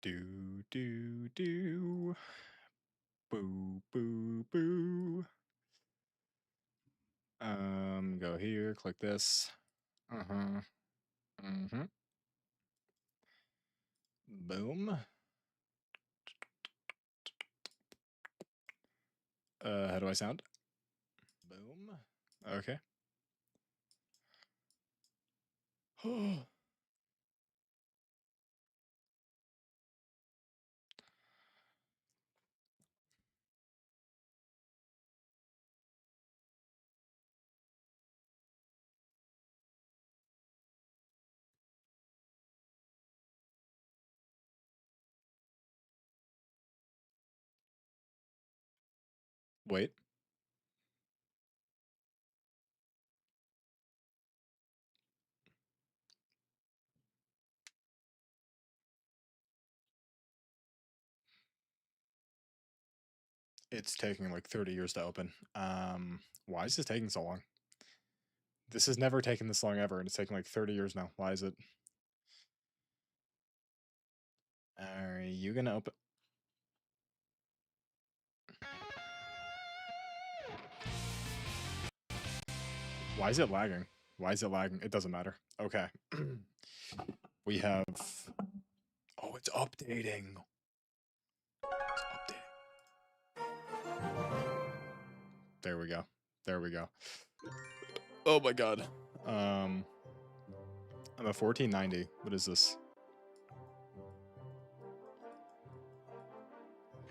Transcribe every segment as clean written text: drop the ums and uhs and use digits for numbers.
Do, do, do. Boo, boo, boo. Go here, click this. Uh-huh. Mm-hmm. Boom. How do I sound? Boom. Okay. Wait. It's taking like 30 years to open. Why is this taking so long? This has never taken this long ever, and it's taking like 30 years now. Why is it? Are you gonna open? Why is it lagging? Why is it lagging? It doesn't matter. Okay. We have... Oh, it's updating. It's updating. There we go. There we go. Oh my god. I'm a 1490. What is this?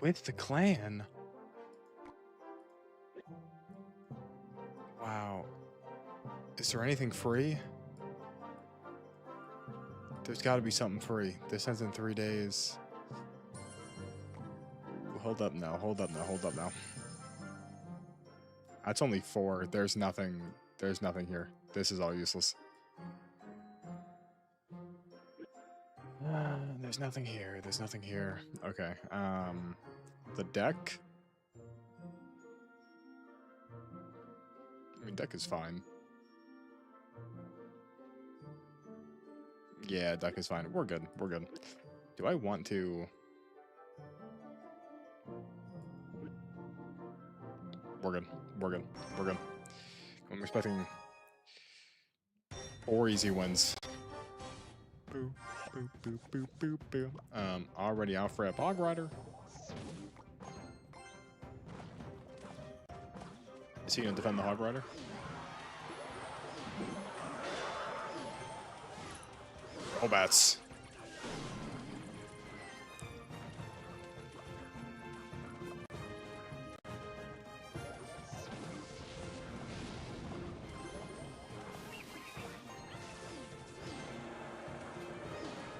With the clan. Wow. Is there anything free? There's got to be something free. This ends in 3 days. Hold up now. Hold up now. Hold up now. That's only 4. There's nothing. There's nothing here. This is all useless. There's nothing here. There's nothing here. Okay. The deck. I mean, deck is fine. Yeah, deck is fine. We're good. We're good. Do I want to... We're good. We're good. We're good. I'm expecting 4 easy wins. Boo, boo, boo, boo, boo, boo. Already out for a Bog Rider. Is he gonna defend the Hog Rider? Oh, bats.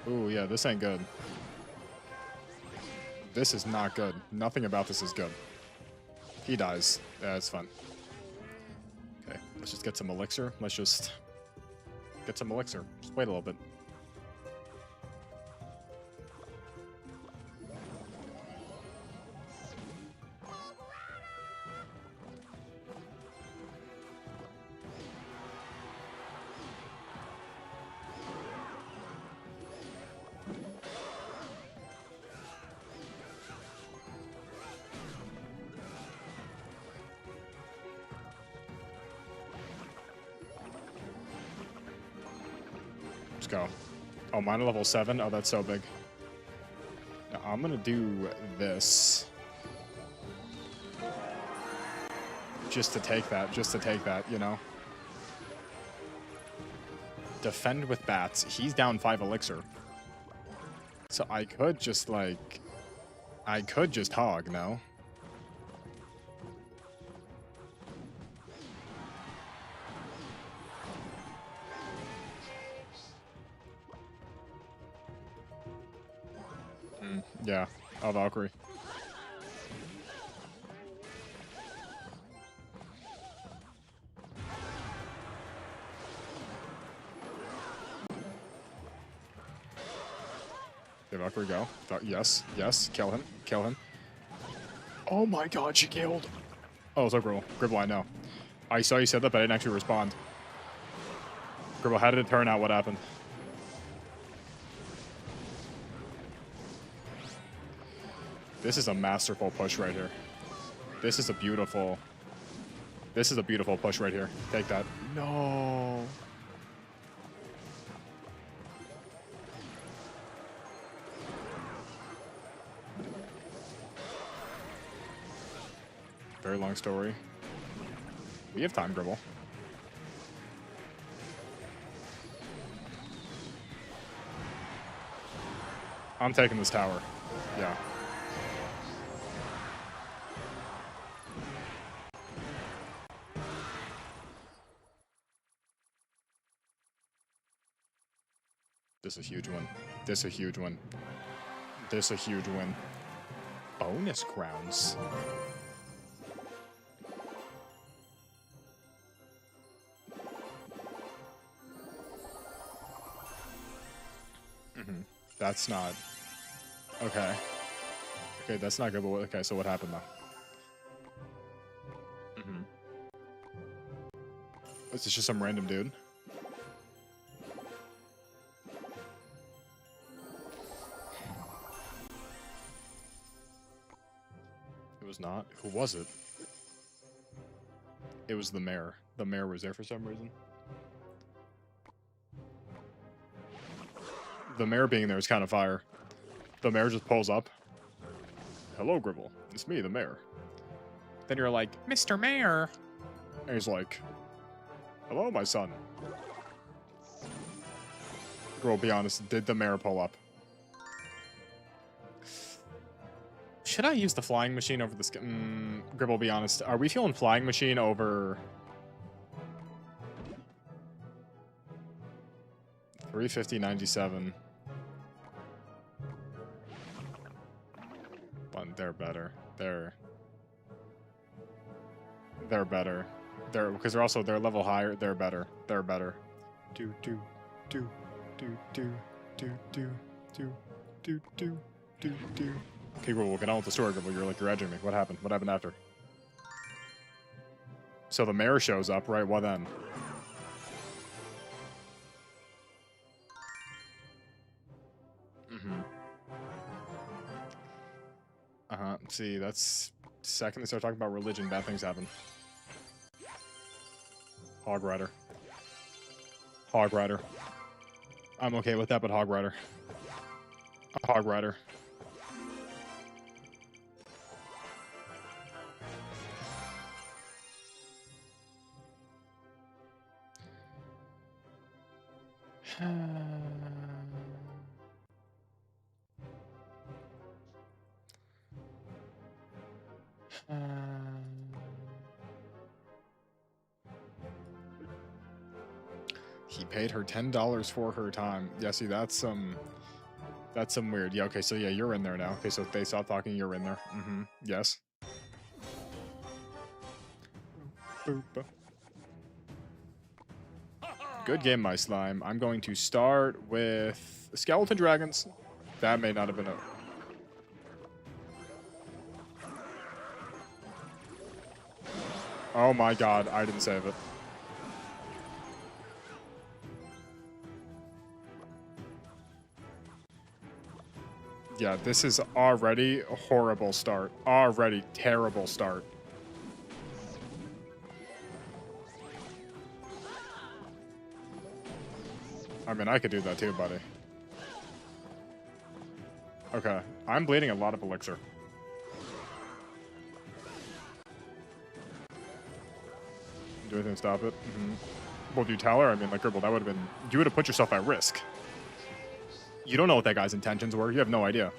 Ooh, yeah, this ain't good. This is not good. Nothing about this is good. He dies. Yeah, it's fun. Okay, let's just get some elixir. Let's just get some elixir. Just wait a little bit. Let's go. Oh, mine are level 7? Oh, that's so big. Now, I'm gonna do this. Just to take that, you know? Defend with bats. He's down 5 elixir. So I could just, like... I could just hog, no? Yeah, oh, Valkyrie. Okay, Valkyrie, go. Yes, yes, kill him, kill him. Oh my god, she killed. Oh, so Gribble. Gribble, I know. I saw you said that, but I didn't actually respond. Gribble, how did it turn out? What happened? This is a masterful push right here. This is a beautiful push right here. Take that. No. Very long story. We have time, Gribble. I'm taking this tower. Yeah. This is a huge one. This is a huge one. This is a huge win. Bonus crowns. That's not... Okay. Okay, that's not good, but okay, so what happened, though? Is this just some random dude? It was not? Who was it? It was the mayor. The mayor was there for some reason. The mayor being there is kind of fire. The mayor just pulls up. Hello, Gribble. It's me, the mayor. Then you're like, Mr. Mayor. And he's like, hello, my son. Gribble, be honest, did the mayor pull up? Should I use the flying machine over the... Gribble, be honest. Are we feeling flying machine over... 350.97. But they're better. They're better. Because they're level higher. They're better. They're better. Do. Okay, we'll get on with the story, Gribble. You're edging me. What happened? What happened after? So the mayor shows up, right? What then? See, that's... Second they start talking about religion, bad things happen. Hog Rider. Hog Rider. I'm okay with that, but Hog Rider. Hog Rider. He paid her $10 for her time. Yeah, see, that's some weird. Yeah, okay, so yeah, you're in there now. Okay, so if they stop talking, you're in there. Yes. Boop. Good game, my slime. I'm going to start with skeleton dragons. That may not have been a... Oh my god, I didn't save it. Yeah, this is already a horrible start. Already terrible start. I mean, I could do that too, buddy. Okay, I'm bleeding a lot of elixir. Do anything to stop it? Well, do you tell her? I mean, like, Gribble, that would have been... You would have put yourself at risk. You don't know what that guy's intentions were. You have no idea.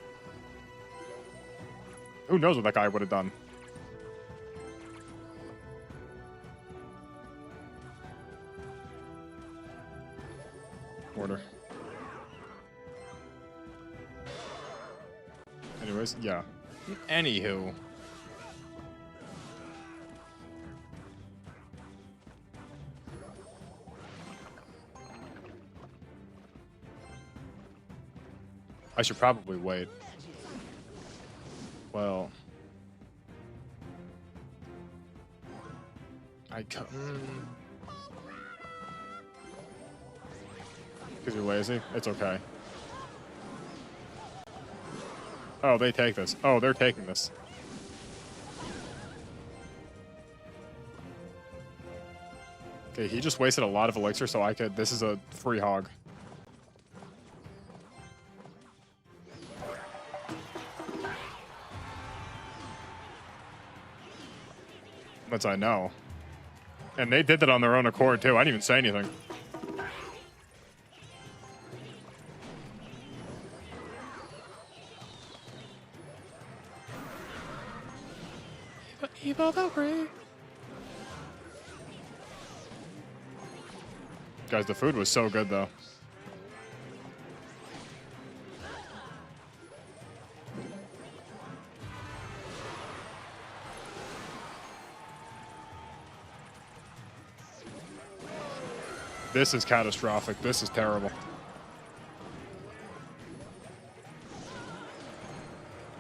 Who knows what that guy would have done? Order. Anyways, yeah. Anywho. I should probably wait. Well... Because you're lazy? It's okay. Oh, they take this. Oh, they're taking this. Okay, he just wasted a lot of elixir, so I could... This is a free hog. But I know. And they did that on their own accord, too. I didn't even say anything. Evil Valkyrie. Guys, the food was so good, though. This is catastrophic. This is terrible.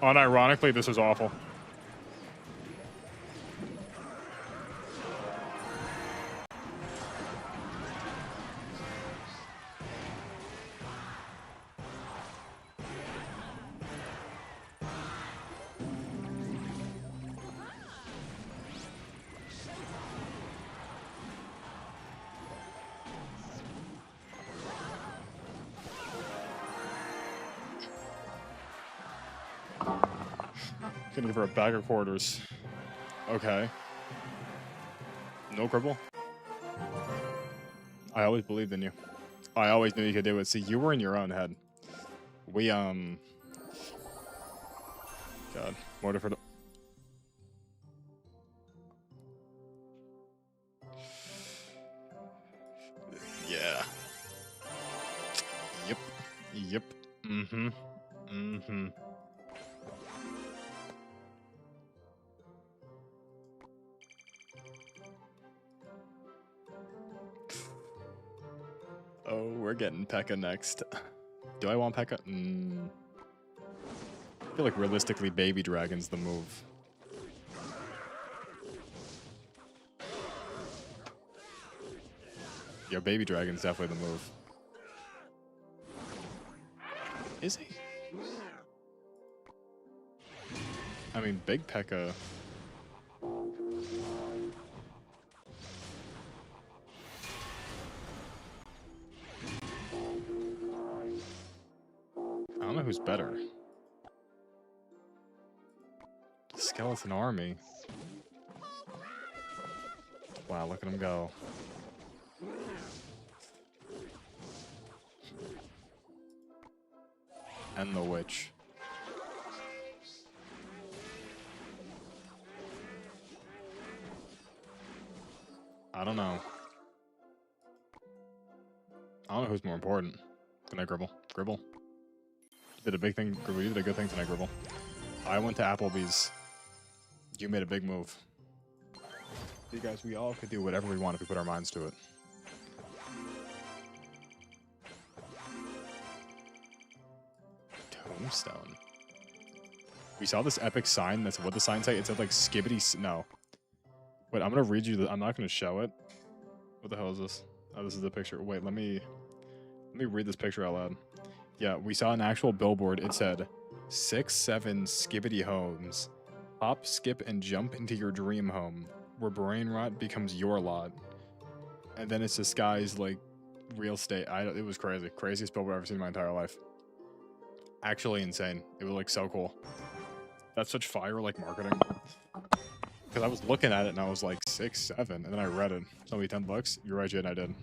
Unironically, this is awful. Gonna give her a bag of quarters. Okay. No cribble. I always believed in you. I always knew you could do it. See, you were in your own head. We, God. Motor for the... Yeah. Yep. Yep. Mm-hmm. Mm-hmm. Oh, we're getting P.E.K.K.A next. Do I want P.E.K.K.A? I feel like realistically Baby Dragon's the move. Yeah, Baby Dragon's definitely the move. Is he? I mean, Big P.E.K.K.A... I don't know who's better. Skeleton Army. Wow, look at him go. And the witch. I don't know. I don't know who's more important. Good night, Gribble. Gribble. You did a big thing. Gribble, you did a good thing tonight, Gribble. I went to Applebees. You made a big move. You guys, we all could do whatever we want if we put our minds to it. Tombstone. We saw this epic sign. That's what the sign said. It said like skibbity. No. Wait, I'm gonna read you. I'm not gonna show it. What the hell is this? Oh, this is the picture. Wait, let me read this picture out loud. Yeah, we saw an actual billboard. It said 6-7 skibbity homes. Hop, skip, and jump into your dream home, where brain rot becomes your lot. And then it's this guy's like real estate. It was crazy. Craziest billboard I've ever seen in my entire life. Actually insane. It was like so cool. That's such fire like marketing. Because I was looking at it and I was like 6-7, and then I read it. It's only $10. You're right, Jaden. I did.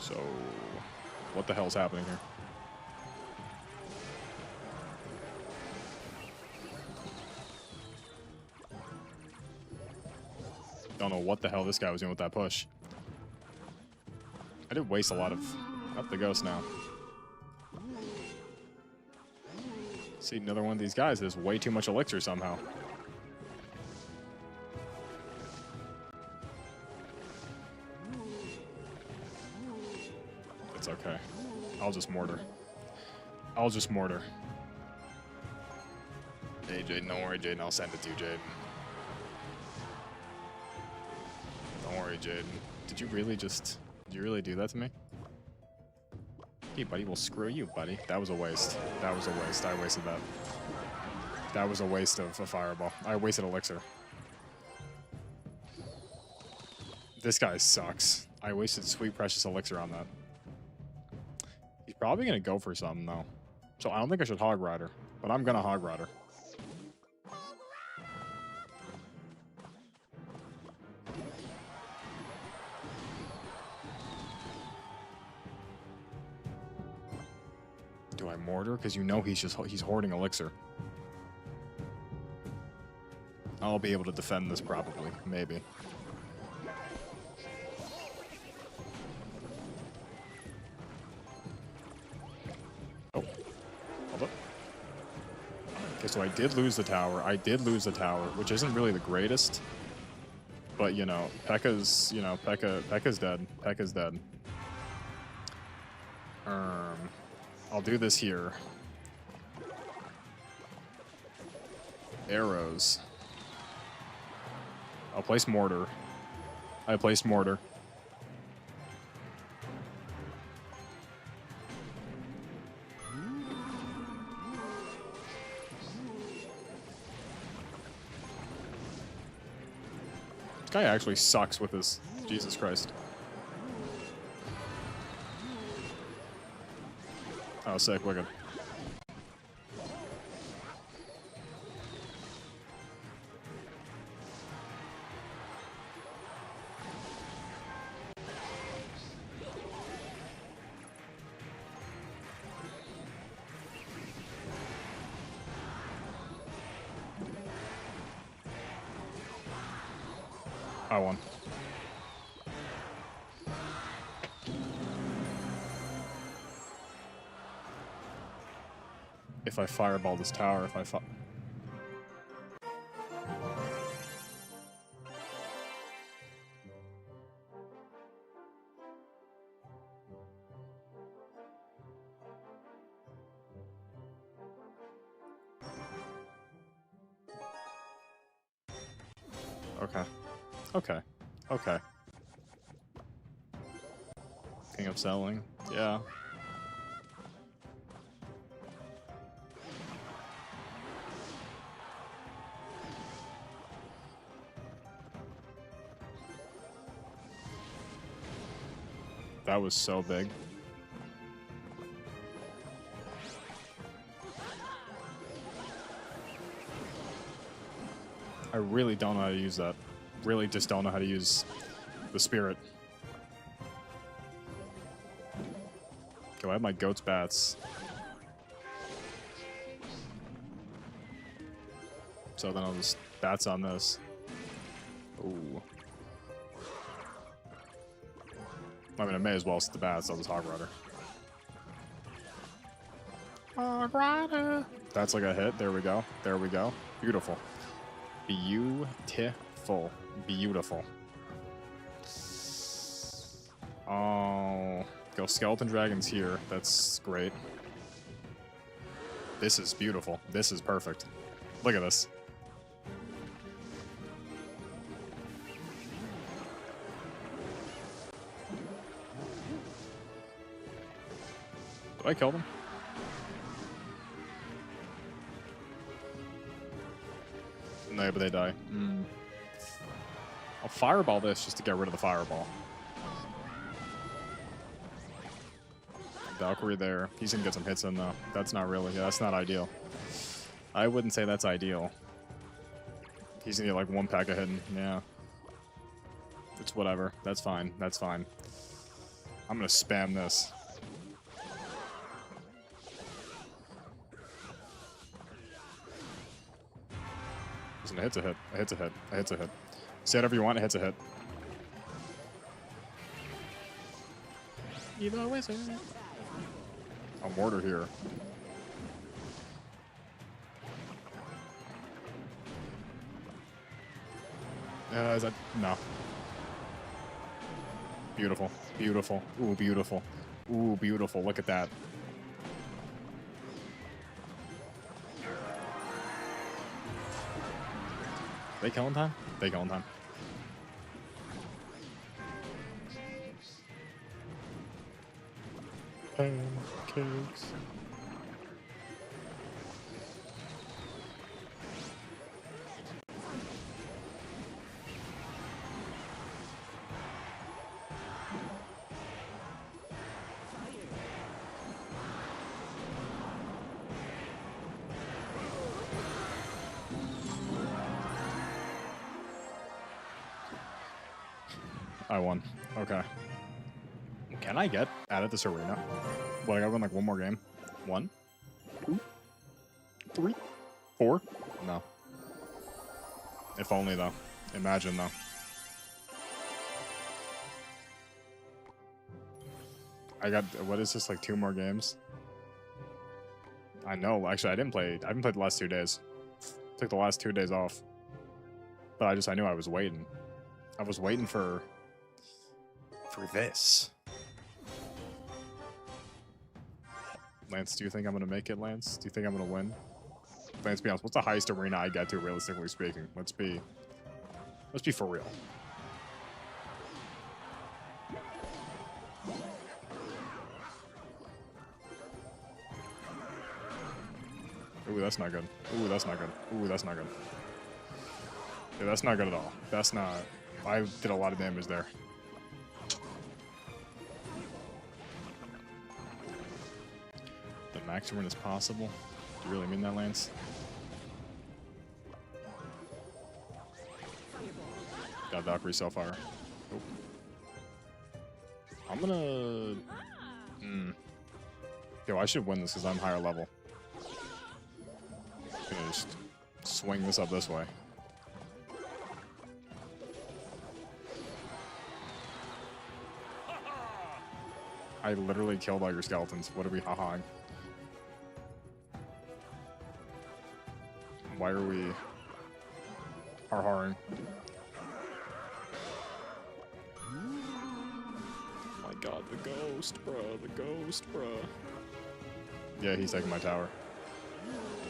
So, what the hell's happening here? Don't know what the hell this guy was doing with that push. I did waste a lot of... Up the ghost now. See, another one of these guys has way too much elixir somehow. It's okay. I'll just mortar. I'll just mortar. Hey, Jaden, don't worry, Jaden. I'll send it to you, Jaden. Don't worry, sorry, Jaden. Did you really do that to me? Hey, buddy, well, screw you, buddy. That was a waste. That was a waste. I wasted that. That was a waste of a fireball. I wasted elixir. This guy sucks. I wasted sweet, precious elixir on that. He's probably going to go for something, though. So I don't think I should Hog Rider, but I'm going to Hog Rider. Do I mortar? Because you know he's hoarding elixir. I'll be able to defend this probably, maybe. Oh, hold up. Okay, so I did lose the tower. Which isn't really the greatest. But you know, P.E.K.K.A.'s dead. P.E.K.K.A.'s dead. I'll do this here. Arrows. I'll place mortar. I placed mortar. This guy actually sucks with his... Jesus Christ. Oh, sick. Wicked. I won. If I fireball this tower, Okay. Okay. King of selling. Yeah. That was so big. I really don't know how to use that. Really just don't know how to use the spirit. Okay, I have my goat's bats. So then I'll just bats on this. Ooh. I mean, I may as well set the bats. I'll just Hog Rider. Hog Rider. That's like a hit. There we go. There we go. Beautiful. Beautiful. Beautiful. Oh, go skeleton dragons here. That's great. This is beautiful. This is perfect. Look at this. Did I kill them? No, but they die. I'll fireball this just to get rid of the fireball. Valkyrie there. He's gonna get some hits in though. That's not really, yeah, that's not ideal. I wouldn't say that's ideal. He's gonna get like one pack of hitting, yeah. It's whatever. That's fine. That's fine. I'm gonna spam this. Listen, a hit's a hit. A hit's a hit. A hit's a hit. Say whatever you want, a hit's a hit. Evil wizard. A mortar here. Is that... No. Beautiful. Beautiful. Ooh, beautiful. Ooh, beautiful. Look at that. They killing time? They killing time. Pancakes. I won. Okay. Can I get out of this arena? Well, I gotta win like one more game. 1, 2, 3, 4? No. If only though. Imagine though. I got, what is this, like 2 more games? I know, actually I haven't played the last 2 days. Took the last 2 days off. But I knew I was waiting. I was waiting for this. Lance, do you think I'm gonna make it, Lance? Do you think I'm gonna win? Lance, be honest, what's the highest arena I get to, realistically speaking? Let's be for real. Ooh, that's not good. Ooh, that's not good. Ooh, that's not good. Yeah, that's not good at all. That's not... I did a lot of damage there. The max win is possible? Do you really mean that, Lance? Got Valkyrie Cellfire. Oh. I'm gonna... Yo, I should win this because I'm higher level. I'm gonna just swing this up this way. I literally killed all your skeletons. What are we ha-haing? Why are we har-haring? Oh my god, the ghost, bro. The ghost, bro. Yeah, he's taking my tower.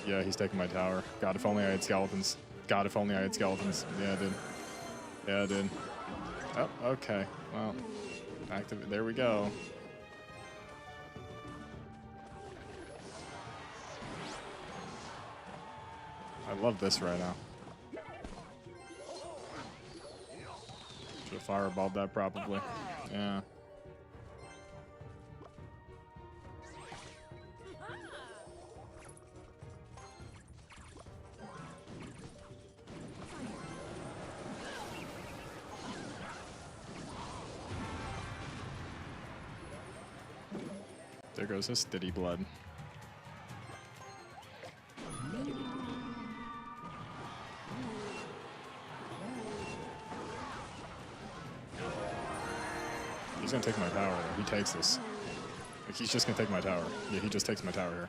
Yeah, he's taking my tower. God, if only I had skeletons. God, if only I had skeletons. Yeah, I did. Yeah, I did. Oh, okay. Well, active. There we go. I love this right now. Should have fireballed that probably. Yeah. There goes his steady blood. He's gonna take my tower. He takes this. Like, he's just gonna take my tower. Yeah, he just takes my tower here.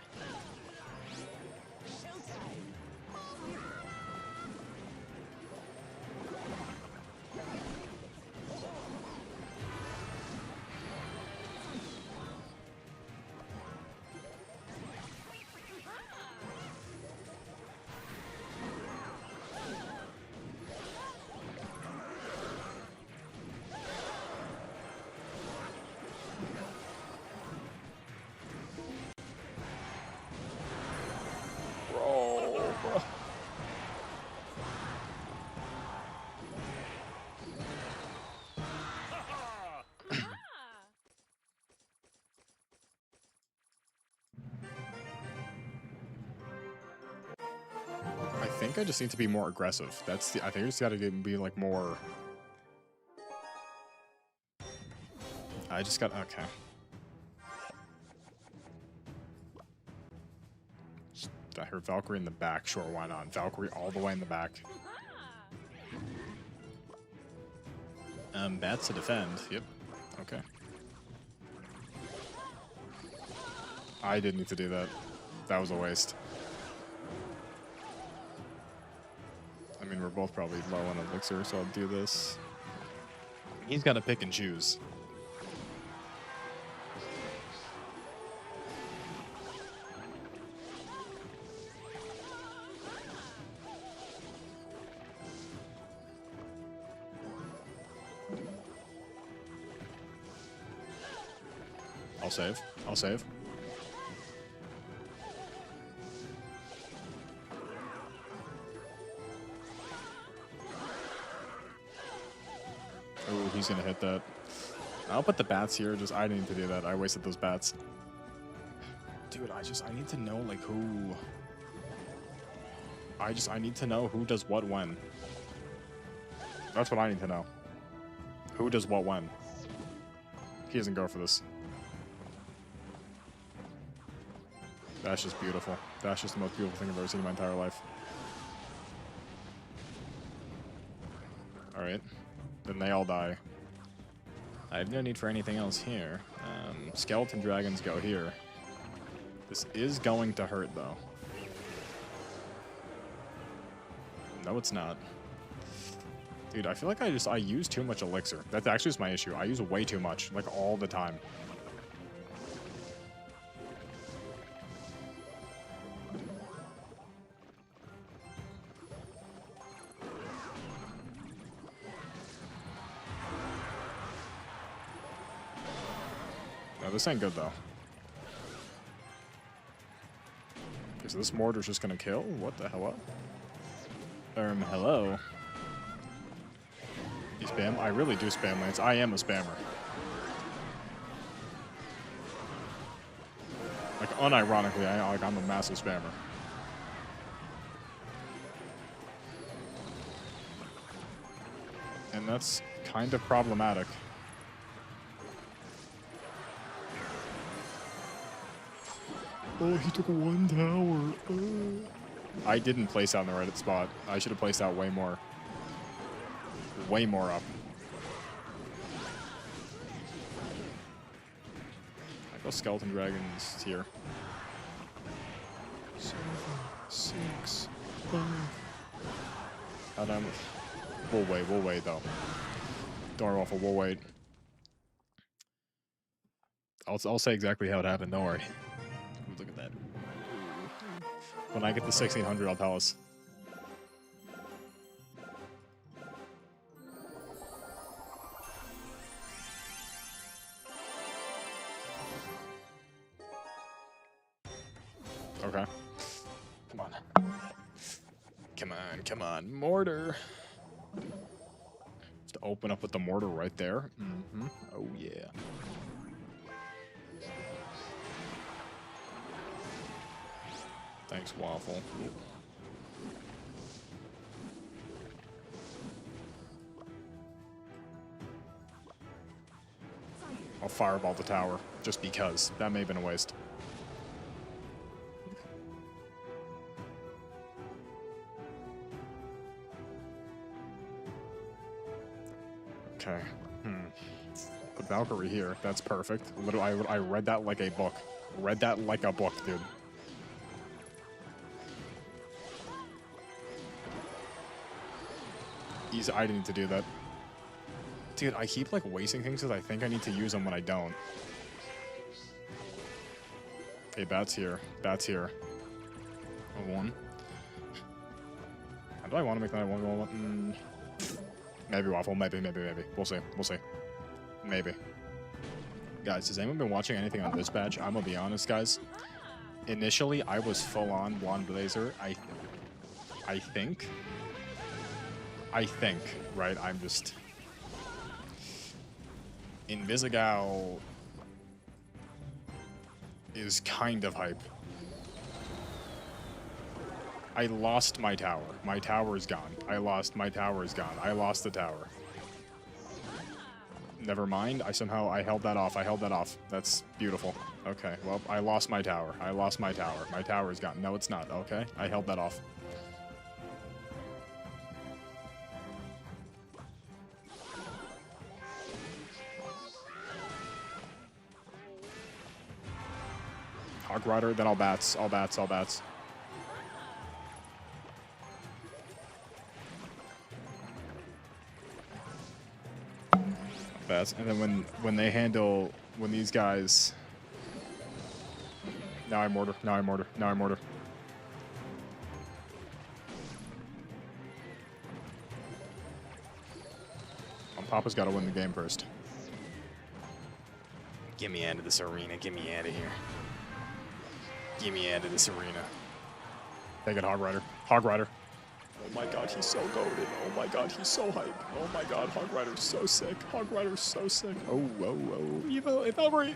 I think I just need to be more aggressive. That's the. I think I just gotta be like more. I just got okay. I heard Valkyrie in the back. Sure, why not? Valkyrie all the way in the back. Bats to defend. Yep. Okay. I didn't need to do that. That was a waste. I mean, we're both probably low on elixir, so I'll do this. He's got to pick and choose. I'll save. I'll save. Oh, he's gonna hit that. I'll put the bats here. Just I didn't need to do that. I wasted those bats. Dude, I need to know like who. I need to know who does what when. That's what I need to know. Who does what when? He doesn't go for this. That's just beautiful. That's just the most beautiful thing I've ever seen in my entire life. Alright. Then they all die. I have no need for anything else here. Skeleton dragons go here. This is going to hurt, though. No, it's not. Dude, I feel like I use too much elixir. That's actually just my issue. I use way too much, like all the time. No, this ain't good, though. Okay, so this mortar's just gonna kill? What the hell up? Hello? You spam? I really do spam lanes. I am a spammer. Like, unironically, I'm a massive spammer. And that's kind of problematic. Oh, he took one tower. I didn't place out in the right spot. I should have placed out way more. Way more up. I go skeleton dragons here. 7, 6, 5. How damn. We'll wait though. Don't worry, Waffle, we'll wait. I'll say exactly how it happened, don't worry. Ooh, look at that. When I get to 1600, I'll tell us. Okay. Come on. Come on, come on. Mortar. Just open up with the mortar right there. Mm-hmm. Oh, yeah. Thanks, Waffle. I'll fireball the tower, just because. That may have been a waste. Okay. Put Valkyrie here. That's perfect. Literally, I read that like a book. Read that like a book, dude. Easy. I didn't need to do that. Dude, I keep like wasting things because I think I need to use them when I don't. Okay, bats here. Bats here. A 1. How do I want to make that 1? Maybe Waffle. Maybe. We'll see. We'll see. Maybe. Guys, has anyone been watching anything on this patch? I'm gonna be honest, guys. Initially, I was full-on Blonde Blazer. I think, right? I'm just... Invisigal is kind of hype. I lost my tower. My tower is gone. I lost my tower is gone. I lost the tower. Never mind. I held that off. I held that off. That's beautiful. Okay, well, I lost my tower. I lost my tower. My tower is gone. No, it's not. Okay, I held that off. Hog Rider, then I'll bats. I'll bats. I'll bats. Bats. And then when these guys... Now I mortar. Now I mortar. Now I mortar. Papa's got to win the game first. Get me out of this arena. Get me out of here. Get me out of this arena. Take it, Hog Rider. Hog Rider. Oh my god, he's so goated. Oh my god, he's so hype. Oh my god, Hog Rider's so sick. Hog Rider's so sick. Oh, whoa, whoa. Evo, Valkyrie.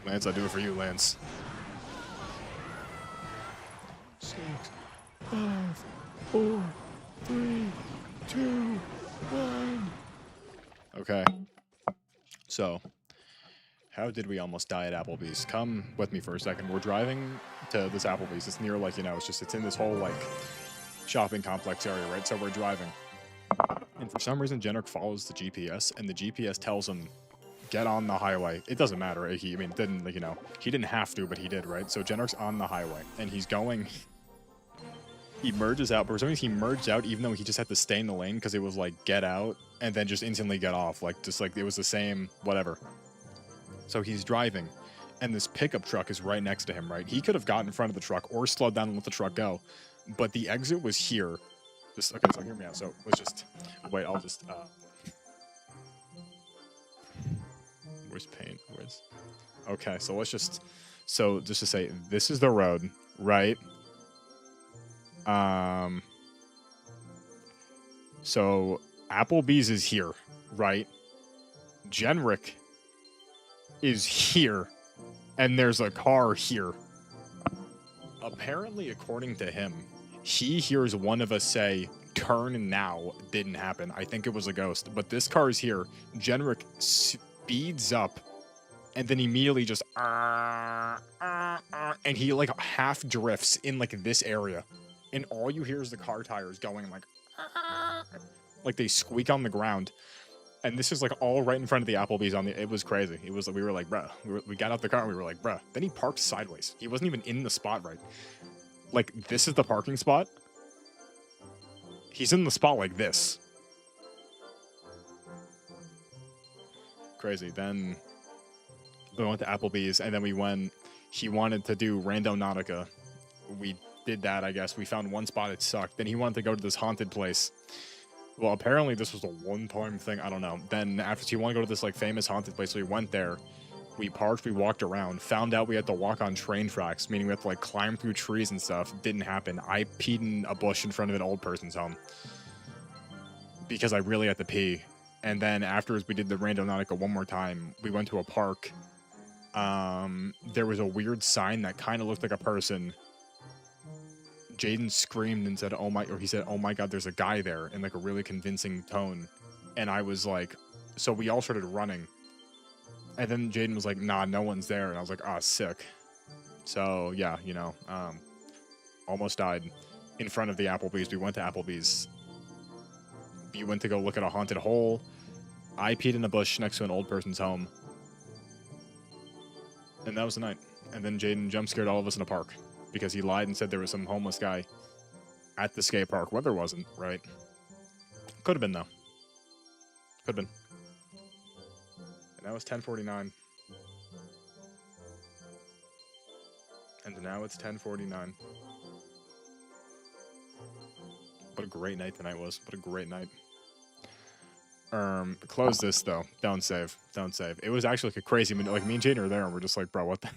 Lance, I do it for you, Lance. 6, 5, 4, 3, 2, 1. Okay. So, how did we almost die at Applebee's? Come with me for a second. We're driving to this Applebee's. It's near, like, you know, it's in this whole, like, shopping complex area, right? So we're driving. And for some reason, Jenrick follows the GPS, and the GPS tells him, get on the highway. It doesn't matter. I mean, it didn't, like, you know, he didn't have to, but he did, right? So Jenrick's on the highway, and he's going... He merges out, but for some reason he merged out even though he just had to stay in the lane because it was like, get out, and then just instantly get off. Like, just like, it was the same, whatever. So he's driving, and this pickup truck is right next to him, right? He could have gotten in front of the truck or slowed down and let the truck go, but the exit was here. Just, okay, so hear me out. So let's just, wait, I'll just, where's paint? Where's, okay, so let's just, so just to say, this is the road, right? So Applebee's is here, right? Jenrick is here, and there's a car here. Apparently, according to him, he hears one of us say, turn now. Didn't happen. I think it was a ghost, but this car is here. Jenrick speeds up, and then immediately just, and he like half drifts in like this area. And all you hear is the car tires going like they squeak on the ground. And this is like all right in front of the Applebee's it was crazy. It was like, we were like, bruh, we got out the car and we were like, bruh. Then he parked sideways. He wasn't even in the spot right. Like, this is the parking spot. He's in the spot like this. Crazy. Then we went to Applebee's, and then he wanted to do Randonautica. We did that, I guess. We found one spot, it sucked. Then he wanted to go to this haunted place. Well, apparently this was a one-time thing. I don't know. Then after he wanted to go to this like famous haunted place, so we went there. We parked, we walked around, found out we had to walk on train tracks, meaning we had to like climb through trees and stuff. Didn't happen. I peed in a bush in front of an old person's home because I really had to pee. And then afterwards, we did the Randonautica one more time. We went to a park. There was a weird sign that kind of looked like a person. Jaden screamed and said, oh my, or he said, oh my God, there's a guy there, in like a really convincing tone. And I was like, so we all started running. And then Jaden was like, nah, no one's there. And I was like, ah, sick. So yeah, you know, almost died in front of the Applebee's. We went to Applebee's. We went to go look at a haunted hole. I peed in a bush next to an old person's home. And that was the night. And then Jaden jump scared all of us in a park because he lied and said there was some homeless guy at the skate park. Well, there wasn't, right? Could have been, though. Could have been. And that was 10:49. And now it's 10:49. What a great night tonight was. What a great night. Close this, though. Don't save. Don't save. It was actually like a crazy minute. Like, me and Jaden are there, and we're just like, bro, what the...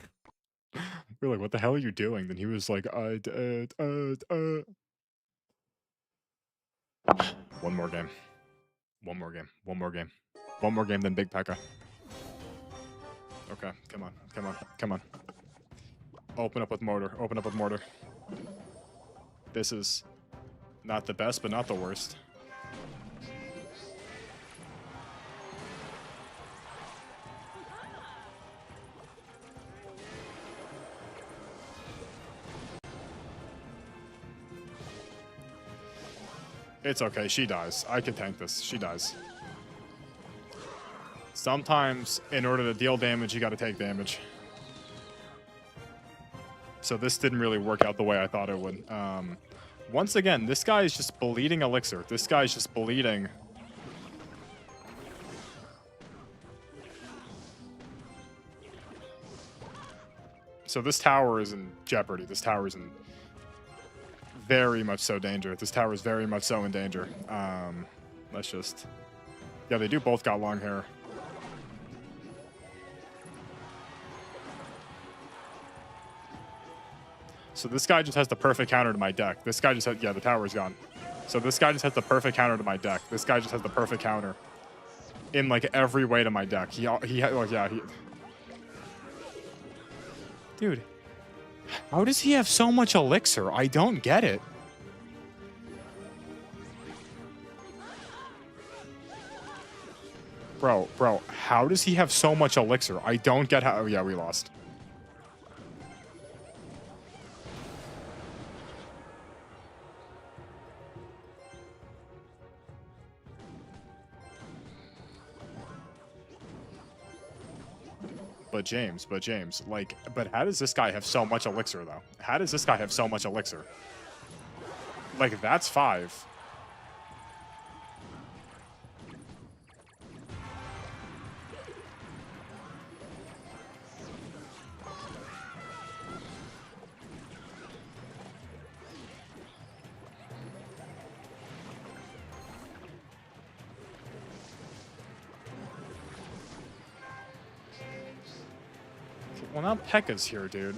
We're like, what the hell are you doing? Then he was like, One more game. One more game. One more game. One more game than Big Pekka. Okay, come on. Come on. Come on. Open up with mortar. Open up with mortar. This is not the best, but not the worst. It's okay, she dies. I can tank this. She dies. Sometimes, in order to deal damage, you gotta take damage. So this didn't really work out the way I thought it would. Once again, this guy is just bleeding elixir. This guy's just bleeding. So this tower is in jeopardy. This tower is in very much so danger. This tower is very much so in danger. That's just... Yeah, they do both got long hair. So this guy just has the perfect counter to my deck. This guy just has... Yeah, the tower's gone. So this guy just has the perfect counter to my deck. This guy just has the perfect counter. In, like, every way to my deck. Like, yeah, he... Dude. How does he have so much elixir? I don't get it. Bro, how does he have so much elixir? I don't get how... Oh, yeah, we lost. But James, like, but how does this guy have so much elixir, though? How does this guy have so much elixir? Like, that's 5. Well, now Pekka's here, dude.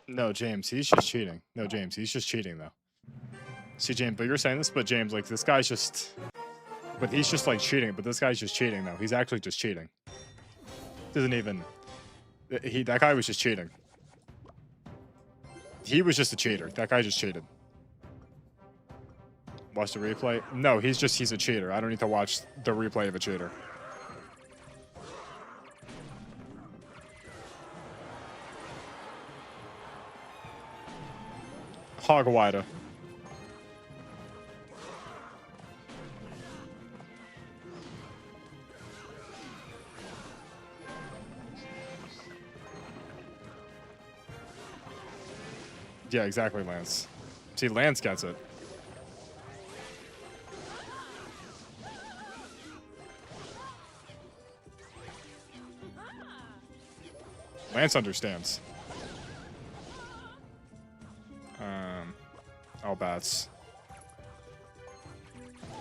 No, James, he's just cheating. No, James, he's just cheating, though. See, James, but you're saying this, but James, like, this guy's just... But he's just, like, cheating, but this guy's just cheating, though. He's actually just cheating. Doesn't even... That guy was just cheating. He was just a cheater. That guy just cheated. Watch the replay? No, he's a cheater. I don't need to watch the replay of a cheater. Hogwida. Yeah, exactly, Lance. See, Lance gets it. Lance understands. Oh, bats.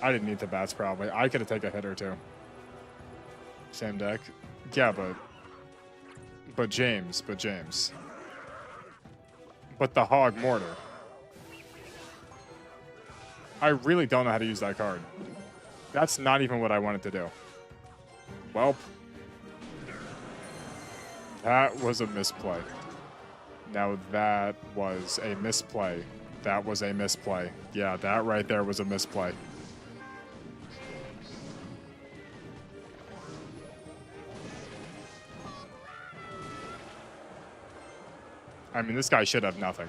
I didn't need the bats, probably. I could have taken a hit or two. Same deck. Yeah, but James. But the Hog Mortar. I really don't know how to use that card. That's not even what I wanted to do. Welp. That was a misplay. Now that was a misplay. That was a misplay. Yeah, that right there was a misplay. I mean, this guy should have nothing.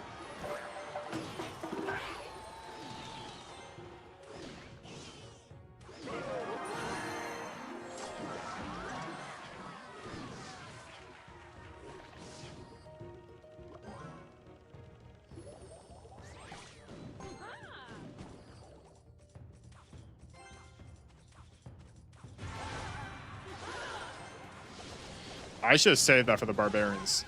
I should have saved that for the barbarians.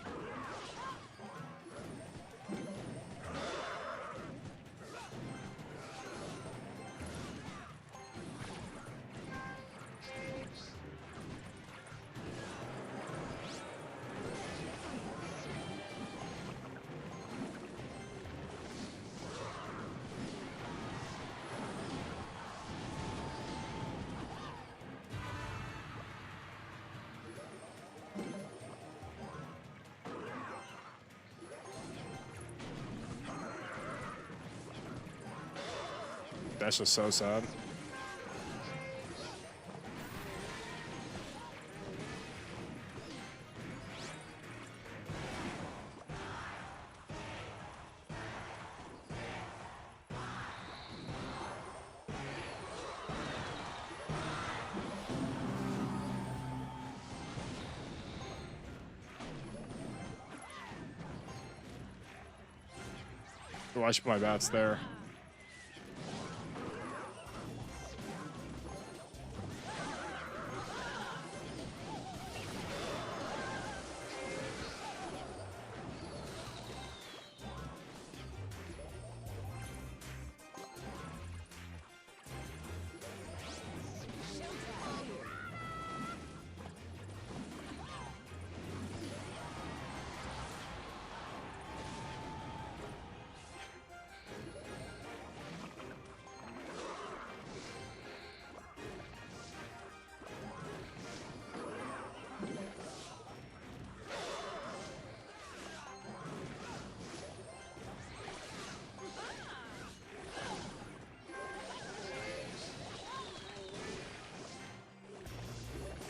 That's just so sad. Oh, I should put my bats there.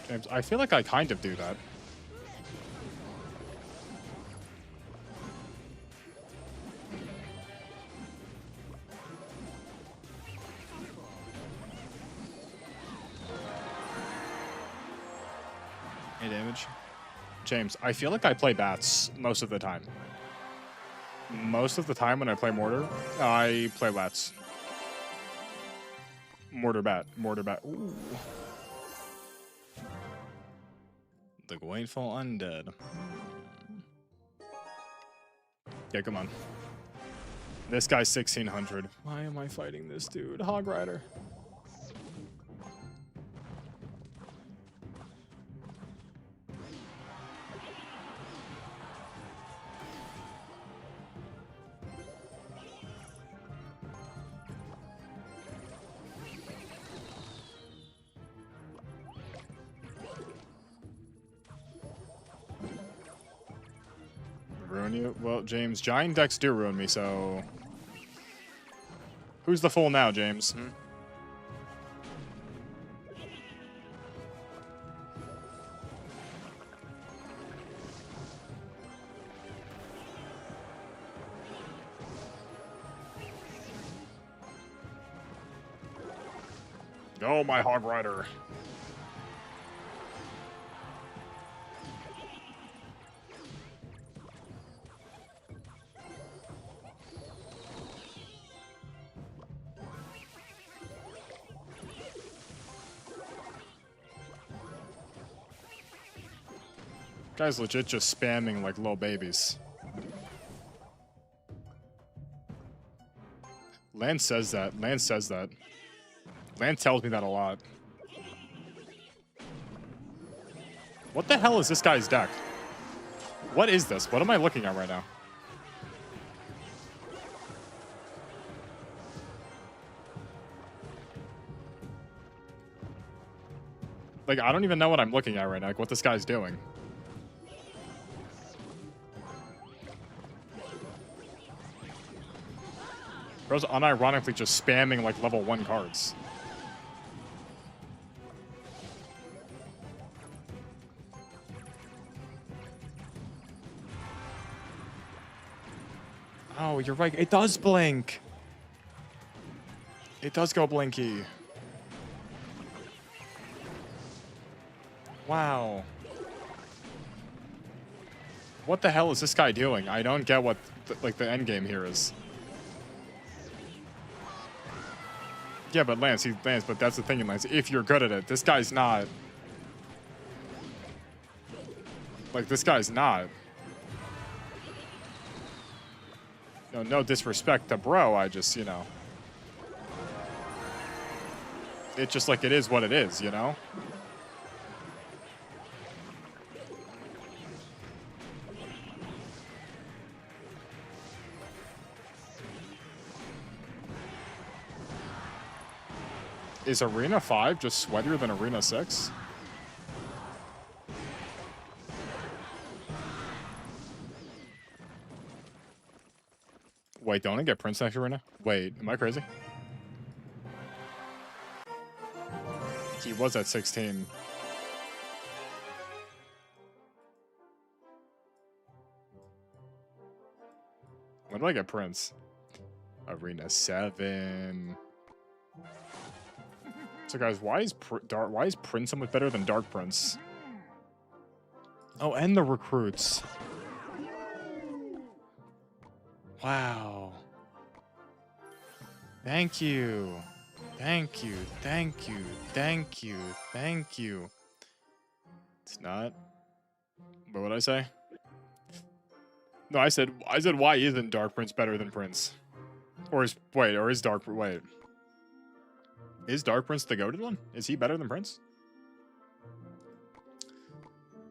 James, I feel like I kind of do that. Any damage? James, I feel like I play bats most of the time. Most of the time when I play mortar, I play bats. Mortar bat. Mortar bat. Ooh. The Grateful Undead. Yeah, come on. This guy's 1600. Why am I fighting this dude? Hog Rider. Ruin you? Well, James, giant decks do ruin me, so... Who's the fool now, James? Hmm? Oh, my Hog Rider. Guy's legit just spamming like little babies. Lance says that. Lance says that. Lance tells me that a lot. What the hell is this guy's deck? What is this? What am I looking at right now? Like, I don't even know what I'm looking at right now. Like, what this guy's doing. Bro's unironically just spamming, like, level 1 cards. Oh, you're right. It does blink. It does go blinky. Wow. What the hell is this guy doing? I don't get what, the end game here is. Yeah, but Lance, but that's the thing, Lance. If you're good at it, this guy's not. Like, this guy's not. No disrespect to bro, I just, you know. It's just like it is what it is, you know? Is Arena 5 just sweatier than Arena 6? Wait, don't I get Prince next arena? Wait, am I crazy? He was at 16. When do I get Prince? Arena 7. So guys, why is Prince so much better than Dark Prince? Oh, and the recruits. Wow. Thank you. Thank you. Thank you. Thank you. Thank you. It's not. What would I say? No, I said why isn't Dark Prince better than Prince? Or is Dark Is Dark Prince the goated one? Is he better than Prince?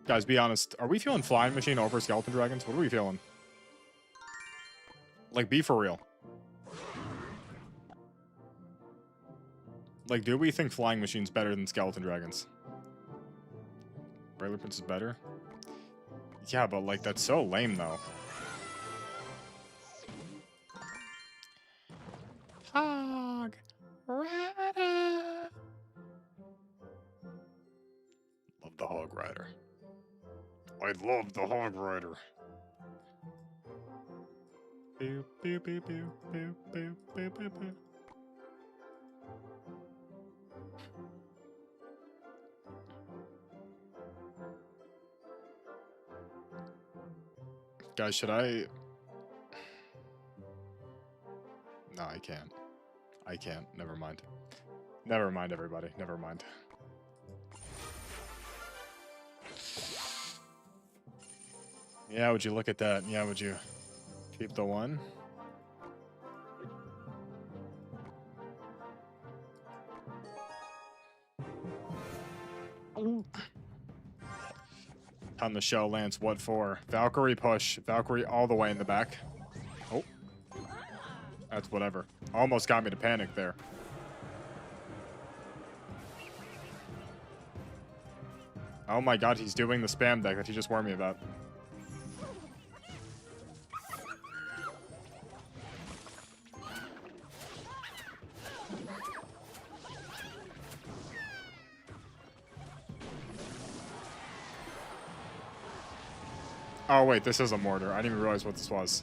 Guys, be honest. Are we feeling Flying Machine over Skeleton Dragons? What are we feeling? Like, be for real. Like, do we think Flying Machine's better than Skeleton Dragons? Regular Prince is better? Yeah, but, like, that's so lame, though. Hog Rider. Love the Hog Rider. I love the Hog Rider. Pew, pew, pew, pew, pew, pew, pew, pew, pew. Guys, should I... No, I can't. I can't. Never mind. Never mind, everybody. Never mind. Yeah, would you look at that? Yeah, would you keep the one? On the show, Lance, what for? Valkyrie push. Valkyrie all the way in the back. Oh. That's whatever. Almost got me to panic there. Oh my god, he's doing the spam deck that he just warned me about. Oh wait, this is a mortar. I didn't even realize what this was.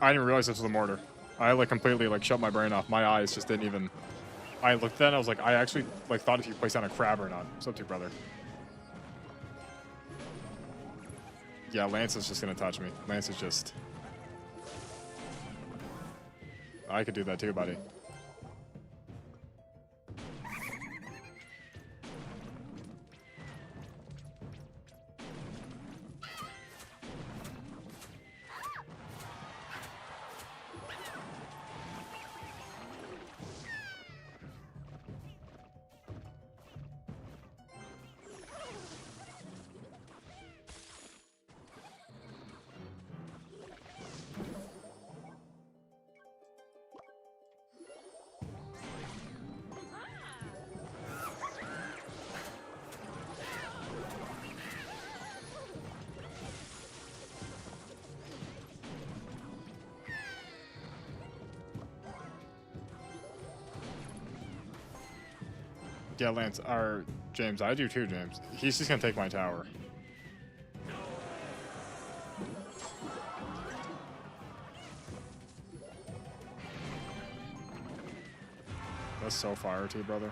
I didn't even realize this was a mortar. I like completely like shut my brain off. My eyes just didn't even... I looked at that and I was like, I actually like thought if you placed down a crab or not. What's up to you, brother? Yeah, Lance is just gonna touch me. Lance is just... I could do that too, buddy. Yeah, Lance, or James, I do too, James. He's just gonna take my tower. That's so fire too, brother.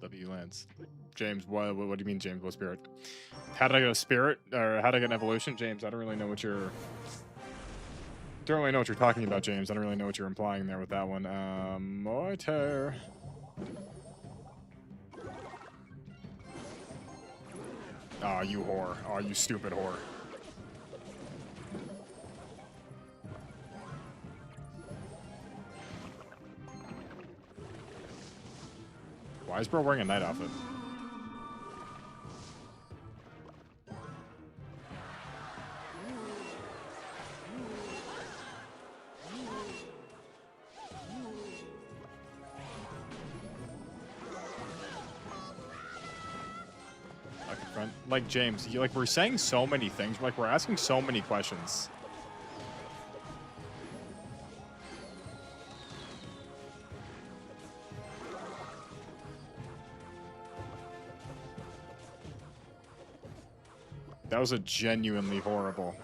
W Lance. James, what do you mean, James? What spirit? How did I get a spirit? Or how did I get an evolution? James, I don't really know what you're... Don't really know what you're talking about, James. I don't really know what you're implying there with that one. Mortar. Aw, you whore. Aw, you stupid whore. Why is bro wearing a night outfit? Like, James, like, we're saying so many things. Like, we're asking so many questions. That was a genuinely horrible.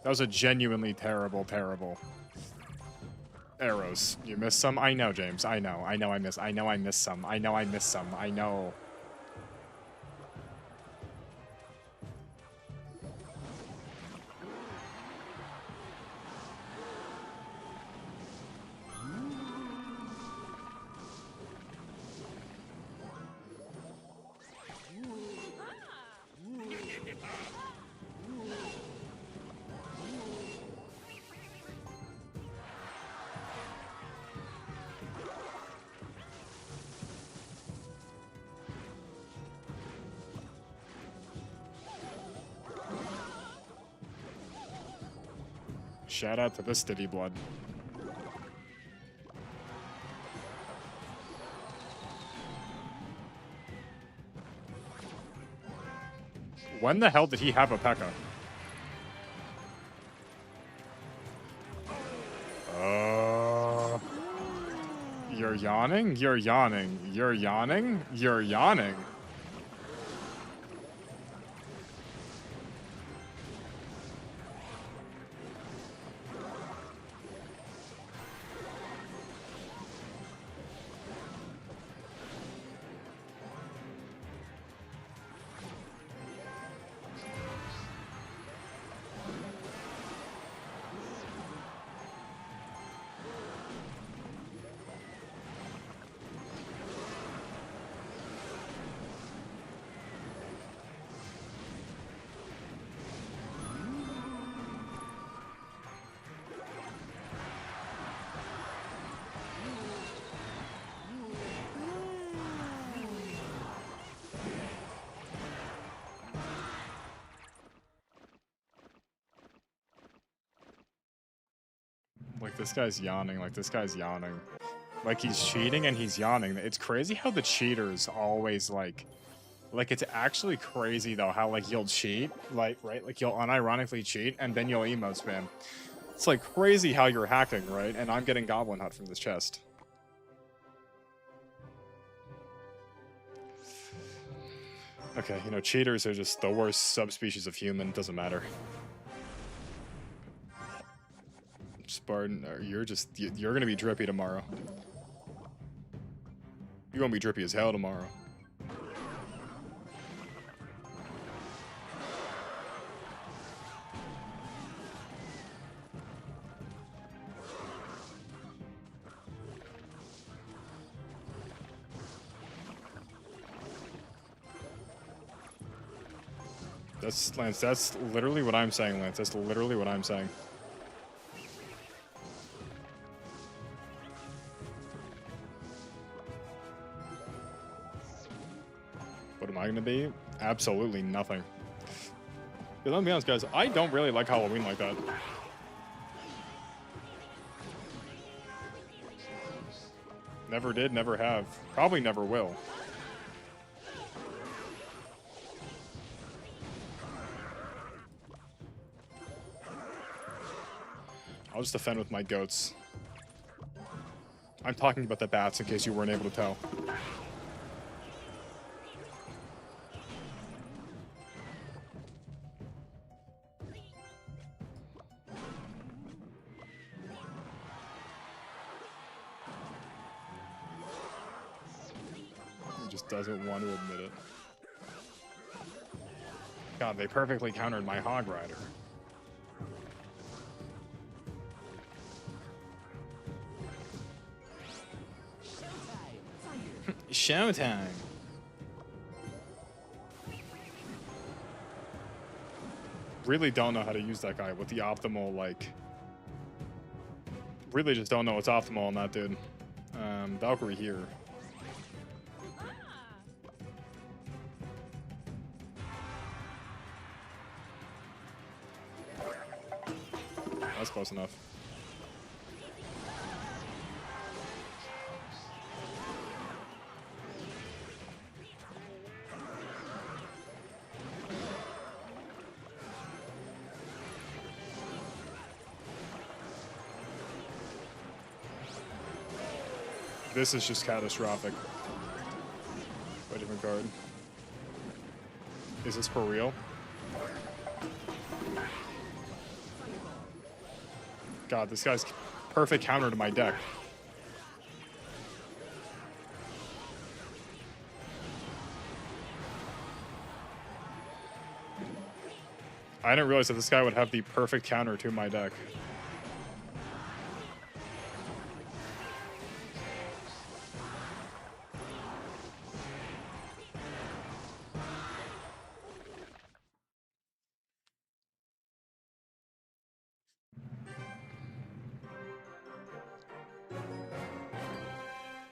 That was a genuinely terrible, terrible. Arrows. You missed some? I know, James. I know. I know I missed some. I know I missed some. I know. Shout out to the Stitty Blood. When the hell did he have a P.E.K.K.A? You're yawning? You're yawning. You're yawning? You're yawning. Like, this guy's yawning. Like, this guy's yawning. Like, he's cheating and he's yawning. It's crazy how the cheaters always, like, it's actually crazy, though, how, like, you'll cheat, like, right? Like, you'll unironically cheat, and then you'll emote spam. It's, like, crazy how you're hacking, right? And I'm getting Goblin Hut from this chest. Okay, you know, cheaters are just the worst subspecies of human. Doesn't matter. Spartan, you're gonna be drippy tomorrow. You're gonna be drippy as hell tomorrow. That's, Lance, that's literally what I'm saying, Lance. That's literally what I'm saying. What am I gonna be? Absolutely nothing. Because let me be honest, guys, I don't really like Halloween like that. Never did, never have. Probably never will. I'll just defend with my goats. I'm talking about the bats in case you weren't able to tell. He just doesn't want to admit it. God, they perfectly countered my Hog Rider. Showtime. really don't know how to use that guy with the optimal, like... Really just don't know what's optimal on that dude. Valkyrie here. That's close enough. This is just catastrophic. Wait, different card. Is this for real? God, this guy's perfect counter to my deck. I didn't realize that this guy would have the perfect counter to my deck.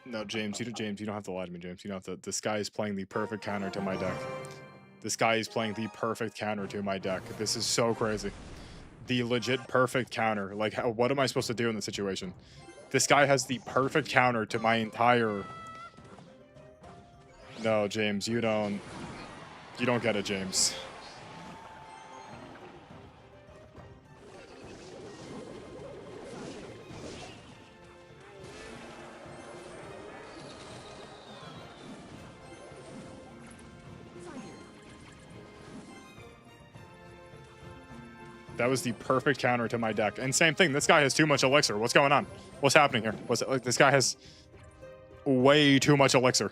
No, James, you don't have to lie to me, James. You don't have to. This guy is playing the perfect counter to my deck. This guy is playing the perfect counter to my deck. This is so crazy. The legit perfect counter. Like, what am I supposed to do in this situation? This guy has the perfect counter to my entire... No, James, you don't get it, James. That was the perfect counter to my deck. And same thing, this guy has too much elixir. What's going on? What's happening here? What's it, like, this guy has way too much elixir.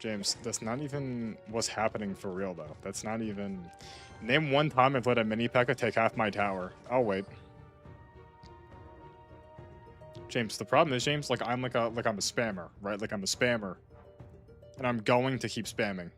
James, that's not even what's happening for real, though. That's not even... Name one time I've let a mini P.E.K.K.A take half my tower. I'll wait. James, the problem is, James, like I'm a spammer, right? Like I'm a spammer. And I'm going to keep spamming.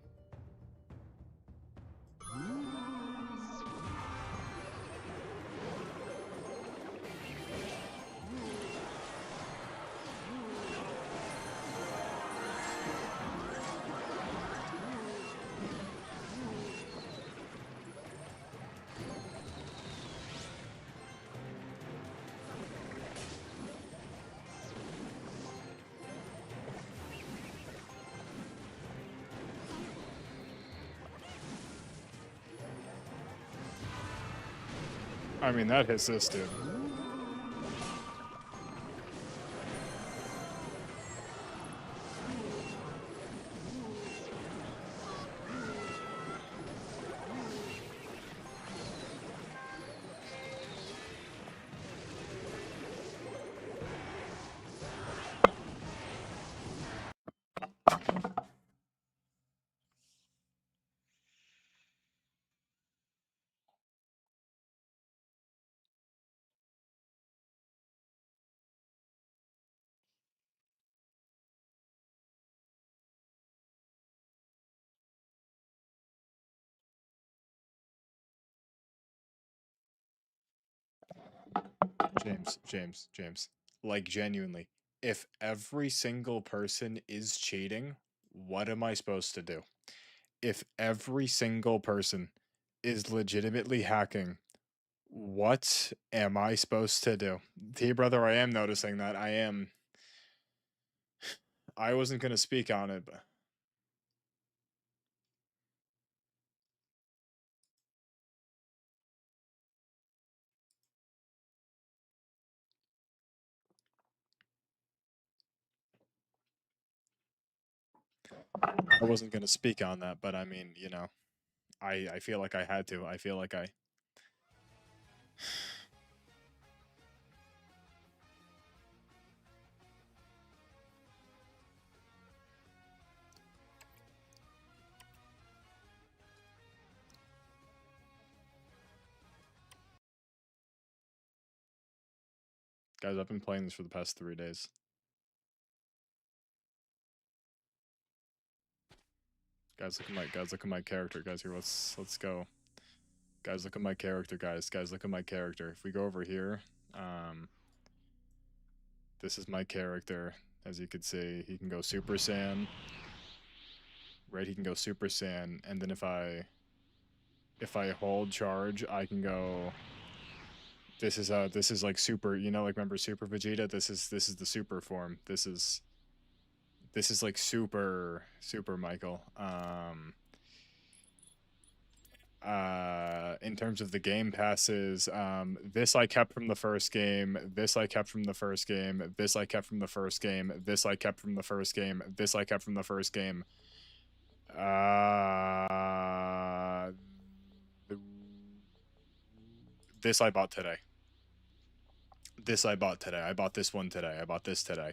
I mean, that hits this dude. James. Like, genuinely, if every single person is cheating, what am I supposed to do? If every single person is legitimately hacking, What am I supposed to do? T-brother, I am noticing that. I am. I wasn't going to speak on it, but I wasn't going to speak on that, but I mean, you know, I feel like I had to. I feel like I Guys, I've been playing this for the past 3 days. Guys, look at my character. Guys, here, let's go. Guys, look at my character, guys. Guys, look at my character. If we go over here, this is my character. As you can see, he can go Super Saiyan. Right, he can go Super Saiyan, and then if I hold charge, I can go. This is like super. You know, like remember Super Vegeta? This is the super form. This is like super Michael. In terms of the game passes, this I kept from the first game, this I kept from the first game, this I kept from the first game, this I kept from the first game, this I kept from the first game. This I bought today. This I bought today. I bought this one today. I bought this today.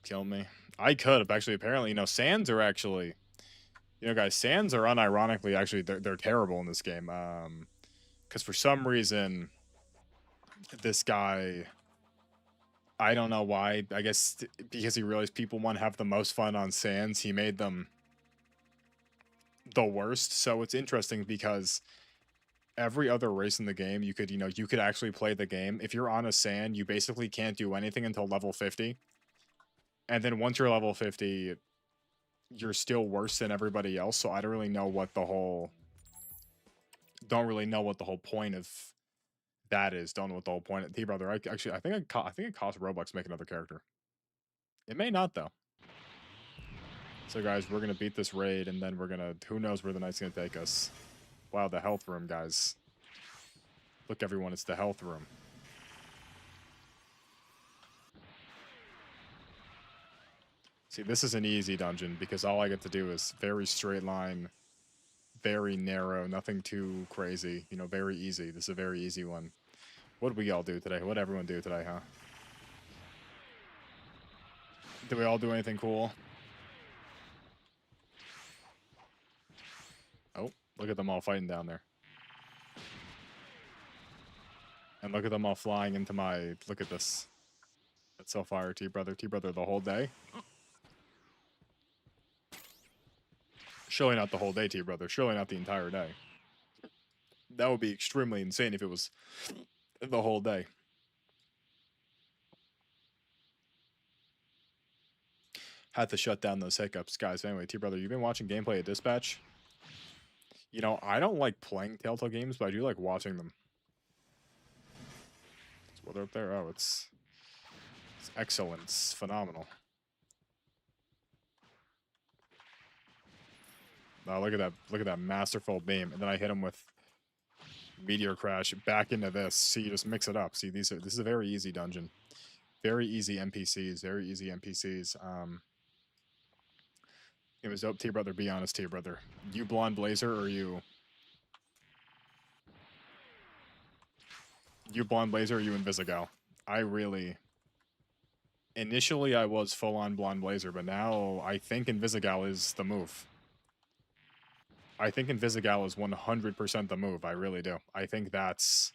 Kill me. I could have actually. Apparently, you know, Sands are actually, you know, guys, Sands are unironically actually they're terrible in this game. Because for some reason, this guy, I don't know why. I guess because he realized people want to have the most fun on Sands, he made them the worst. So it's interesting because every other race in the game, you could, you know, you could actually play the game. If you're on a Sand, you basically can't do anything until level 50. And then once you're level 50, you're still worse than everybody else. So I don't really know what the whole point of that is. Don't know what the whole point of T-brother. I actually I think it costs Robux to make another character. It may not though. So guys, we're gonna beat this raid and then we're gonna who knows where the night's gonna take us. Wow, the health room, guys. Look everyone, it's the health room. See, this is an easy dungeon because all I get to do is very straight line, very narrow, nothing too crazy, you know, very easy. This is a very easy one. What did we all do today? What did everyone do today, huh? Did we all do anything cool? Oh, look at them all fighting down there. And look at them all flying into my... Look at this. That's so fire, T-brother. T-brother the whole day. Surely not the whole day, T-brother. Surely not the entire day. That would be extremely insane if it was the whole day. Had to shut down those hiccups. Guys, anyway, T-brother, you've been watching gameplay at Dispatch? You know, I don't like playing Telltale games, but I do like watching them. What's up there? Oh, it's excellent. It's phenomenal. Oh, look at that. Look at that masterful beam. And then I hit him with Meteor Crash back into this. See, you just mix it up. See, this is a very easy dungeon. Very easy NPCs. Very easy NPCs. It was dope. T-brother, be honest, T-brother. You Blonde Blazer or you... You Blonde Blazer or you Invisigal? I really... Initially, I was full-on Blonde Blazer, but now I think Invisigal is the move. I think Invisigal is 100% the move. I really do. I think that's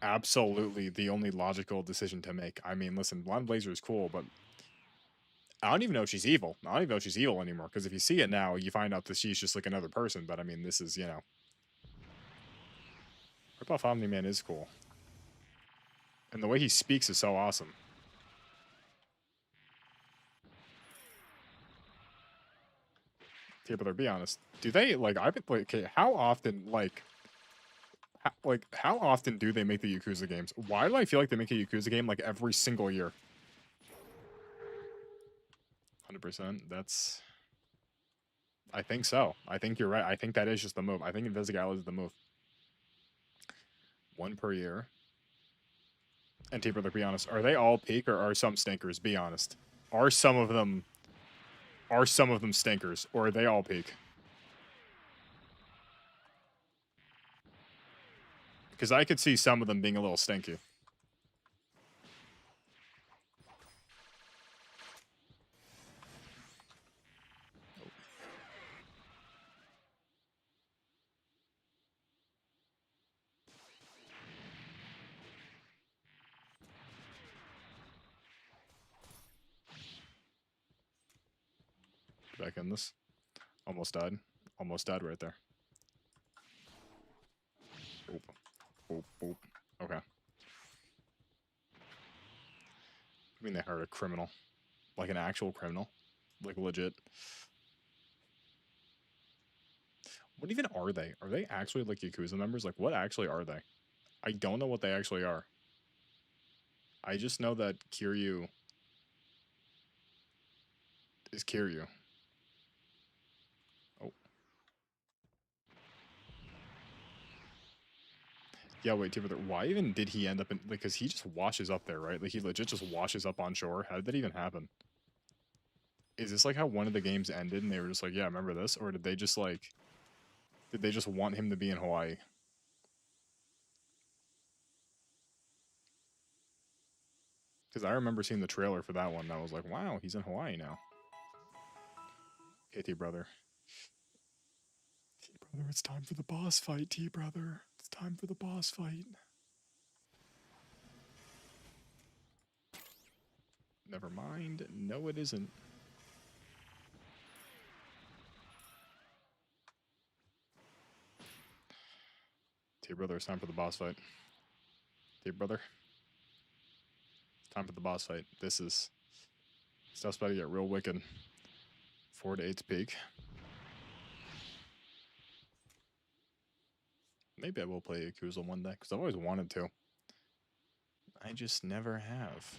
absolutely the only logical decision to make. I mean, listen, Blonde Blazer is cool, but I don't even know if she's evil. I don't even know if she's evil anymore, because if you see it now, you find out that she's just like another person, but I mean, this is, you know... Rip-Off Omni-Man is cool. And the way he speaks is so awesome. Yeah, but be honest. Do they like? I've been like, okay. How often how often do they make the Yakuza games? Why do I feel like they make a Yakuza game like every single year? 100%. That's. I think so. I think you're right. I think that is just the move. I think Invisigal is the move. One per year. And T brother, be honest. Are they all peak or are some stinkers? Be honest. Are some of them? Are some of them stinkers or are they all peak? Because I could see some of them being a little stinky. Back in this. Almost died. Almost died right there. Boop. Boop, boop. Okay. I mean, they hired a criminal. Like an actual criminal. Like legit. What even are they? Are they actually like Yakuza members? Like, what actually are they? I don't know what they actually are. I just know that Kiryu is Kiryu. Oh. Yeah, wait, T-Brother, why even did he end up in... Like, because he just washes up there, right? Like, he legit just washes up on shore. How did that even happen? Is this, like, how one of the games ended and they were just like, yeah, remember this? Or did they just, like... Did they just want him to be in Hawaii? Because I remember seeing the trailer for that one and I was like, wow, he's in Hawaii now. Okay, T-Brother. T-Brother, it's time for the boss fight, T-Brother. It's time for the boss fight. Never mind. No, it isn't. T-Brother, it's time for the boss fight. T-Brother. Time for the boss fight. This is... Stuff's about to get real wicked. 4 to 8's peak. Maybe I will play Yakuza one day, because I've always wanted to. I just never have.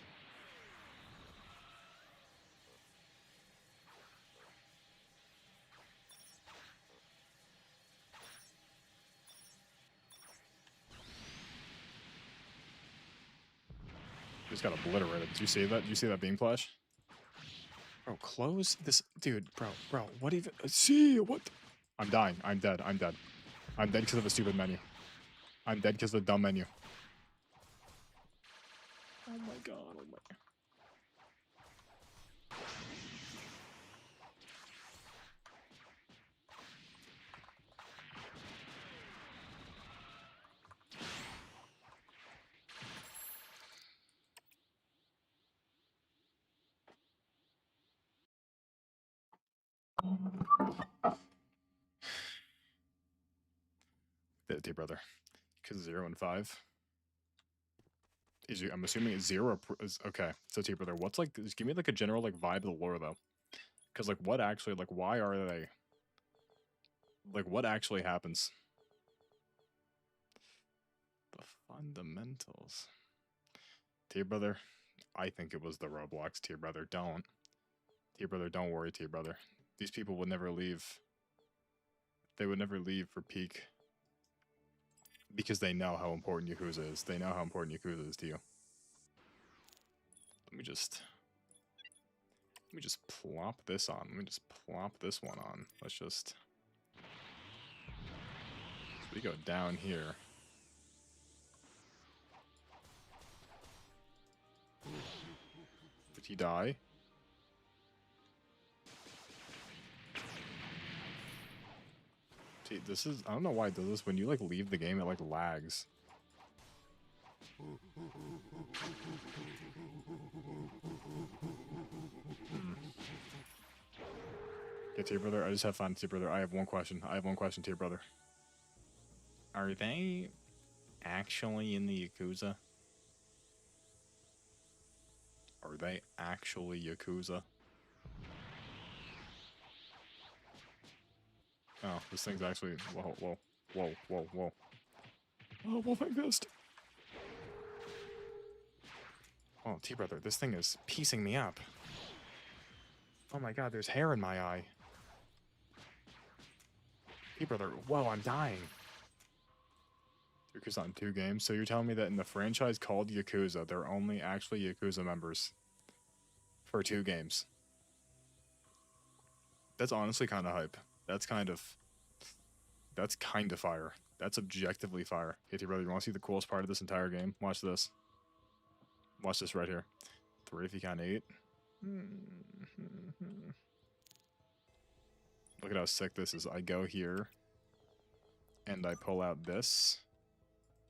Just got obliterated. Did you see that? Did you see that beam flash? Bro, close this... Dude, bro, what even... See, what... I'm dying. I'm dead. I'm dead. I'm dead because of a stupid menu. I'm dead because of the dumb menu. Oh my god, oh my... T brother. Because 0 and 5. Is you, I'm assuming it's 0 is okay. So T brother, what's like... Just give me like a general like vibe of the lore though. Because like what actually... Like why are they... Like what actually happens? The fundamentals. T-Brother, I think it was the Roblox. T-Brother, don't. T-Brother, don't worry, T-Brother. These people would never leave. They would never leave for Peak. Because they know how important Yakuza is. They know how important Yakuza is to you. Let me just plop this on. Let me just plop this one on. Let's just... So we go down here. Did he die? See, this is... I don't know why it does this. When you, like, leave the game, it, like, lags. Yeah, T-Brother, I just have fun, T-Brother. I have one question. I have one question, T-Brother. Are they actually in the Yakuza? Are they actually Yakuza? Oh, this thing's actually... Whoa, whoa, whoa, whoa, whoa. Oh, Wolfang Fist! Oh, T-Brother, this thing is piecing me up. Oh my god, there's hair in my eye. T-Brother, whoa, I'm dying. Yakuza on 2 games, so you're telling me that in the franchise called Yakuza, they're only actually Yakuza members for 2 games. That's honestly kind of hype. That's kind of fire. That's objectively fire. Hey, T-Brother, you want to see the coolest part of this entire game? Watch this. Watch this right here. 3 if you count 8. Look at how sick this is. I go here, and I pull out this,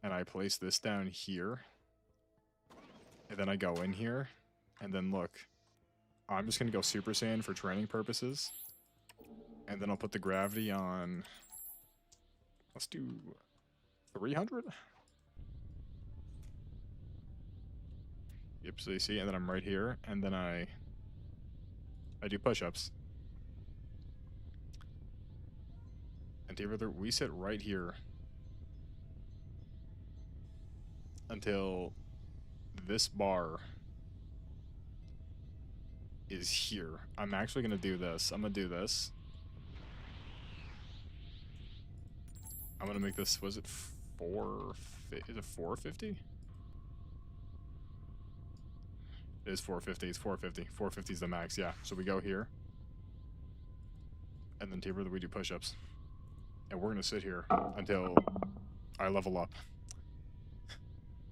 and I place this down here, and then I go in here, and then look. I'm just going to go Super Saiyan for training purposes, and then I'll put the gravity on... Let's do 300? Yep, so you see, and then I'm right here, and then I do push-ups. And T-Brother, we sit right here until this bar is here. I'm actually going to do this. I'm going to do this. I'm going to make this, was it 4, is it 450? It is 450, it's 450. 450 is the max, yeah. So we go here. And then T-Brother, we do push-ups. And we're going to sit here until I level up.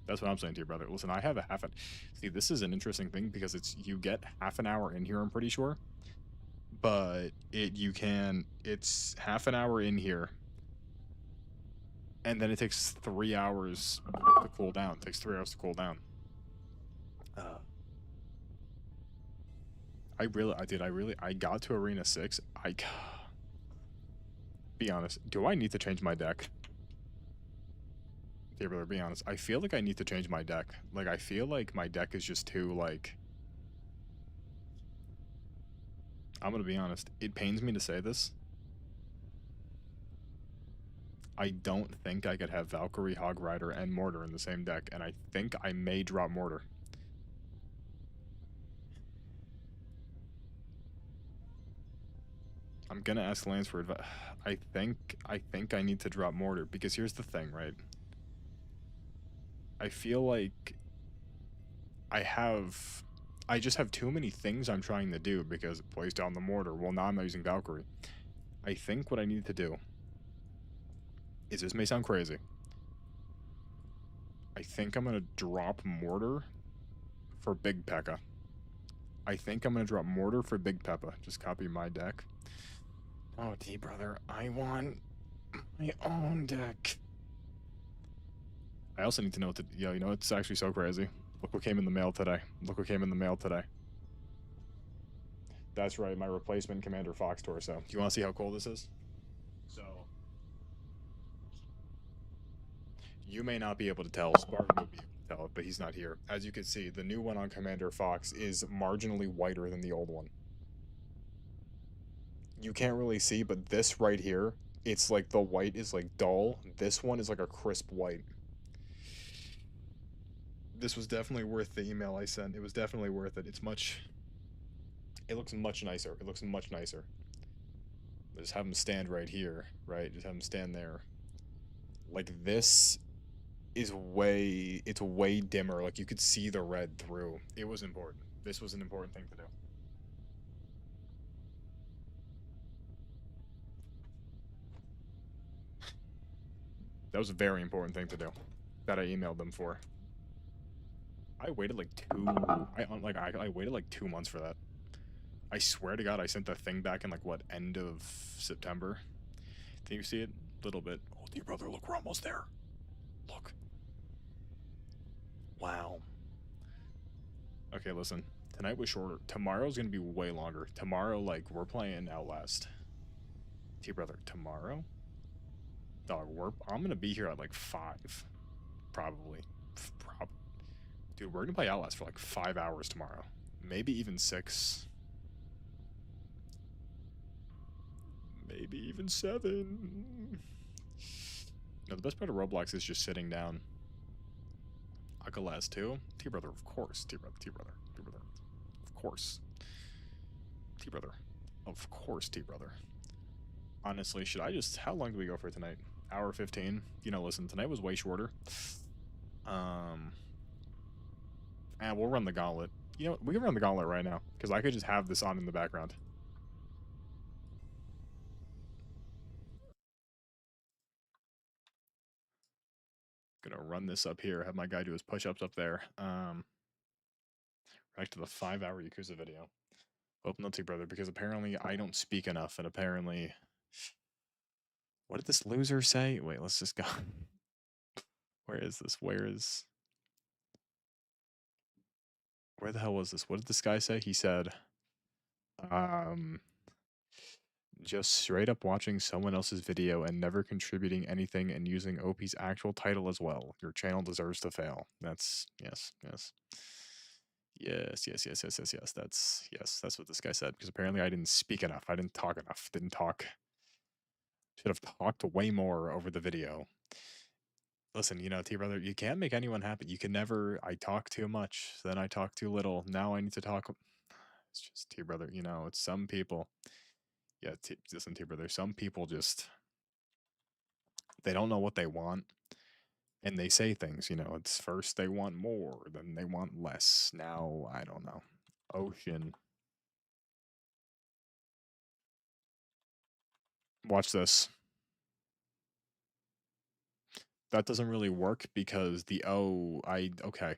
That's what I'm saying to you, brother. Listen, I have a half an... See, this is an interesting thing because you get half an hour in here, I'm pretty sure. But it's half an hour in here. And then it takes 3 hours to cool down. It takes 3 hours to cool down. I got to Arena 6. Be honest, do I need to change my deck? Okay, brother, be honest. I feel like I need to change my deck. Like, I feel like my deck is just too, like... I'm gonna be honest. It pains me to say this. I don't think I could have Valkyrie, Hog Rider, and Mortar in the same deck, and I think I may drop Mortar. I'm gonna ask Lance for advice. I think I need to drop Mortar, because here's the thing, right? I feel like I just have too many things I'm trying to do because it plays down the Mortar. Well, now I'm not using Valkyrie. I think what I need to do is, this may sound crazy, I think I'm going to drop Mortar for Big P.E.K.K.A. I think I'm going to drop Mortar for Big P.E.K.K.A. Just copy my deck. Oh, T-Brother, I want my own deck. I also need to know you know, it's actually so crazy. Look what came in the mail today. Look what came in the mail today. That's right, my replacement Commander Fox torso. Do you want to see how cool this is? So, you may not be able to tell. Spartan will be able to tell it, but he's not here. As you can see, the new one on Commander Fox is marginally whiter than the old one. You can't really see, but this right here, it's like the white is like dull. This one is like a crisp white. This was definitely worth the email I sent. It was definitely worth it. It looks much nicer. It looks much nicer. Just have them stand right here, right? Just have them stand there. Like, this is it's way dimmer. Like, you could see the red through. It was important. This was an important thing to do. That was a very important thing to do. That I emailed them for. I waited like I waited like 2 months for that. I swear to God, I sent the thing back in like what, end of September? Can you see it? A little bit. Oh, dear brother, look, we're almost there. Look. Wow. Okay, listen. Tonight was shorter. Tomorrow's gonna be way longer. Tomorrow, like, we're playing Outlast. T-brother, tomorrow? Dog, I'm gonna be here at like 5. Probably. Dude, we're gonna play Outlast for like 5 hours tomorrow. Maybe even 6. Maybe even 7. No, the best part of Roblox is just sitting down. Akalas too? T-Brother, of course. T-Brother, T-Brother, T-Brother. Of course. T-Brother. Of course, T-Brother. Honestly, should I just... How long do we go for tonight? Hour 15? You know, listen, tonight was way shorter. And we'll run the gauntlet. You know, we can run the gauntlet right now, because I could just have this on in the background. Gonna run this up here, have my guy do his push-ups up there. Back to the 5-hour Yakuza video. Hope not, T-Brother, because apparently I don't speak enough, and apparently... What did this loser say? Wait, let's just go. Where is this? Where the hell was this? What did this guy say? He said, um, just straight up watching someone else's video and never contributing anything and using OP's actual title as well. Your channel deserves to fail. That's, yes, yes. Yes. That's what this guy said. Because apparently I didn't speak enough. I didn't talk enough. Didn't talk. Should have talked way more over the video. Listen, you know, T-Brother, you can't make anyone happy. You can never, I talk too much, then I talk too little. Now I need to talk. It's just T-Brother, you know, it's some people. Yeah, listen, T-Brother, some people just, they don't know what they want. And they say things, you know, it's first they want more, then they want less. Now, I don't know. Ocean. Watch this. That doesn't really work because the okay.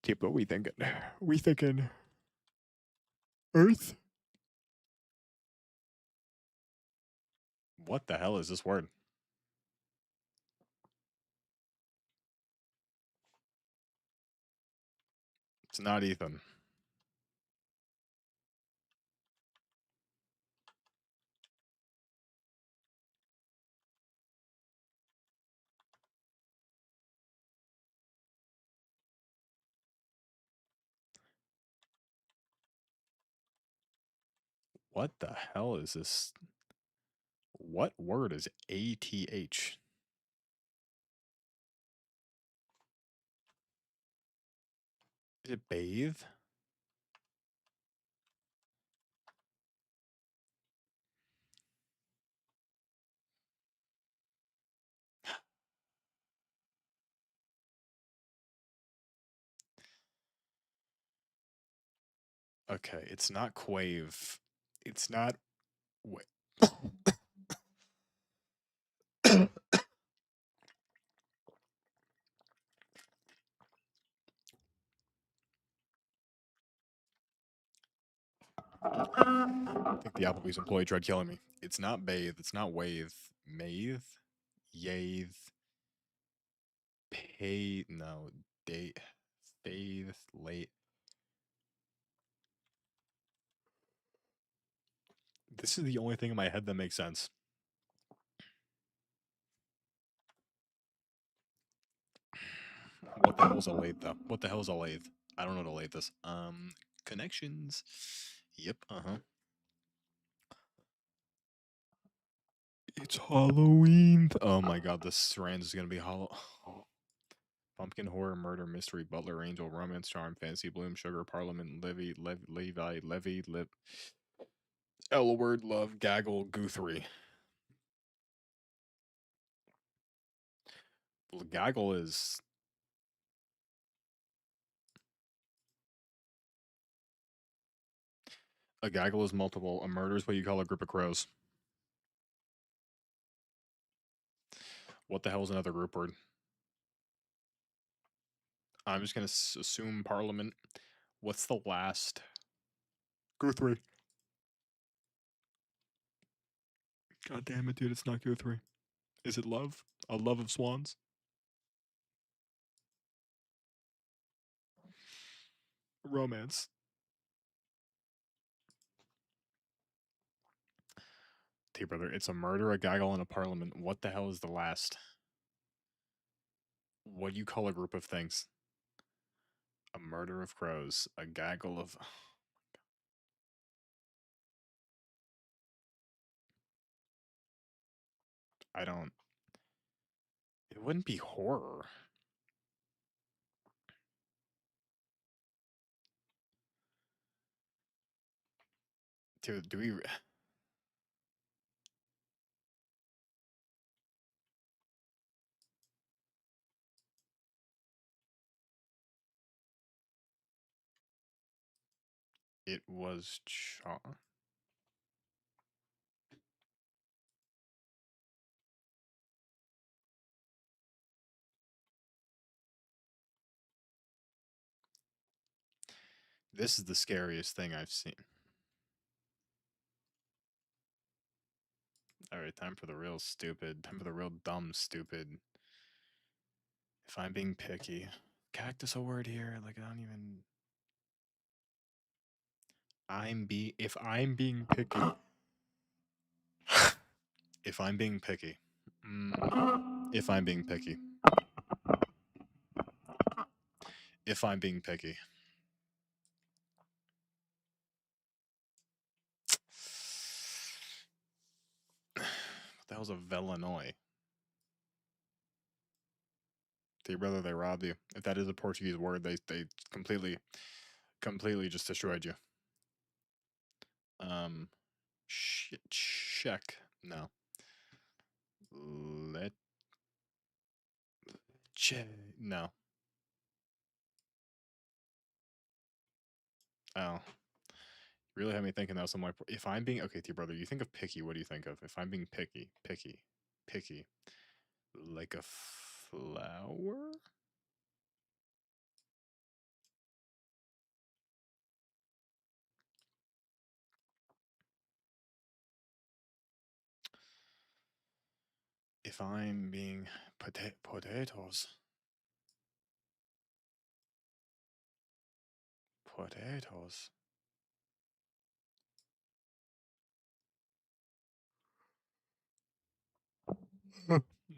Keep what we thinking. We thinking Earth? What the hell is this word? It's not Ethan. What the hell is this? What word is ATH? Is it bathe? Okay, it's not quave. It's not. Wait. I think the Applebee's employee tried killing me. It's not bathe. It's not wave. Mathe? Yathe? Pay? No. Date? Faith? Late? This is the only thing in my head that makes sense. What the hell's a lathe, though? What the hell's a lathe? I don't know what a lathe is. Connections. Yep, uh-huh. It's Halloween. Oh my god, this strand is gonna be hollow. Pumpkin horror, murder, mystery, butler, angel, romance, charm, fantasy, bloom, sugar, parliament, Levi, lip, L word, love, gaggle, goothery. Well, gaggle is a gaggle is multiple. A murder is what you call a group of crows. What the hell is another group word? I'm just gonna assume parliament. What's the last? Goothery. God damn it, dude! It's not goothery. Is it love? A love of swans? Romance. T brother, it's a murder, a gaggle, and a parliament. What the hell is the last? What do you call a group of things? A murder of crows, a gaggle of I don't. It wouldn't be horror. Do we? It was This is the scariest thing I've seen. Alright, time for the real stupid. Time for the real dumb stupid. If I'm being picky. Cactus a word here? Like, I don't even. If I'm being picky. If I'm being picky. If I'm being picky. If I'm being picky. What the hell's a Velinoy? To your brother, they robbed you. If that is a Portuguese word, they completely just destroyed you. Check. No. Let check. No. Oh. Really had me thinking that was something like, if I'm being, okay, to your brother, you think of picky, what do you think of? If I'm being picky, picky. Like a flower? If I'm being potatoes. Potatoes.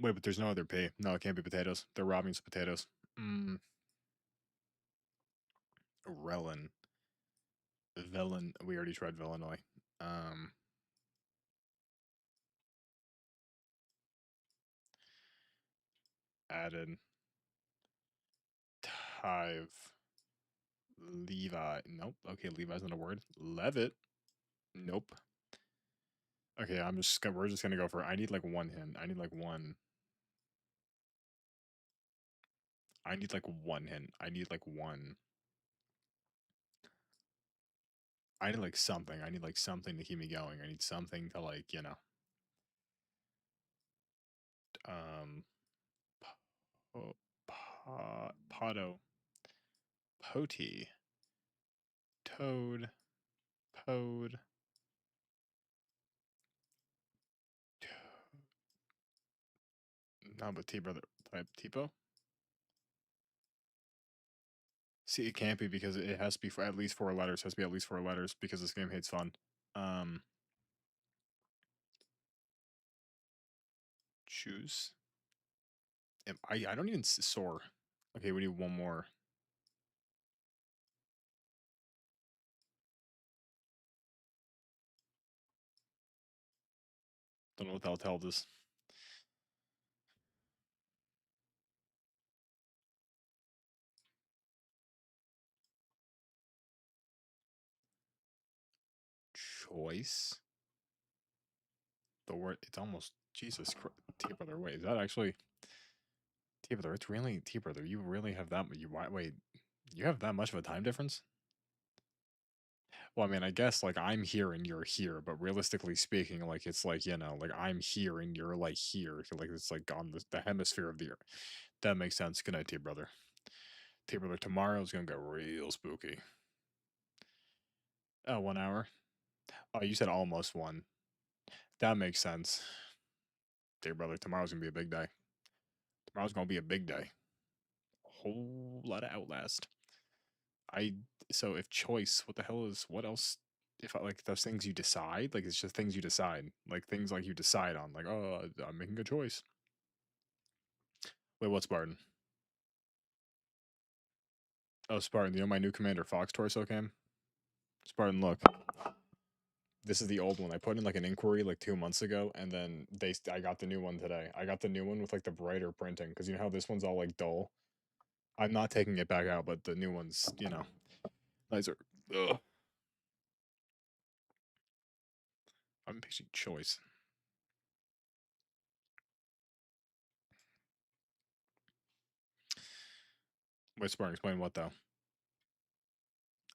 Wait, but there's no other P. No, it can't be potatoes. They're robbing us of potatoes. Relin. Velen. We already tried Velinoy. Um. Added. Tive. Levi. Nope. Okay, Levi's not a word. Levitt. Nope. Okay, we're just gonna go for, I need like one hint. I need like one. I need like one hint. I need like one. I need like something. I need like something to keep me going. I need something to like, um, potto, poti, toad, pod, no, but T brother, type Tipo. See, it can't be because it has to be for at least 4 letters. It has to be at least 4 letters because this game hates fun. Um, choose. I don't even soar. Okay, we need one more. Don't know what the hell tell this. Choice. The word, it's almost, Jesus Christ. T brother, wait, is that actually T brother? It's really T brother. You really have that? Wait, you have that much of a time difference? Well, I mean, I guess like I'm here and you're here, but realistically speaking, like it's like, like I'm here and you're like here, like it's like on the hemisphere of the earth. That makes sense. Good night, T brother. T brother, tomorrow's gonna get real spooky. Oh, 1 hour. Oh, you said almost one. That makes sense. T brother, tomorrow's gonna be a big day. Tomorrow's gonna be a big day. A whole lot of Outlast. I so if choice, what the hell is what else? If I, like those things you decide, like it's just things you decide, like things like you decide on, like oh I'm making a choice. Wait, what's Spartan? Oh, Spartan. You know my new commander Fox torso came. Spartan, look. This is the old one. I put in like an inquiry like 2 months ago, and then I got the new one today. I got the new one with like the brighter printing because you know how this one's all like dull. I'm not taking it back out, but the new one's nicer. Ugh. I'm picking choice. Wait, Sparring, explain what though?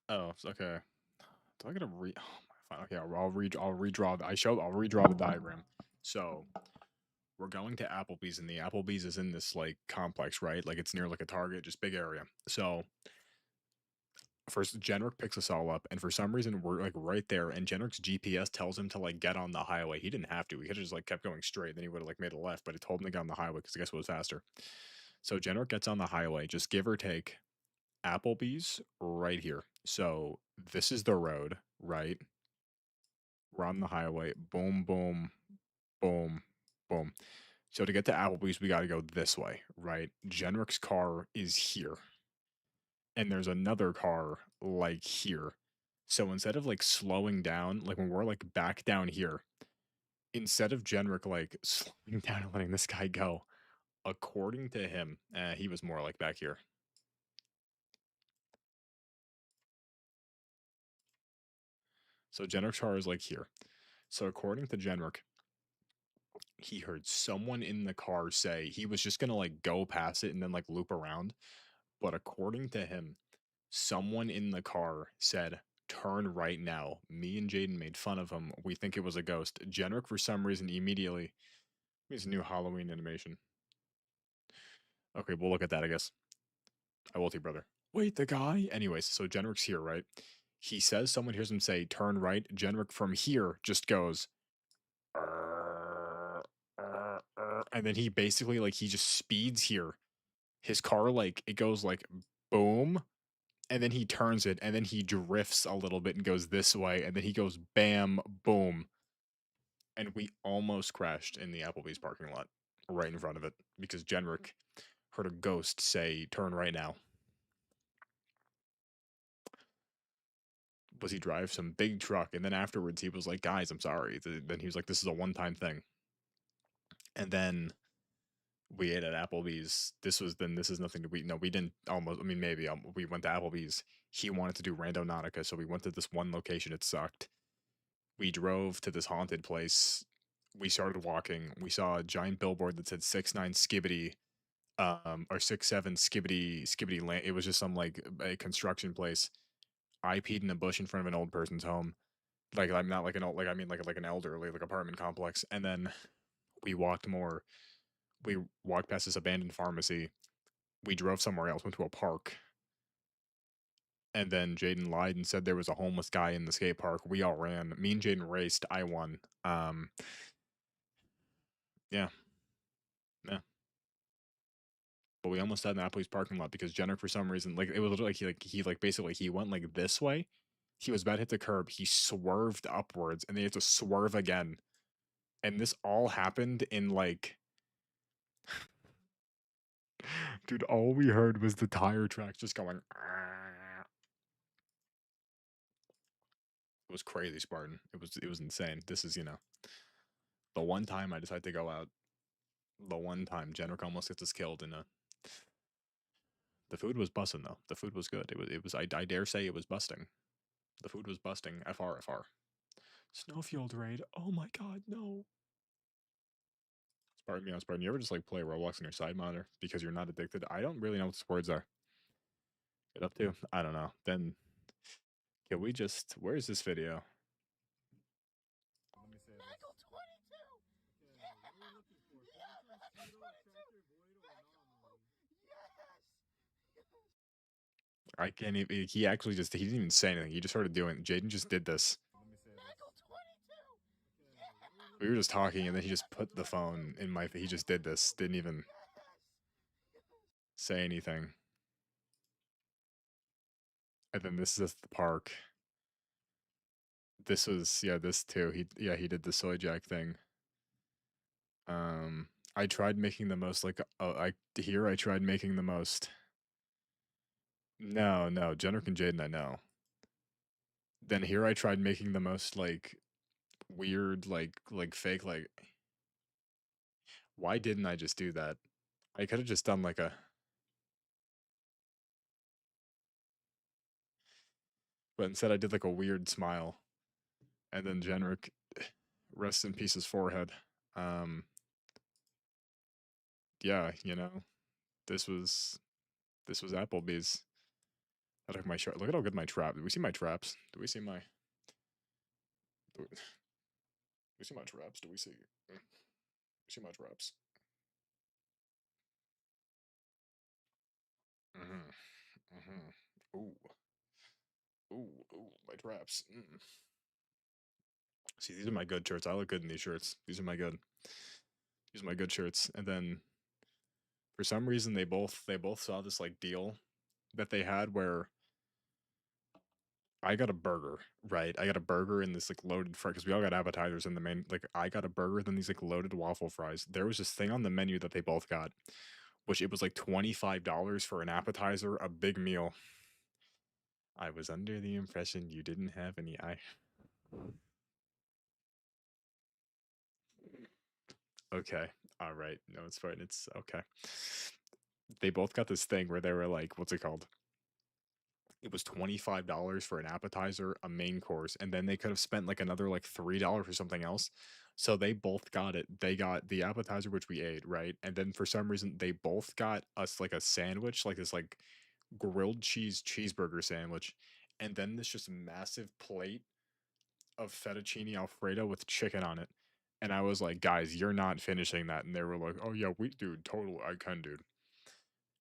Oh, okay. Do I gotta re? Oh my, fine. Okay, I'll redraw. I'll redraw the diagram. So we're going to Applebee's, and the Applebee's is in this like complex, right? Like it's near like a Target, just big area. So first, Jenrick picks us all up, and for some reason we're like right there, and Jenrick's GPS tells him to like get on the highway. He didn't have to. He could have just like kept going straight, then he would have like made a left, but it told him to get on the highway because I guess it was faster. So Jenrick gets on the highway, just give or take. Applebee's right here. So this is the road, right? We're on the highway. Boom, boom, boom, boom. So to get to Applebee's, we got to go this way, right? Jenrick's car is here, and there's another car like here. So instead of like slowing down, like when we're like back down here, instead of Jenrick like slowing down and letting this guy go, according to him, he was more like back here. So Jenrick's car is like here. So according to Jenrick, he heard someone in the car say he was just gonna like go past it and then like loop around. But according to him, someone in the car said, "Turn right now." Me and Jaden made fun of him. We think it was a ghost. Jenrick, for some reason, immediately. His new Halloween animation. Okay, we'll look at that, I guess. I will too, brother. Wait, the guy? Anyways, so Jenrick's here, right? He says someone hears him say, "Turn right." Jenrick from here just goes, and then he basically, like, he just speeds here. His car, like, it goes, like, boom, and then he turns it, and then he drifts a little bit and goes this way, and then he goes bam, boom. And we almost crashed in the Applebee's parking lot right in front of it because Jenrick heard a ghost say, "Turn right now." Was he drive some big truck? And then afterwards, he was like, "Guys, I'm sorry." Then he was like, "This is a one-time thing." And then we ate at Applebee's. This is nothing to we no, we didn't almost, I mean, maybe we went to Applebee's. He wanted to do Rando Nautica, so we went to this one location. It sucked. We drove to this haunted place. We started walking. We saw a giant billboard that said 6 9 Skibbity, or 6 7 Skibbity land. It was just some like a construction place. I peed in a bush in front of an old person's home. Like I'm not like an old, like I mean like an elderly like apartment complex. And then we walked more. We walked past this abandoned pharmacy. We drove somewhere else, went to a park, and then Jaden lied and said there was a homeless guy in the skate park. We all ran. Me and Jaden raced. I won. Yeah, yeah. But we almost had an Applebee's parking lot because Jenner, for some reason, like it was literally like he like basically he went like this way. He was about to hit the curb. He swerved upwards, and they had to swerve again. And this all happened in like, dude. All we heard was the tire tracks just going. It was crazy, Spartan. It was insane. This is the one time I decided to go out. The one time Jenrick almost gets us killed, and the food was busting though. The food was good. It was. I dare say it was busting. The food was busting. FR. Snowfield raid. Oh my god, no. Spartan, you ever just like play Roblox on your side monitor because you're not addicted? I don't really know what the words are. Get up to? I don't know. Then can we just? Where's this video? Let me say this. I can't even. He actually just. He didn't even say anything. He just started doing. Jaden just did this. We were just talking, and then he just put the phone in my. He just did this. Didn't even say anything. And then this is the park. This was this too. He did the soy jack thing. I tried making the most like I tried making the most. No, Jenner and Jaden I know. Then here I tried making the most like weird, like fake, like, why didn't I just do that? I could have just done like a, but instead I did like a weird smile, and then Genric, rest in peace his forehead. Um, yeah, this was this was Applebee's. I took my shot. Look at how good my trap. Do we see my traps? Do we see my? Do we see my traps? Do we see my traps? Mm-hmm. Mm-hmm. Ooh. Ooh. My traps. Mm. See, these are my good shirts. I look good in these shirts. These are my good. These are my good shirts. And then for some reason they both saw this like deal that they had where I got a burger, right? I got a burger and this like loaded fry because we all got appetizers in the main. Like I got a burger, then these like loaded waffle fries. There was this thing on the menu that they both got, which it was like $25 for an appetizer, a big meal. I was under the impression you didn't have any. I okay, all right. No, it's fine. It's okay. They both got this thing where they were like, what's it called? It was $25 for an appetizer, a main course, and then they could have spent like another like $3 for something else. So they both got it. They got the appetizer, which we ate, right? And then for some reason, they both got us like a sandwich, like this like grilled cheese cheeseburger sandwich, and then this just massive plate of fettuccine alfredo with chicken on it. And I was like, guys, you're not finishing that. And they were like, oh yeah, we dude, total, I can, dude.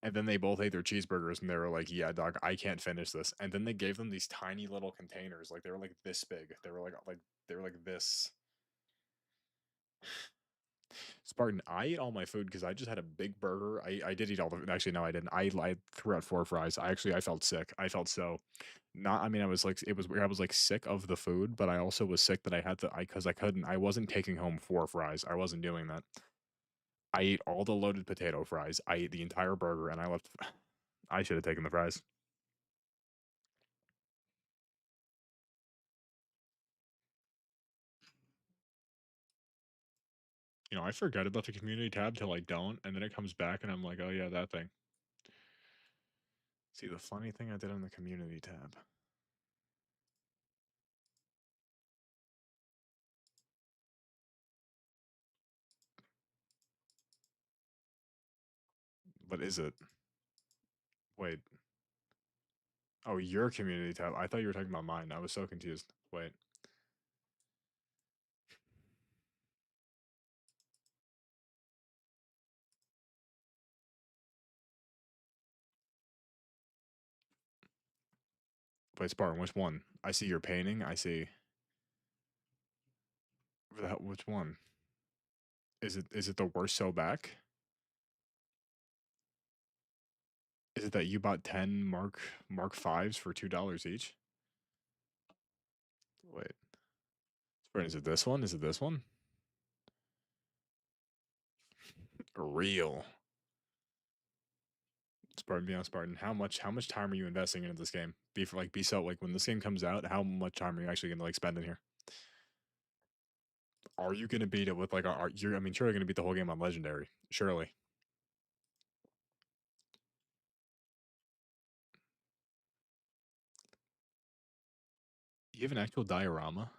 And then they both ate their cheeseburgers and they were like, yeah, dog, I can't finish this. And then they gave them these tiny little containers. Like they were like this big. They were like this. Spartan, I ate all my food because I just had a big burger. I did eat all the actually no, I didn't. I threw out 4 fries. I felt sick. I felt so not I mean, I was like it was weird. I was like sick of the food, but I also was sick that I had to I because I couldn't I wasn't taking home 4 fries. I wasn't doing that. I ate all the loaded potato fries. I ate the entire burger and I left I should have taken the fries. I forget about the community tab till I don't, and then it comes back and I'm like, oh yeah, that thing. See, the funny thing I did on the community tab. What is it? Wait. Oh, your community tab. I thought you were talking about mine. I was so confused. Wait. Wait, Spartan, which one? I see your painting. I see. Which one? Is it the worst so back? Is it that you bought 10 Mark Fives for $2 each? Wait. Spartan, is it this one? Is it this one? Real. Spartan, be honest, Spartan. How much time are you investing into this game? Be so like when this game comes out, how much time are you actually gonna like spend in here? Are you gonna beat it with like are you I mean sure you're gonna beat the whole game on legendary. Surely. You have an actual diorama?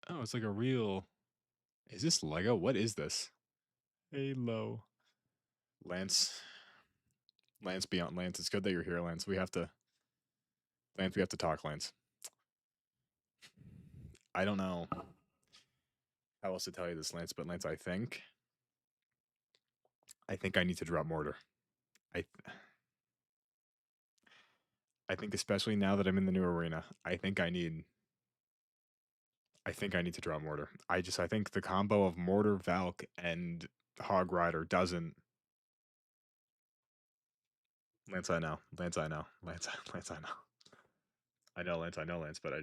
Oh, it's like a real is this Lego? What is this? Halo. Lance. Lance beyond Lance. It's good that you're here, Lance. We have to talk, Lance. I don't know how else to tell you this, Lance, but Lance, I think I need to drop mortar. I I think especially now that I'm in the new arena, I think I need to drop mortar. I think the combo of mortar Valk and Hog Rider doesn't Lance I know. Lance I know. Lance I know. I know Lance, I know Lance, but I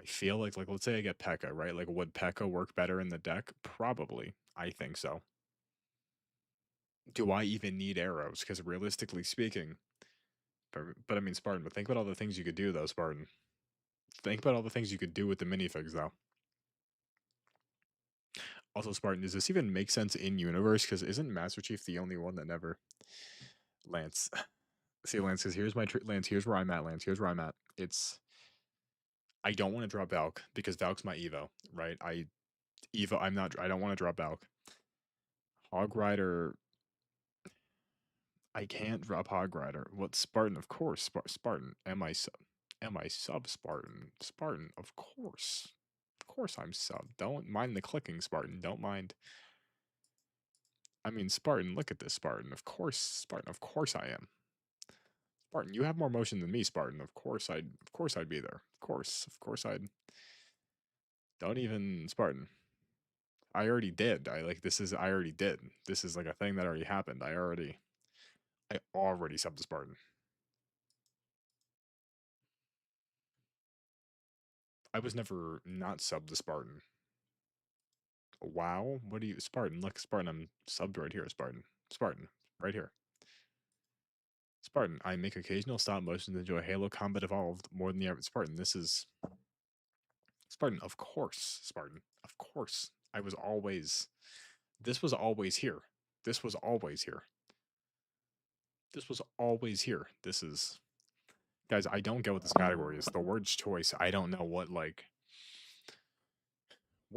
feel like let's say I get P.E.K.K.A, right? Like would P.E.K.K.A work better in the deck? Probably. I think so. Do I even need arrows? Because realistically speaking, but I mean Spartan, but think about all the things you could do though, Spartan. Think about all the things you could do with the minifigs, though. Also, Spartan, does this even make sense in universe? Because isn't Master Chief the only one that never Lance? See, Lance, because here's my Lance. Here's where I'm at. Lance, here's where I'm at. It's I don't want to drop Valk because Valk's my Evo, right? Evo. I'm not. I don't want to drop Valk. Hog Rider. I can't drop Hog Rider. What Spartan? Of course, Spartan. Am I sub? Am I sub Spartan? Spartan. Of course. Of course I'm sub. Don't mind the clicking, Spartan. Don't mind. I mean, Spartan. Look at this, Spartan. Of course, Spartan. Of course I am. Spartan, you have more motion than me, Spartan. Of course I'd be there. Of course I'd. Don't even Spartan. I already did. I already did. This is like a thing that already happened. I already subbed the Spartan. I was never not subbed the Spartan. Wow. What do you Spartan? Look, Spartan, I'm subbed right here, Spartan. Spartan, right here. Spartan, I make occasional stop motions to enjoy Halo Combat Evolved more than the average Spartan. This is Spartan, of course, Spartan. Of course. This was always here. This was always here. This was always here. This is guys, I don't get what this category is. The word's choice. I don't know what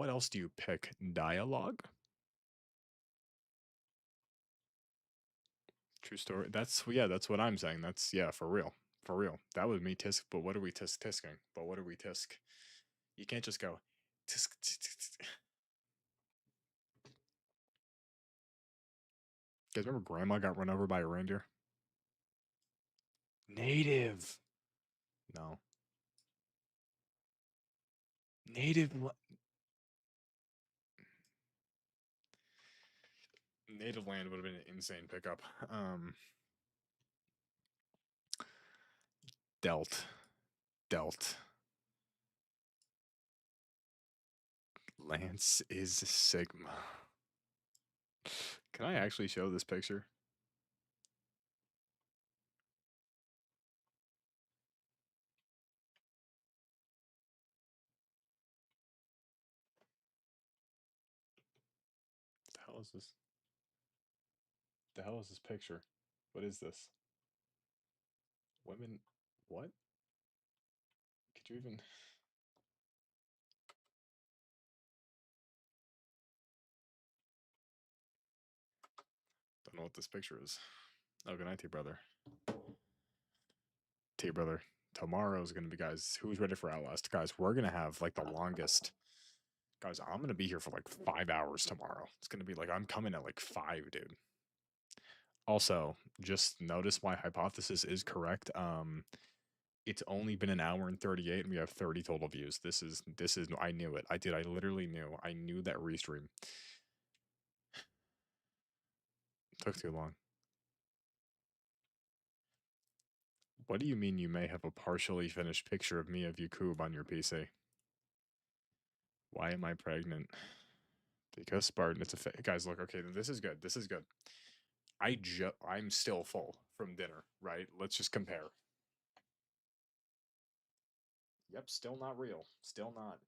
else do you pick? Dialogue? True story. That's what I'm saying. That's for real. For real. That was me tisk, but what are we tisking? But what are we tisk? You can't just go tisk, tisk, tisk. Guys, remember grandma got run over by a reindeer? Native. No. Native Native Land would have been an insane pickup. Dealt. Lance is Sigma. Can I actually show this picture? What the hell is this? The hell is this picture? What is this? Women. What? Could you even. Don't know what this picture is. Oh, good night, T brother. T brother. Tomorrow's gonna be, guys. Who's ready for Outlast? Guys, we're gonna have like the longest. Guys, I'm gonna be here for like 5 hours tomorrow. It's gonna be like I'm coming at like 5, dude. Also, just notice my hypothesis is correct. It's only been an hour and 38, and we have 30 total views. This is. I knew it. I literally knew. I knew that restream took too long. What do you mean you may have a partially finished picture of me of Yakub on your PC? Why am I pregnant? Because Spartan, it's a guys. Look, okay, this is good. This is good. I'm still full from dinner, right? Let's just compare. Yep, still not real. Still not.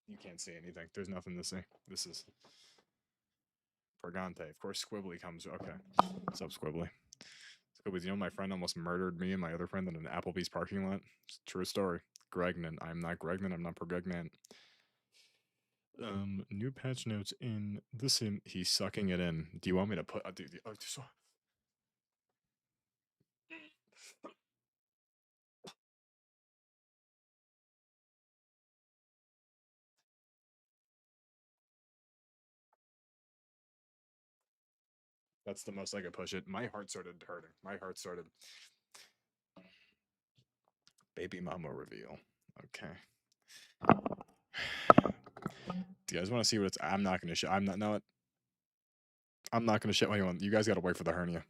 You can't see anything. There's nothing to see. This is Pergante. Of course, Squibbly comes. Okay. What's up, Squibbly? Squibbly, you know my friend almost murdered me and my other friend in an Applebee's parking lot? It's a true story. Gregnant. I'm not Gregnant. I'm not pregnant. New patch notes in the sim. He's sucking it in. Do you want me to put? That's the most I could push it. My heart started hurting. My heart started. Baby mama reveal. Okay. Do you guys want to see what it's? I'm not gonna show. I'm not. No. I'm not gonna show anyone. You guys gotta wait for the hernia.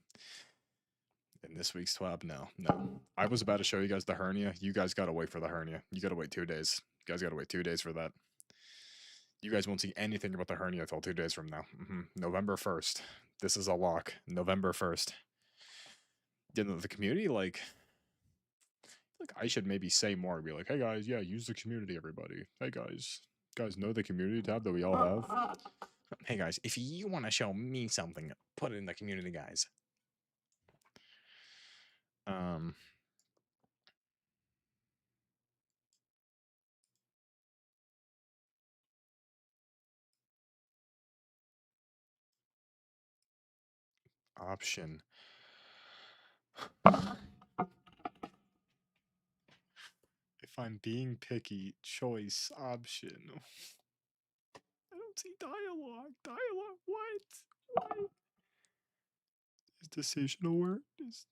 In this week's twab, no. I was about to show you guys the hernia. You guys gotta wait for the hernia. You gotta wait 2 days. You guys gotta wait 2 days for that. You guys won't see anything about the hernia until 2 days from now. November 1st. This is a lock. November 1st. you know, the community, like I should maybe say more. Be like, hey guys, yeah, use the community, everybody. Hey guys, know the community tab that we all have. Hey guys, if you want to show me something, put it in the community, guys. Um, option. If I'm being picky, choice option. I don't see dialogue. Dialogue. What? What? Is decisional word? Is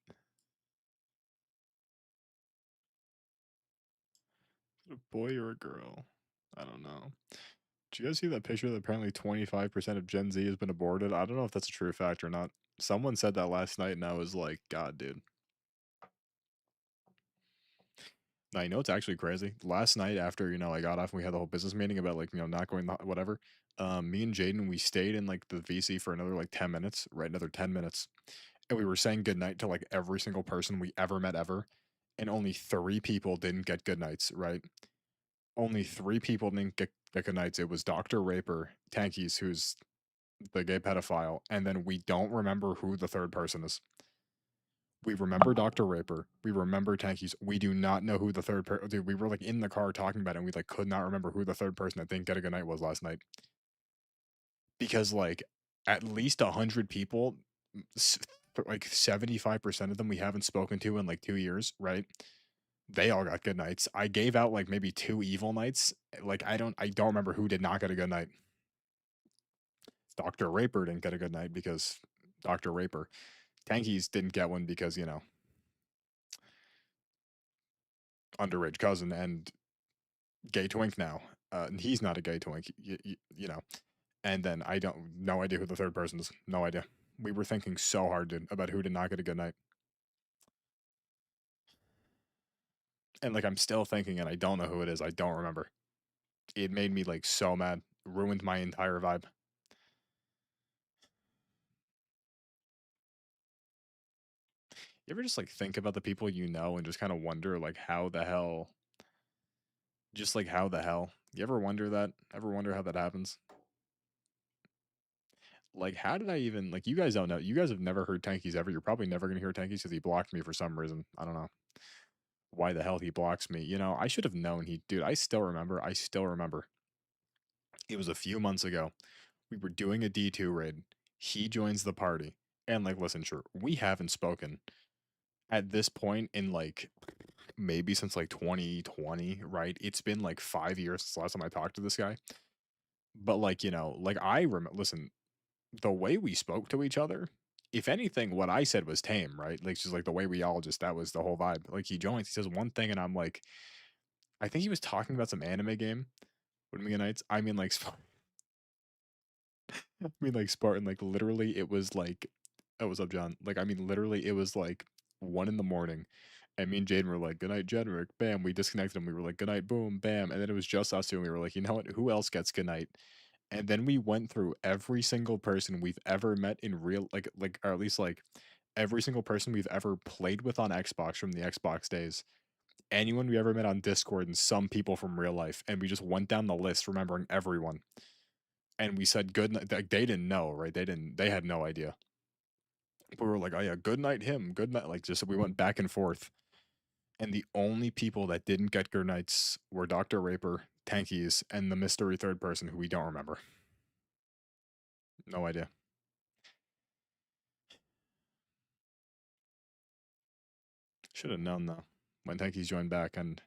it a boy or a girl? I don't know. Did you guys see that picture that apparently 25% of Gen Z has been aborted? I don't know if that's a true fact or not. Someone said that last night, and I was like, God, dude. Now, you know it's actually crazy? Last night, after, I got off and we had the whole business meeting about, like, not going, whatever, me and Jaden, we stayed in, like, the VC for another, like, 10 minutes, right? Another 10 minutes. And we were saying goodnight to, like, every single person we ever met ever. And only 3 people didn't get good nights, right? Only 3 people didn't get good nights. It was Dr. Raper, Tankies, who's the gay pedophile, and then we don't remember who the third person is. We remember Dr. Raper. We remember Tankies. We do not know who the third person. Dude, we were like in the car talking about it, and we like could not remember who the third person that didn't get a good night was last night. Because like at least 100 people, like 75% of them we haven't spoken to in like 2 years, right? They all got good nights. I gave out like maybe 2 evil nights. Like I don't remember who did not get a good night. Dr. Raper didn't get a good night because Dr. Raper. Tankies didn't get one because, underage cousin and gay twink now. And he's not a gay twink, And then I don't, no idea who the third person is. No idea. We were thinking so hard, dude, about who did not get a good night. And like, I'm still thinking, and I don't know who it is. I don't remember. It made me like so mad. Ruined my entire vibe. You ever just like think about the people you know and just kind of wonder like how the hell, just like how the hell? You ever wonder that? Ever wonder how that happens? Like, how did I even like? You guys don't know. You guys have never heard Tankies ever. You're probably never gonna hear Tankies because he blocked me for some reason. I don't know why the hell he blocks me. I should have known he. Dude, I still remember. I still remember. It was a few months ago. We were doing a D2 raid. He joins the party, and like, listen, sure, we haven't spoken at this point in like maybe since like 2020, right? It's been like 5 years since the last time I talked to this guy. But like, like I remember. Listen, the way we spoke to each other, if anything, what I said was tame, right? Like just like the way we all just that was the whole vibe. Like he joins, he says one thing, and I'm like, I think he was talking about some anime game. What do you mean nights? I mean like I mean like Spartan. Like literally, it was like, oh, what's up, John? Like I mean, literally, it was like 1 in the morning, and me and Jaden were like, "Good night, Jedrick." Bam, we disconnected, and we were like, "Good night," boom, bam, and then it was just us two, and we were like, you know what? Who else gets good night? And then we went through every single person we've ever met in real like or at least like every single person we've ever played with on Xbox from the Xbox days. Anyone we ever met on Discord and some people from real life. And we just went down the list remembering everyone. And we said good night. Like, they didn't know, right? They had no idea. But we were like, oh yeah, good night him, good night. Like just we went back and forth. And the only people that didn't get good nights were Dr. Raper, Tankies, and the mystery third person who we don't remember. No idea. Should have known though when Tankies joined back. And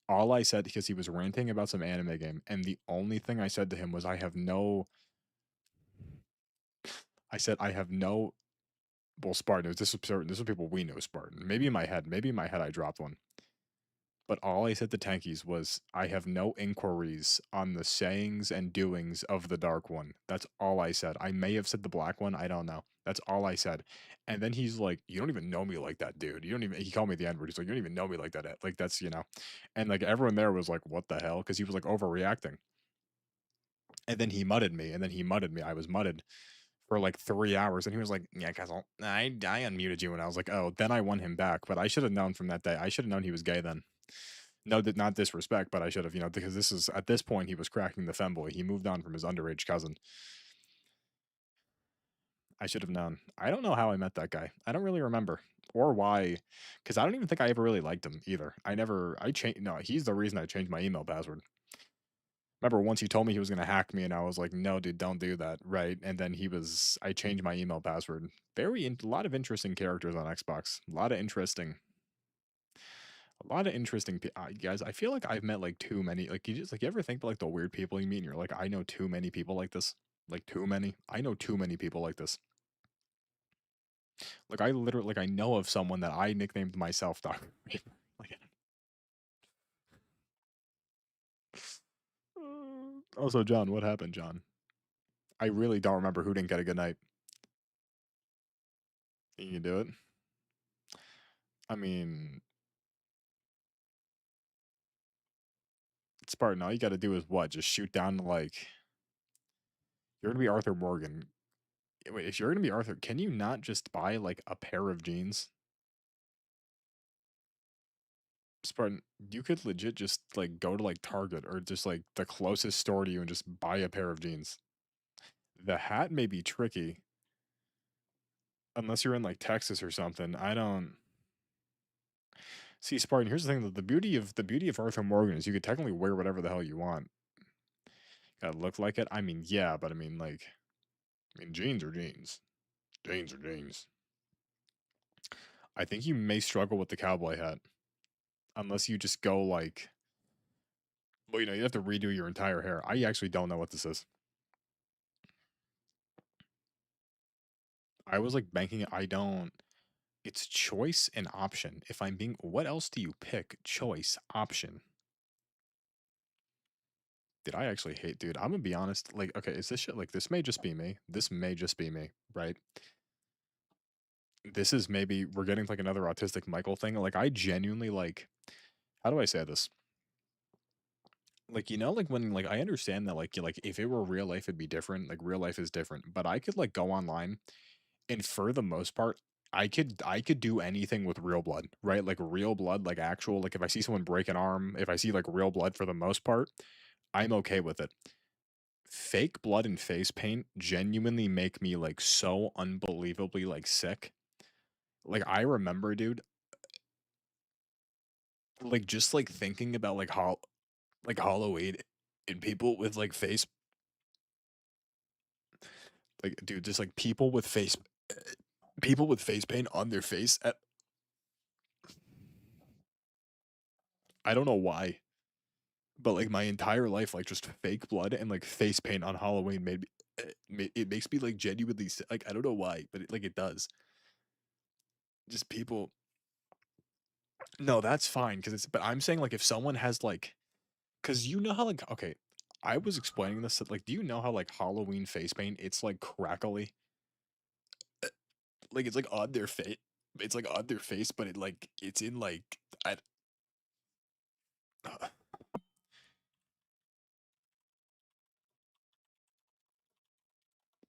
all I said, because he was ranting about some anime game, and the only thing I said to him was, I said, I have no. Well, Spartan, this is people we know Spartan. Maybe in my head I dropped one. But all I said to Tankies was, I have no inquiries on the sayings and doings of the Dark One. That's all I said. I may have said the Black One. I don't know. That's all I said. And then he's like, you don't even know me like that, dude. You don't even, he called me the N word. He's like, you don't even know me like that. Like, that's, and like everyone there was like, what the hell? Because he was like overreacting. And then he mudded me. I was mudded for like 3 hours, and he was like, "Yeah, guys, I unmuted you," and I was like, "Oh." Then I won him back, but I should have known from that day. I should have known he was gay then. No, not disrespect, but I should have, because this is at this point he was cracking the femboy. He moved on from his underage cousin. I should have known. I don't know how I met that guy. I don't really remember or why, because I don't even think I ever really liked him either. I changed. No, he's the reason I changed my email password. Remember once he told me he was gonna hack me, and I was like, "No, dude, don't do that." Right? And then I changed my email password. A lot of interesting characters on Xbox. A lot of interesting guys. I feel like I've met like too many. Like you ever think about like the weird people you meet, and you're like, I know too many people like this. Like too many. I know too many people like this. Like I literally like I know of someone that I nicknamed myself Doctor Reaper. Like, also, John, what happened, John? I really don't remember who didn't get a good night. You can do it. I mean, Spartan. All you got to do is what? Just shoot down like you're gonna be Arthur Morgan. Wait, if you're gonna be Arthur, can you not just buy like a pair of jeans? Spartan, you could legit just like go to like Target or just like the closest store to you and just buy a pair of jeans. The hat may be tricky unless you're in like Texas or something. I don't see Spartan. Here's the thing: that the beauty of Arthur Morgan is you could technically wear whatever the hell you want. Gotta look like it. I mean, yeah, but I mean, jeans are jeans. Jeans are jeans. I think you may struggle with the cowboy hat unless you just go like, well, you have to redo your entire hair. I actually don't know what this is. I was like banking. I don't. It's choice and option. If I'm being, what else do you pick? Choice, option. Did I actually hate, dude? I'm gonna be honest. Like, okay, is this shit like this may just be me? This may just be me, right? This is maybe we're getting like another autistic Michael thing. Like, I genuinely like. How do I say this? Like, like when like I understand that like if it were real life, it'd be different. Like, real life is different, but I could like go online and for the most part, I could do anything with real blood, right? Like real blood, like actual, like if I see someone break an arm, if I see like real blood for the most part, I'm okay with it. Fake blood and face paint genuinely make me like so unbelievably like sick. Like I remember, dude, like just like thinking about like Halloween and people with like face like dude, just like people with face paint on their face at I don't know why. But like my entire life, like just fake blood and like face paint on Halloween made it makes me like genuinely like I don't know why, but it does. Just people. No, that's fine because it's. But I'm saying like if someone has like, because you know how like okay, I was explaining this like, do you know how like Halloween face paint? It's like crackly, like it's like on their face. It's like on their face, but it's in like I.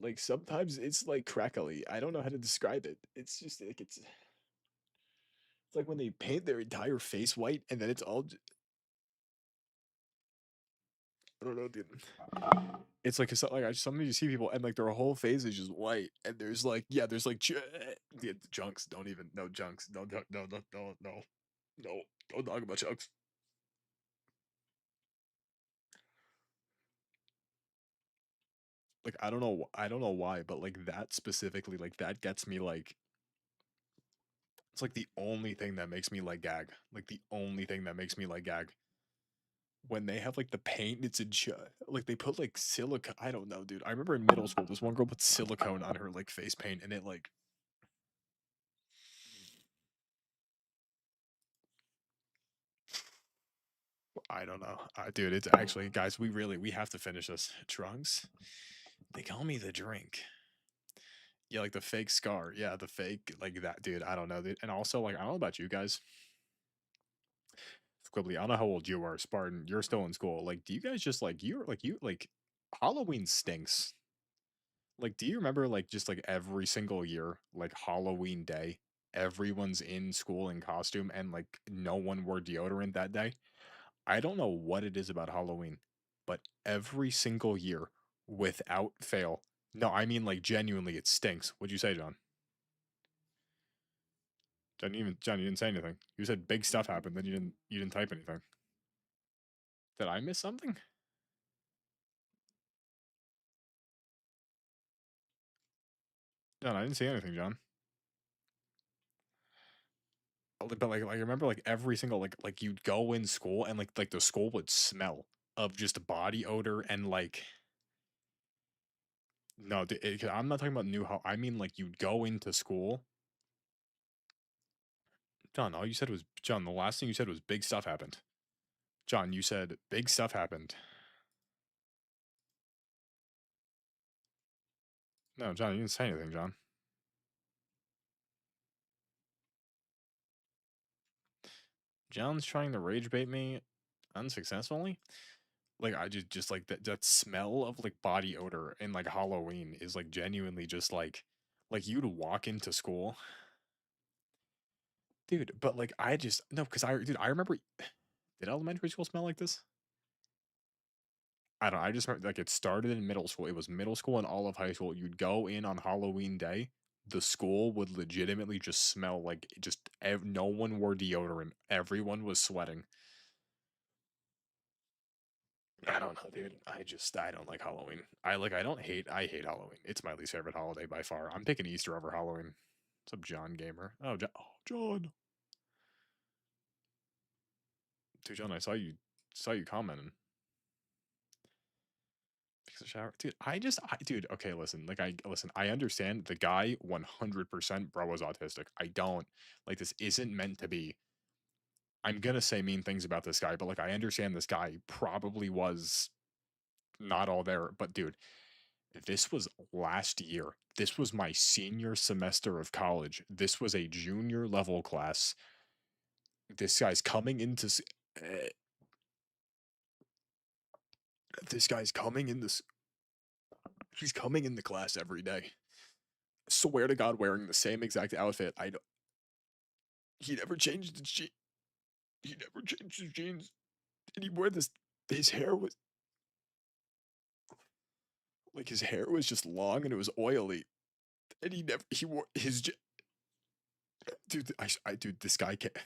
Like sometimes it's like crackly. I don't know how to describe it. It's just like it's like when they paint their entire face white and then it's all I don't know, dude. It's like like sometimes you see people and like their whole face is just white and there's like yeah, there's like yeah, junks. Don't even no junks. No no no no no no no. Don't talk about junks. Like I don't know why, but like that specifically, like that gets me like it's like the only thing that makes me like gag. Like the only thing that makes me like gag. When they have like the paint, it's in like they put like silicone. I don't know, dude. I remember in middle school, this one girl put silicone on her like face paint, and it like I don't know, dude. It's actually, guys, we have to finish this. Trunks, they call me the drink. Yeah, like the fake scar. Yeah, the fake like that, dude. I don't know, dude. And also like I don't know about you guys. Quibbly, I don't know how old you are, Spartan. You're still in school. Like, do you guys just like you Halloween stinks. Like, do you remember like just like every single year, like Halloween day, everyone's in school in costume and like no one wore deodorant that day? I don't know what it is about Halloween, but every single year, without fail, no, I mean like genuinely, it stinks. What'd you say, John? John, you didn't say anything. You said big stuff happened, then you didn't type anything. Did I miss something? John, I didn't see anything, John. But like I remember like every single like you'd go in school and like the school would smell of just body odor and like no, I'm not talking about I mean like you'd go into school. John, all you said was John. The last thing you said was big stuff happened. John, you said big stuff happened. No, John, you didn't say anything, John. John's trying to rage bait me unsuccessfully. Like I just like that smell of like body odor and like Halloween is like genuinely just like you'd walk into school. Dude, but like I just no, because I remember did elementary school smell like this? I don't know. I just remember like it started in middle school. It was middle school and all of high school. You'd go in on Halloween day. The school would legitimately just smell like no one wore deodorant. Everyone was sweating. I don't know, dude. I don't like Halloween. I hate Halloween. It's my least favorite holiday by far. I'm picking Easter over Halloween. What's up, John Gamer? John. Dude, John, I saw you commenting. Because the shower, dude. Dude. Okay, listen. Listen. I understand the guy 100%, bro, was autistic. I don't like this. Isn't meant to be. I'm gonna say mean things about this guy, but like I understand this guy probably was not all there. But dude, this was last year. This was my senior semester of college. This was a junior level class. This guy's coming into. This guy's coming in this. He's coming into class every day. Swear to God, wearing the same exact outfit. I don't. He never changed his jeans. He never changed his jeans. And he wore this. His hair was like his hair was just long and it was oily. And he wore dude. Dude, this guy can't.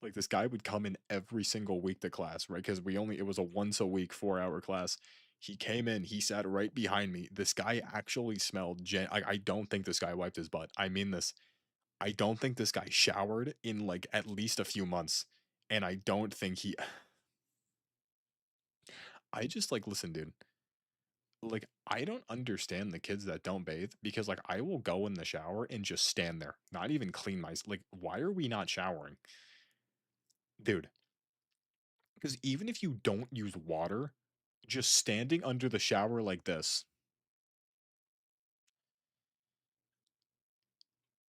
Like this guy would come in every single week to class, right? Because it was a once a week 4 hour class. He came in, he sat right behind me. This guy actually smelled. I don't think this guy wiped his butt. I mean this. I don't think this guy showered in like at least a few months, and I don't think he. I just like listen, dude. Like I don't understand the kids that don't bathe because like I will go in the shower and just stand there, not even clean my like. Why are we not showering, dude? Because even if you don't use water, just standing under the shower like this,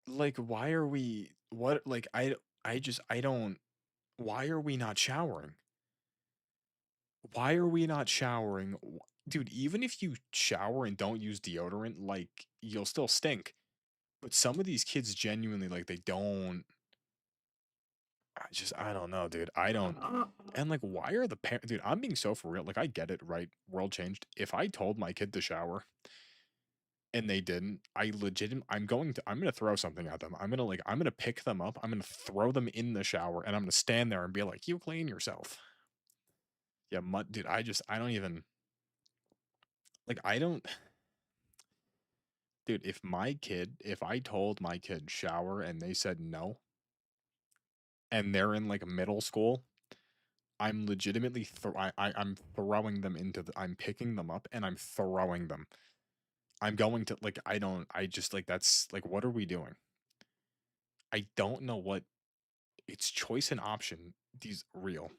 like, why are we, what, like, I don't, why are we not showering? Why are we not showering? Dude, even if you shower and don't use deodorant, like, you'll still stink. But some of these kids genuinely, like, they don't, I don't know, dude. I don't, and like, why are the parents, dude, I'm being so for real. Like, I get it, right? World changed. If I told my kid to shower, and they didn't, I'm gonna throw something at them. I'm gonna pick them up, I'm gonna throw them in the shower, and I'm gonna stand there and be like, "You clean yourself." Yeah, dude, I don't even like I don't dude, if I told my kid shower and they said no, and they're in like middle school, I'm legitimately I'm throwing them I'm picking them up and I'm throwing them. I'm going to like I just like that's like what are we doing? I don't know what it's choice and option. These real.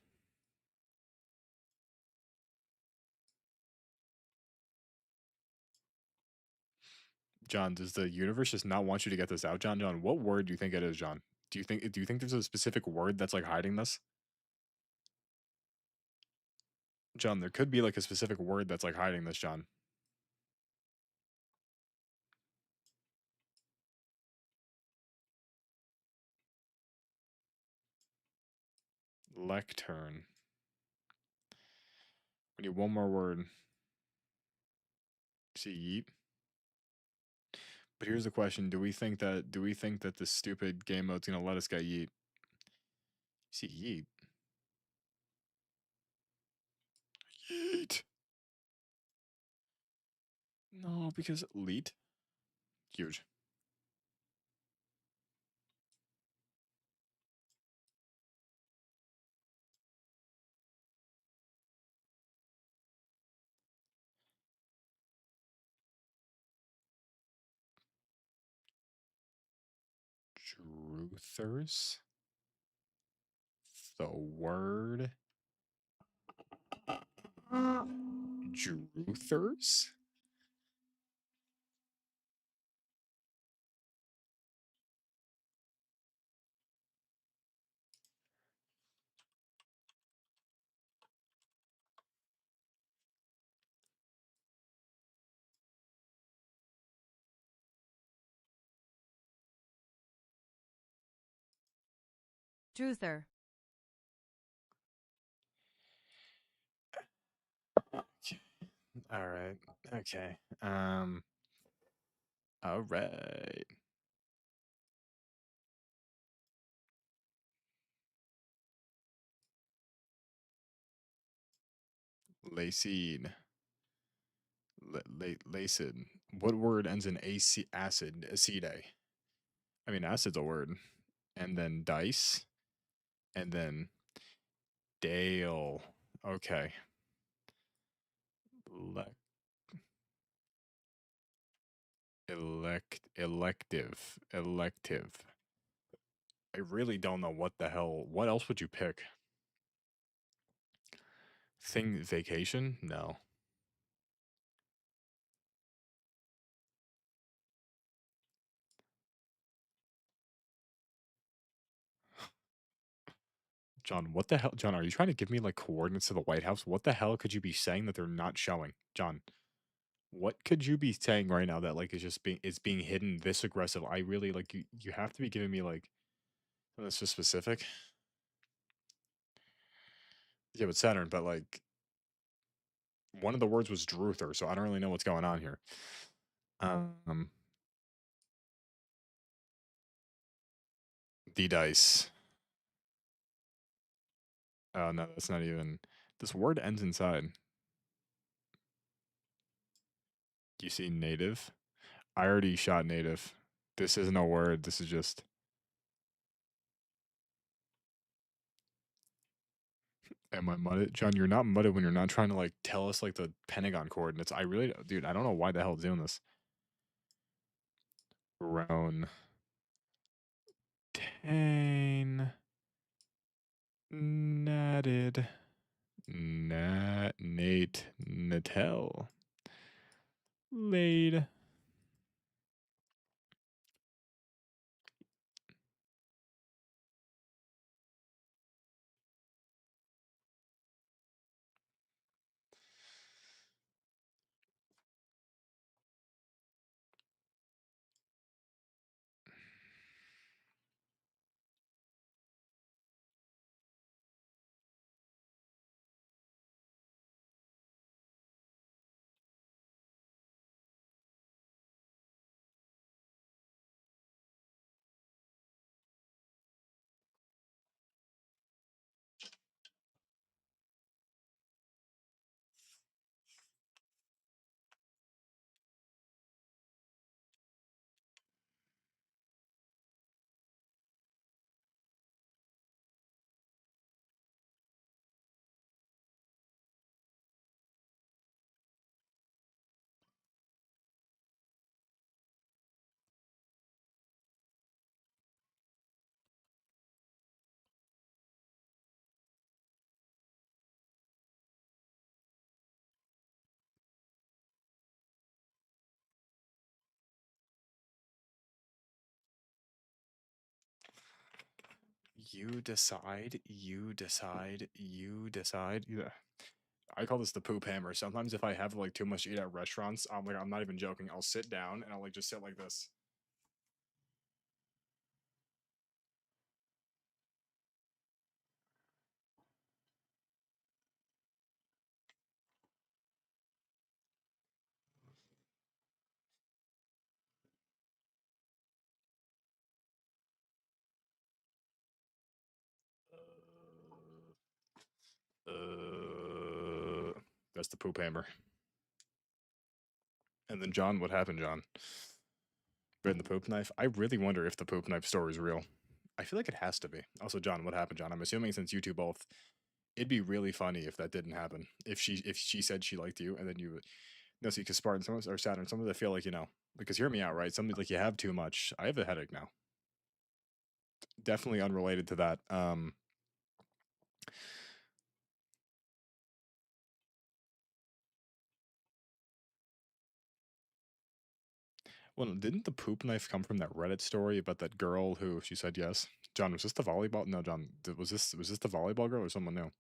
John, does the universe just not want you to get this out, John? John, what word do you think it is, John? Do you think there's a specific word that's like hiding this? John, there could be like a specific word that's like hiding this, John. Lectern. We need one more word. See yeet. But here's the question: Do we think that this stupid game mode's gonna let us get yeet? See yeet. Yeet. No, because leet. Huge. Truthers. The word. Truthers. Truther. All right. Okay. All right. Lacid. Lacid. What word ends in ac acid? Acide. I mean, acid's a word. And then dice. And then Dale. Okay. Le- elective. Elective. I really don't know what the hell. What else would you pick? Thing vacation? No. John, what the hell? John, are you trying to give me like coordinates to the White House? What the hell could you be saying that they're not showing? John, what could you be saying right now that like is being hidden this aggressive? I really like you have to be giving me like something that's just specific. Yeah, but Saturn, but like one of the words was Druther, so I don't really know what's going on here. Um D dice. Oh no, that's not even this word ends inside. You see native? I already shot native. This isn't a word, this is just am I mudded? John, you're not mudded when you're not trying to like tell us like the Pentagon coordinates. I really, dude, I don't know why the hell it's doing this. Roan. Tane. Natted. Nate. Natel. Laid. You decide. You decide. You decide. Yeah. I call this the poop hammer. Sometimes if I have like too much to eat at restaurants, I'm not even joking. I'll sit down and I'll like just sit like this. That's the poop hammer. And then John, what happened, John? Been the poop knife. I really wonder if the poop knife story is real. I feel like it has to be. Also, John, what happened, John? I'm assuming since you two both, it'd be really funny if that didn't happen. If she said she liked you and then you no, see, because Spartan some or Saturn, some of them feel like because hear me out, right? Something like you have too much. I have a headache now. Definitely unrelated to that. Well, didn't the poop knife come from that Reddit story about that girl who she said yes? John, was this the volleyball? No, John, was this the volleyball girl or someone new?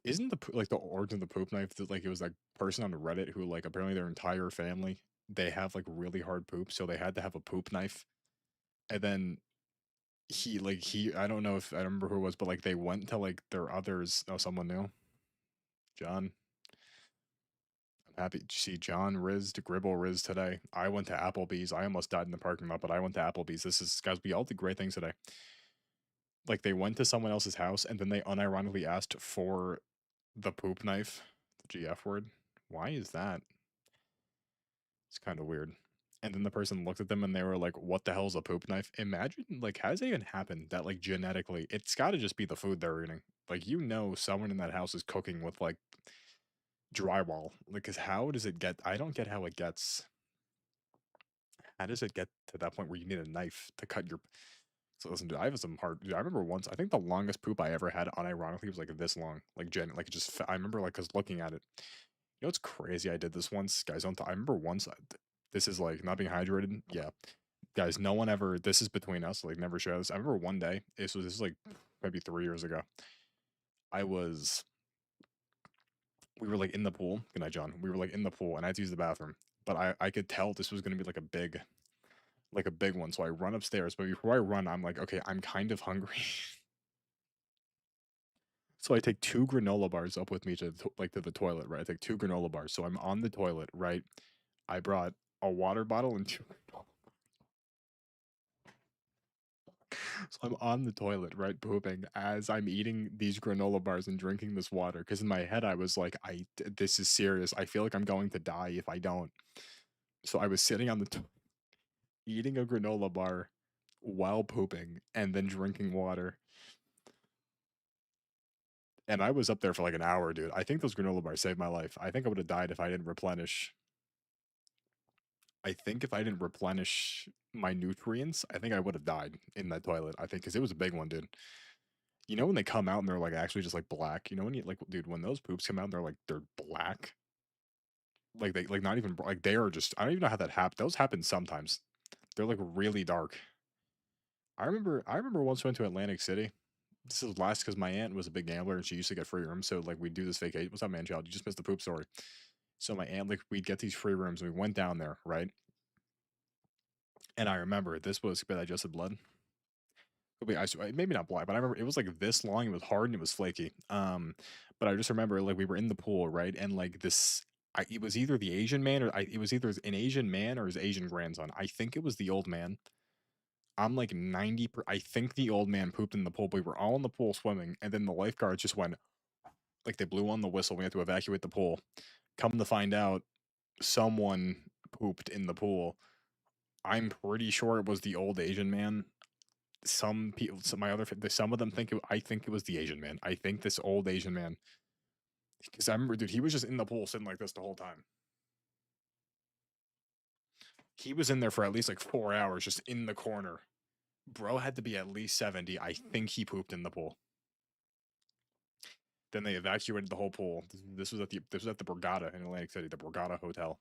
Isn't like the origin of the poop knife that like it was like person on Reddit who like apparently their entire family they have like really hard poop, so they had to have a poop knife, and then he I don't know if I remember who it was, but like they went to like their others. Oh, someone new, John. I'm happy to see John Riz to Gribble Riz today. I went to Applebee's. I almost died in the parking lot, but I went to Applebee's. This is guys, we all did great things today. Like they went to someone else's house and then they unironically asked for the poop knife, the GF word. Why is that? It's kind of weird. And then the person looked at them and they were like, "What the hell is a poop knife?" Imagine like, how does it even happen that like genetically, it's got to just be the food they're eating. Like someone in that house is cooking with like drywall. Like, cause how does it get? I don't get how it gets. How does it get to that point where you need a knife to cut your? So listen, dude, I have some hard. Dude, I remember once. I think the longest poop I ever had, unironically, was like this long. Like it just. I remember like, cause looking at it. You know what's crazy? I did this once, guys. Don't. I remember once. This is like not being hydrated. Yeah, guys. No one ever. This is between us. Like never share this. I remember one day. This was like maybe 3 years ago. I was. We were like in the pool. Good night, John. We were like in the pool, and I had to use the bathroom. But I could tell this was gonna be like a big one. So I run upstairs. But before I run, I'm like, okay, I'm kind of hungry. So I take two granola bars up with me to the toilet, right? I take two granola bars. So I'm on the toilet, right? I brought a water bottle and two. So I'm on the toilet, right, pooping as I'm eating these granola bars and drinking this water. Because in my head, I was like, this is serious. I feel like I'm going to die if I don't. So I was sitting on eating a granola bar while pooping and then drinking water. And I was up there for like an hour, dude. I think those granola bars saved my life. I think I would have died if I didn't replenish. I think if I didn't replenish my nutrients, I think I would have died in that toilet. I think because it was a big one, dude. You know when they come out and they're like actually just like black. You know when you like, dude, when those poops come out and they're black, like they like not even like they are just. I don't even know how that happened. Those happen sometimes. They're like really dark. I remember once went to Atlantic City. This is last because my aunt was a big gambler and she used to get free rooms. So like we do this vacation. What's up, man, child? You just missed the poop story. So my aunt like we'd get these free rooms. And we went down there, right? And I remember this was digested blood. Wait, maybe not black, but I remember it was like this long. It was hard and it was flaky. But I just remember like we were in the pool, right? And like this, it was either the Asian man it was either an Asian man or his Asian grandson. I think it was the old man. I'm like 90. I think the old man pooped in the pool. But we were all in the pool swimming, and then the lifeguards just went like they blew on the whistle. We had to evacuate the pool. Come to find out, someone pooped in the pool. I'm pretty sure it was the old Asian man. Some people, some of them think I think it was the Asian man. I think this old Asian man, because I remember, dude, he was just in the pool sitting like this the whole time. He was in there for at least like 4 hours, just in the corner. Bro had to be at least 70. I think he pooped in the pool. Then they evacuated the whole pool. This was at the Borgata in Atlantic City, the Borgata Hotel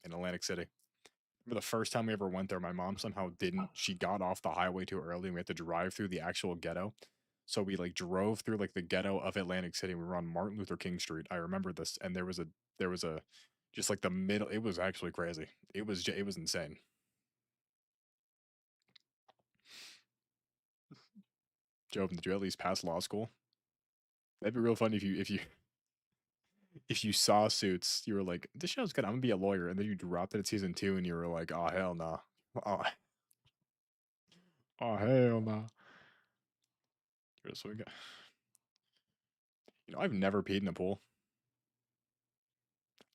in Atlantic City. Remember the first time we ever went there, my mom somehow didn't. She got off the highway too early, and we had to drive through the actual ghetto. So we like drove through like the ghetto of Atlantic City. We were on Martin Luther King Street. I remember this, and there was a just like the middle. It was actually crazy. It was insane. Joe, did you at least pass law school? That'd be real funny if you saw Suits, you were like, "This show's good. I'm gonna be a lawyer," and then you dropped it at season 2, and you were like, "Oh hell no, oh, oh hell no." So we got, I've never peed in a pool.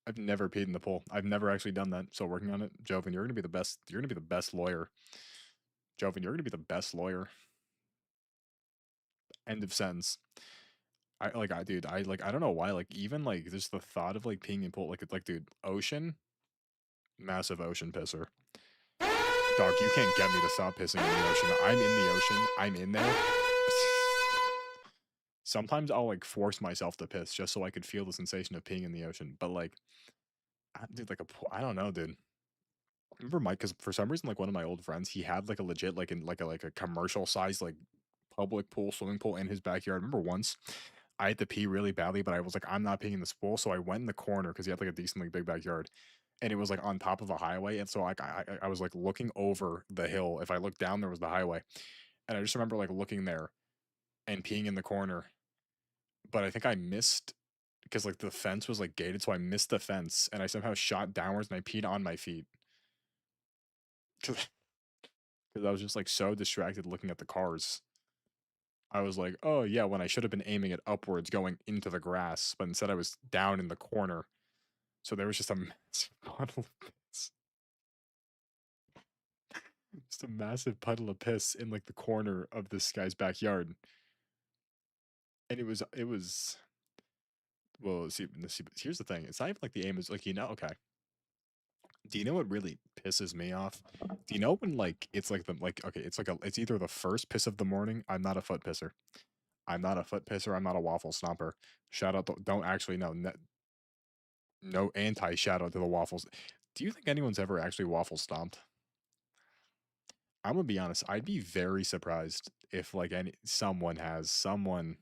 I've never peed in the pool. I've never actually done that. So working on it, Joven, you're gonna be the best. You're gonna be the best lawyer. Joven, you're gonna be the best lawyer. End of sentence. Dude, I don't know why, like, even, like, just the thought of, like, peeing in pool, dude, ocean, massive ocean pisser. Dog, you can't get me to stop pissing in the ocean. I'm in the ocean. I'm in there. Sometimes I'll, like, force myself to piss just so I could feel the sensation of peeing in the ocean. But, like, dude, like, I don't know, dude. Remember Mike? Because for some reason, like, one of my old friends, he had, like, a legit, like a commercial size, like, public pool, swimming pool in his backyard. Remember once I had to pee really badly, but I was like, I'm not peeing in this pool. So I went in the corner because he had like a decently big backyard, and it was like on top of a highway. And so like I was like looking over the hill. If I looked down, there was the highway, and I just remember like looking there and peeing in the corner. But I think I missed because like the fence was like gated, so I missed the fence, and I somehow shot downwards and I peed on my feet because I was just like so distracted looking at the cars. I was like, oh yeah, when I should have been aiming it upwards going into the grass, but instead I was down in the corner. So there was just a massive puddle of piss. Just a massive puddle of piss in like the corner of this guy's backyard. And it was well, see, but here's the thing. It's not even like the aim is like, okay. Do you know what really pisses me off? Do you know when like it's like the like okay, it's either the first piss of the morning, I'm not a foot pisser. I'm not a foot pisser, I'm not a waffle stomper. Shout out don't actually know. No anti shout out to the waffles. Do you think anyone's ever actually waffle stomped? I'm gonna be honest. I'd be very surprised if like any someone has someone.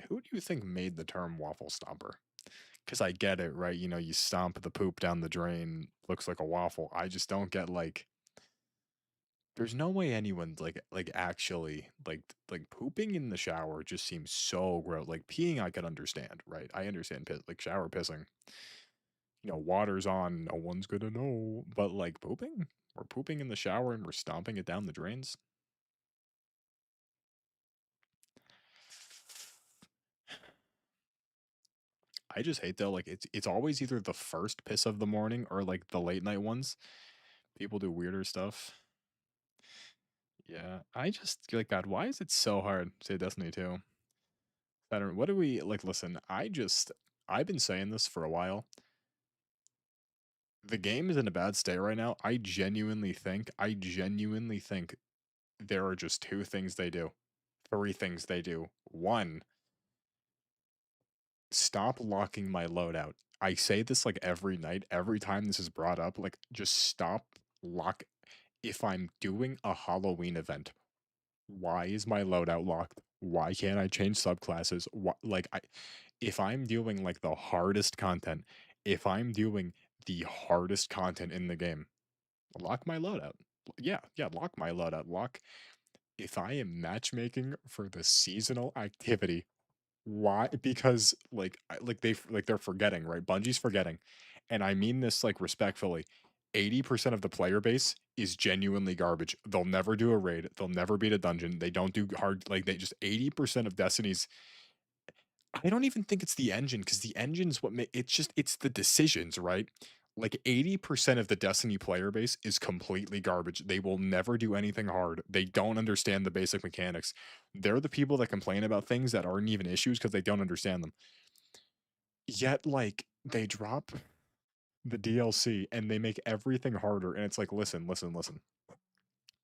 Who do you think made the term waffle stomper? Because I get it, right? You know, you stomp the poop down the drain, looks like a waffle. I just don't get like. There's no way anyone's like actually like pooping in the shower just seems so gross. Like peeing, I could understand, right? I understand like shower pissing. You know, water's on, no one's gonna know. But like pooping, we're pooping in the shower and we're stomping it down the drains. I just hate though, like it's always either the first piss of the morning or like the late night ones. People do weirder stuff. Yeah, I just like God. Why is it so hard to say Destiny 2? I don't. What do we like? Listen, I've been saying this for a while. The game is in a bad state right now. I genuinely think there are just two things they do, three things they do. One, stop locking my loadout. I say this like every night, every time this is brought up. Like, just stop lock. If I'm doing a Halloween event, why is my loadout locked? Why can't I change subclasses? If I'm doing like the hardest content, if I'm doing the hardest content in the game, lock my loadout. Yeah, lock my loadout. Lock. If I am matchmaking for the seasonal activity, why? Because they're forgetting, right? Bungie's forgetting, and I mean this like respectfully. 80% of the player base is genuinely garbage. They'll never do a raid. They'll never beat a dungeon. They don't do hard like they just 80% of Destiny's. I don't even think it's the engine because the engine's what it's the decisions, right? Like 80% of the Destiny player base is completely garbage. They will never do anything hard. They don't understand the basic mechanics. They're the people that complain about things that aren't even issues because they don't understand them. Yet, like, they drop the DLC and they make everything harder. And it's like, listen.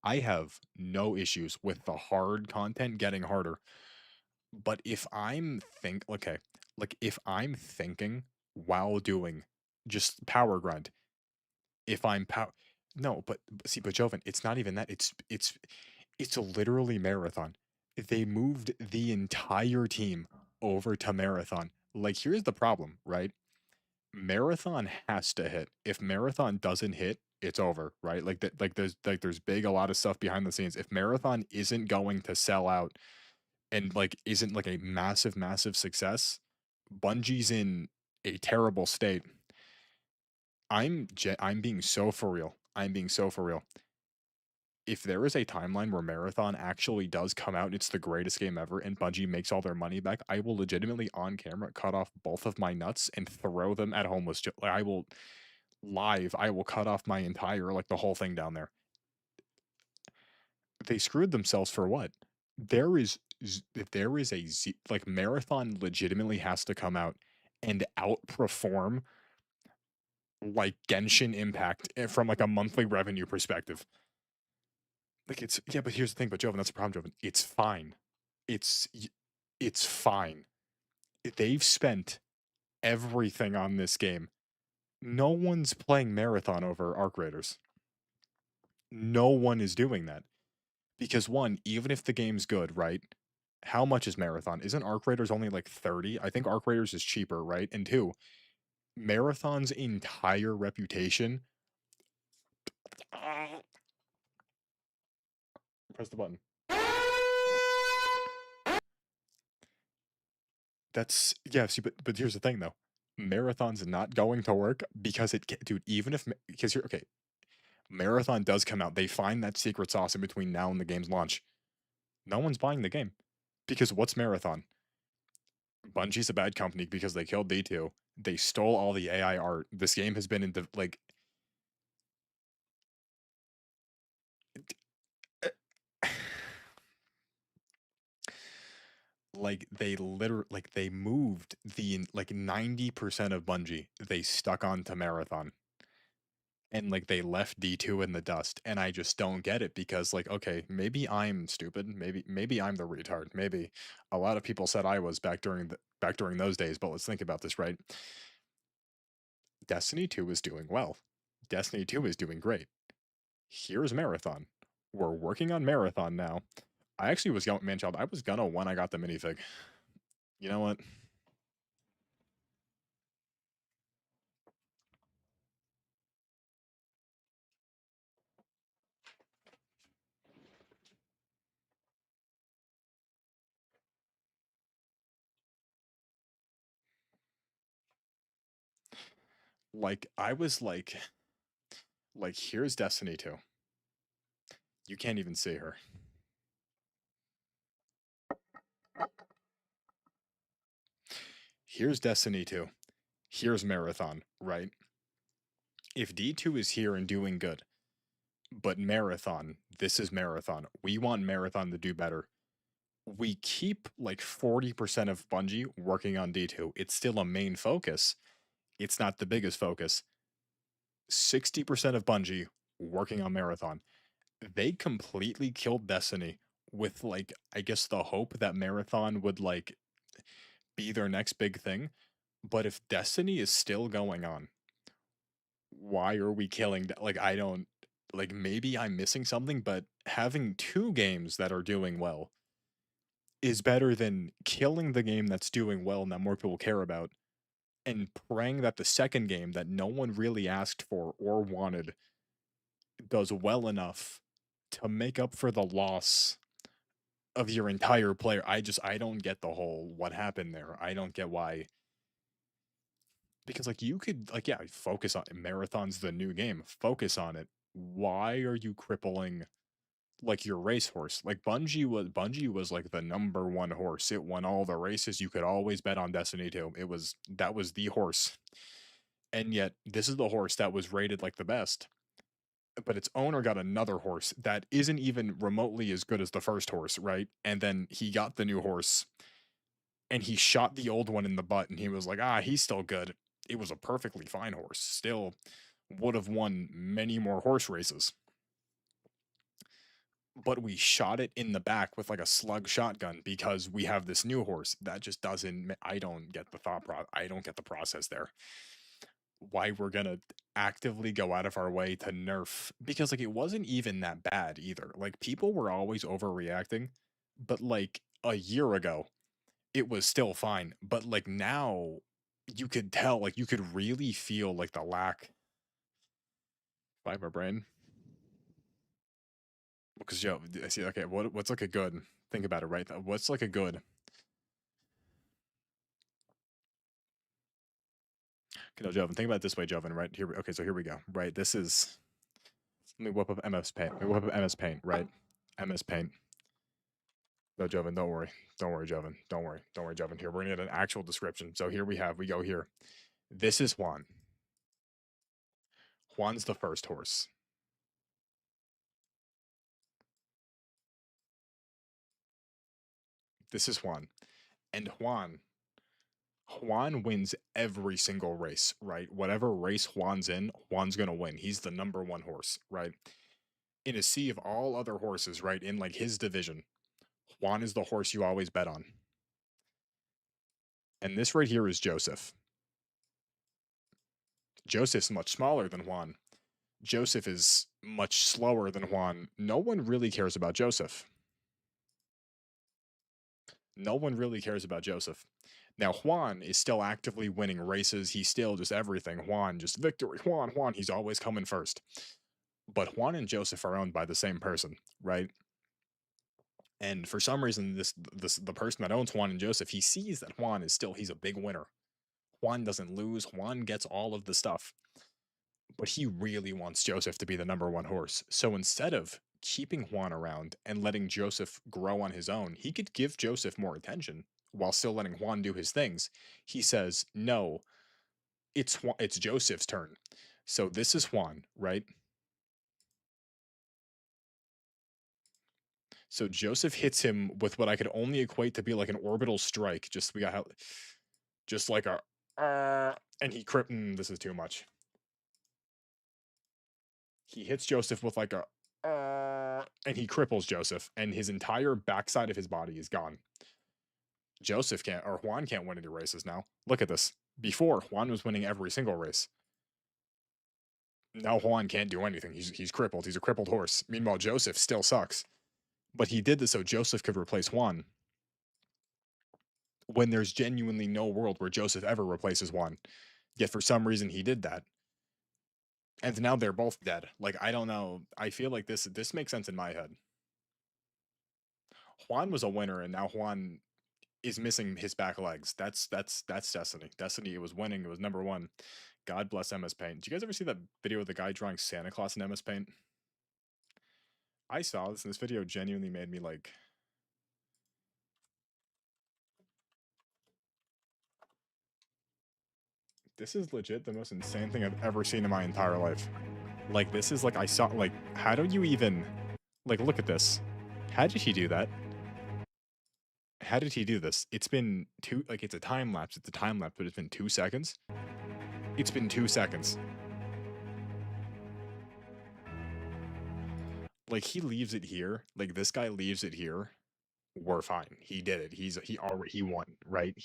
I have no issues with the hard content getting harder. But if I'm if I'm thinking while doing just power grind, if I'm power, no, but see, but Joven, it's not even that. It's literally marathon. They moved the entire team over to marathon. Like, here's the problem, right? Marathon has to hit. If marathon doesn't hit, it's over, right? Like that, there's big a lot of stuff behind the scenes. If marathon isn't going to sell out and like isn't like a massive success, Bungie's in a terrible state. I'm being so for real. I'm being so for real. if there is a timeline where Marathon actually does come out, it's the greatest game ever, and Bungie makes all their money back, I will legitimately on camera cut off both of my nuts and throw them at homeless. Like, I will live. I will cut off my entire like the whole thing down there. They screwed themselves for what? There is if there is like Marathon legitimately has to come out and outperform like Genshin Impact from like a monthly revenue perspective. Like it's yeah, but here's the thing, but Joven, that's the problem, Joven. It's fine. It's it's fine. They've spent everything on this game. No one's playing Marathon over Arc Raiders. No one is doing that. Because one, even if the game's good, right? How much is Marathon? Isn't Arc Raiders only like 30? I think Arc Raiders is cheaper, right? And two, Marathon's entire reputation. Press the button. That's yeah. See, but here's the thing though. Marathon's not going to work because dude. Even if because you're okay, Marathon does come out. They find that secret sauce in between now and the game's launch. No one's buying the game because what's Marathon? Bungie's a bad company because they killed D2. They stole all the AI art. This game has been in like like they literally like they moved the like 90% of Bungie. They stuck onto Marathon. And like they left D2 in the dust and I just don't get it because like okay, maybe I'm stupid, maybe I'm the retard. Maybe a lot of people said I was back during those days, but let's think about this, right? Destiny 2 is doing well. Destiny 2 is doing great. Here's Marathon. We're working on Marathon now. I actually was going, man, child, I was gonna when I got the minifig. You know what? Like, I was like, here's Destiny 2. You can't even see her. Here's Destiny 2. Here's Marathon, right? If D2 is here and doing good, but Marathon, this is Marathon. We want Marathon to do better. We keep like 40% of Bungie working on D2. It's still a main focus. It's not the biggest focus. 60% of Bungie working on Marathon. They completely killed Destiny with like I guess the hope that Marathon would like be their next big thing. But if Destiny is still going on, why are we killing that? Like I don't like maybe I'm missing something, but having two games that are doing well is better than killing the game that's doing well and that more people care about and praying that the second game that no one really asked for or wanted does well enough to make up for the loss of your entire player. I don't get the whole what happened there. I don't get why. Because like you could like yeah, focus on Marathon's the new game. Focus on it. Why are you crippling like your racehorse? Like Bungie was like the number one horse. It won all the races. You could always bet on Destiny 2. That was the horse. And yet this is the horse that was rated like the best. But its owner got another horse that isn't even remotely as good as the first horse, right? And then he got the new horse and he shot the old one in the butt and he was like, he's still good. It was a perfectly fine horse. Still would have won many more horse races. But we shot it in the back with like a slug shotgun because we have this new horse. That just doesn't, I don't get the I don't get the process there. Why we're gonna actively go out of our way to nerf because like it wasn't even that bad either. Like people were always overreacting, but like a year ago, it was still fine. But like now, you could tell, like you could really feel like the lack by my brain. Because yo, I see. Okay, what's like a good? Think about it, right? What's like a good? Okay, no, Joven. Think about it this way, Joven. Right here. Okay, so here we go. Right, this is Let me whip up MS Paint. Let me whip up MS Paint, right? MS Paint. No, Joven, don't worry. Don't worry, Joven. Don't worry. Don't worry, Joven. Here, we're gonna get an actual description. So here we go here. This is Juan. Juan's the first horse. This is Juan. And Juan wins every single race, right? Whatever race Juan's in, Juan's gonna win. He's the number one horse, right? In a sea of all other horses, right? In like his division, Juan is the horse you always bet on. And this right here is Joseph. Joseph's much smaller than Juan. Joseph is much slower than Juan. No one really cares about Joseph. No one really cares about Joseph. Now, Juan is still actively winning races. He's still just everything. Juan, just victory. Juan. He's always coming first. But Juan and Joseph are owned by the same person, right? And for some reason, the person that owns Juan and Joseph, he sees that Juan is still, he's a big winner. Juan doesn't lose. Juan gets all of the stuff. But he really wants Joseph to be the number one horse. So instead of keeping Juan around and letting Joseph grow on his own, he could give Joseph more attention while still letting Juan do his things. He says, no, it's Joseph's turn. So this is Juan, right? So Joseph hits him with what I could only equate to be like an orbital strike. Just like a, and he this is too much. He hits Joseph with like a, and he cripples Joseph, and his entire backside of his body is gone. Joseph can't, or Juan can't win any races now. Look at this. Before, Juan was winning every single race. Now Juan can't do anything. He's crippled. He's a crippled horse. Meanwhile, Joseph still sucks. But he did this so Joseph could replace Juan. When there's genuinely no world where Joseph ever replaces Juan. Yet for some reason he did that. And now they're both dead. Like, I don't know. I feel like this makes sense in my head. Juan was a winner, and now Juan is missing his back legs. That's Destiny. Destiny, it was winning. It was number one. God bless MS Paint. Did you guys ever see that video of the guy drawing Santa Claus in MS Paint? I saw this, and this video genuinely made me like. This is legit the most insane thing I've ever seen in my entire life. Like, this is like, I saw, like, how do you even, like, look at this. How did he do that? How did he do this? It's been like, it's a time lapse. It's a time lapse, but it's been 2 seconds. It's been 2 seconds. Like, he leaves it here. Like, this guy leaves it here. We're fine. He did it. He won, right?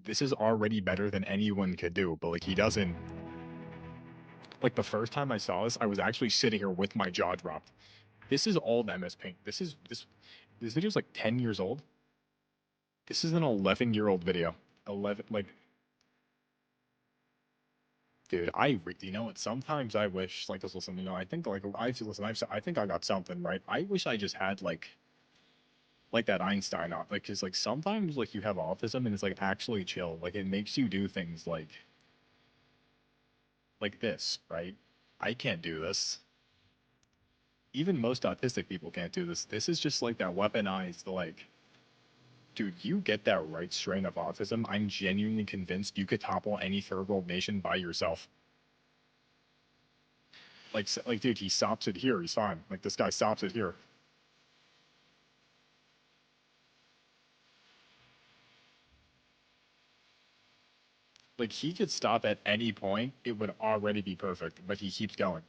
This is already better than anyone could do, but like, he doesn't. Like, the first time I saw this, I was actually sitting here with my jaw dropped. This is old MS Paint. This video's like 10 years old. This is an 11-year-old video. 11, like, dude, you know what? Sometimes I wish, like, this. Listen, I think, like, I think I got something right. I wish I just had like that Einstein, like, cause like sometimes like you have autism and it's like actually chill. Like, it makes you do things like this, right? I can't do this. Even most autistic people can't do this. This is just like that weaponized, like, dude, you get that right strain of autism, I'm genuinely convinced you could topple any third world nation by yourself. Like, dude, he stops it here, he's fine. Like, this guy stops it here. Like, he could stop at any point, it would already be perfect, but he keeps going.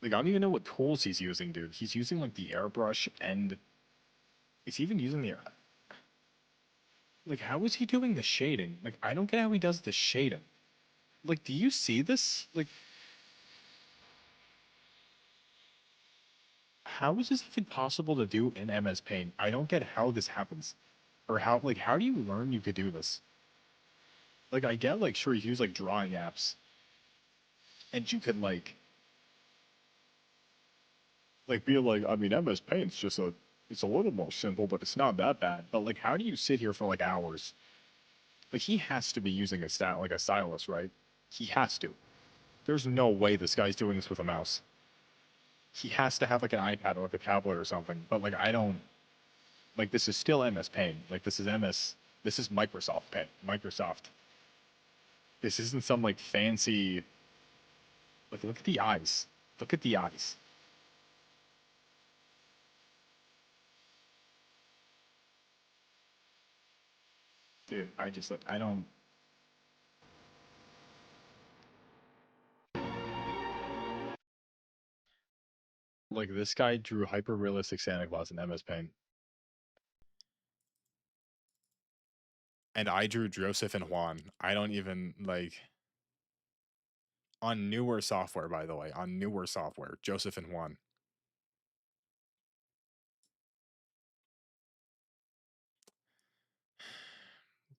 Like, I don't even know what tools he's using, dude. He's using, like, the airbrush, and is he even using the like, how is he doing the shading? Like, I don't get how he does the shading. Like, do you see this? Like, how is this even possible to do in MS Paint? I don't get how this happens. Or how do you learn you could do this? Like, I get, like, sure, you use, like, drawing apps. And you can, be like, I mean, MS Paint's just it's a little more simple, but it's not that bad. But, like, how do you sit here for, like, hours? Like, he has to be using a stylus, right? He has to. There's no way this guy's doing this with a mouse. He has to have like an iPad or like a tablet or something. But like I don't like this is still MS Paint. Like this is MS. This is Microsoft Paint. Microsoft. This isn't some like fancy. Look at the eyes. Look at the eyes. Dude, I just like I don't. Like this guy drew hyper realistic Santa Claus in MS Paint. And I drew Joseph and Juan. I don't even like on newer software, by the way. On newer software, Joseph and Juan.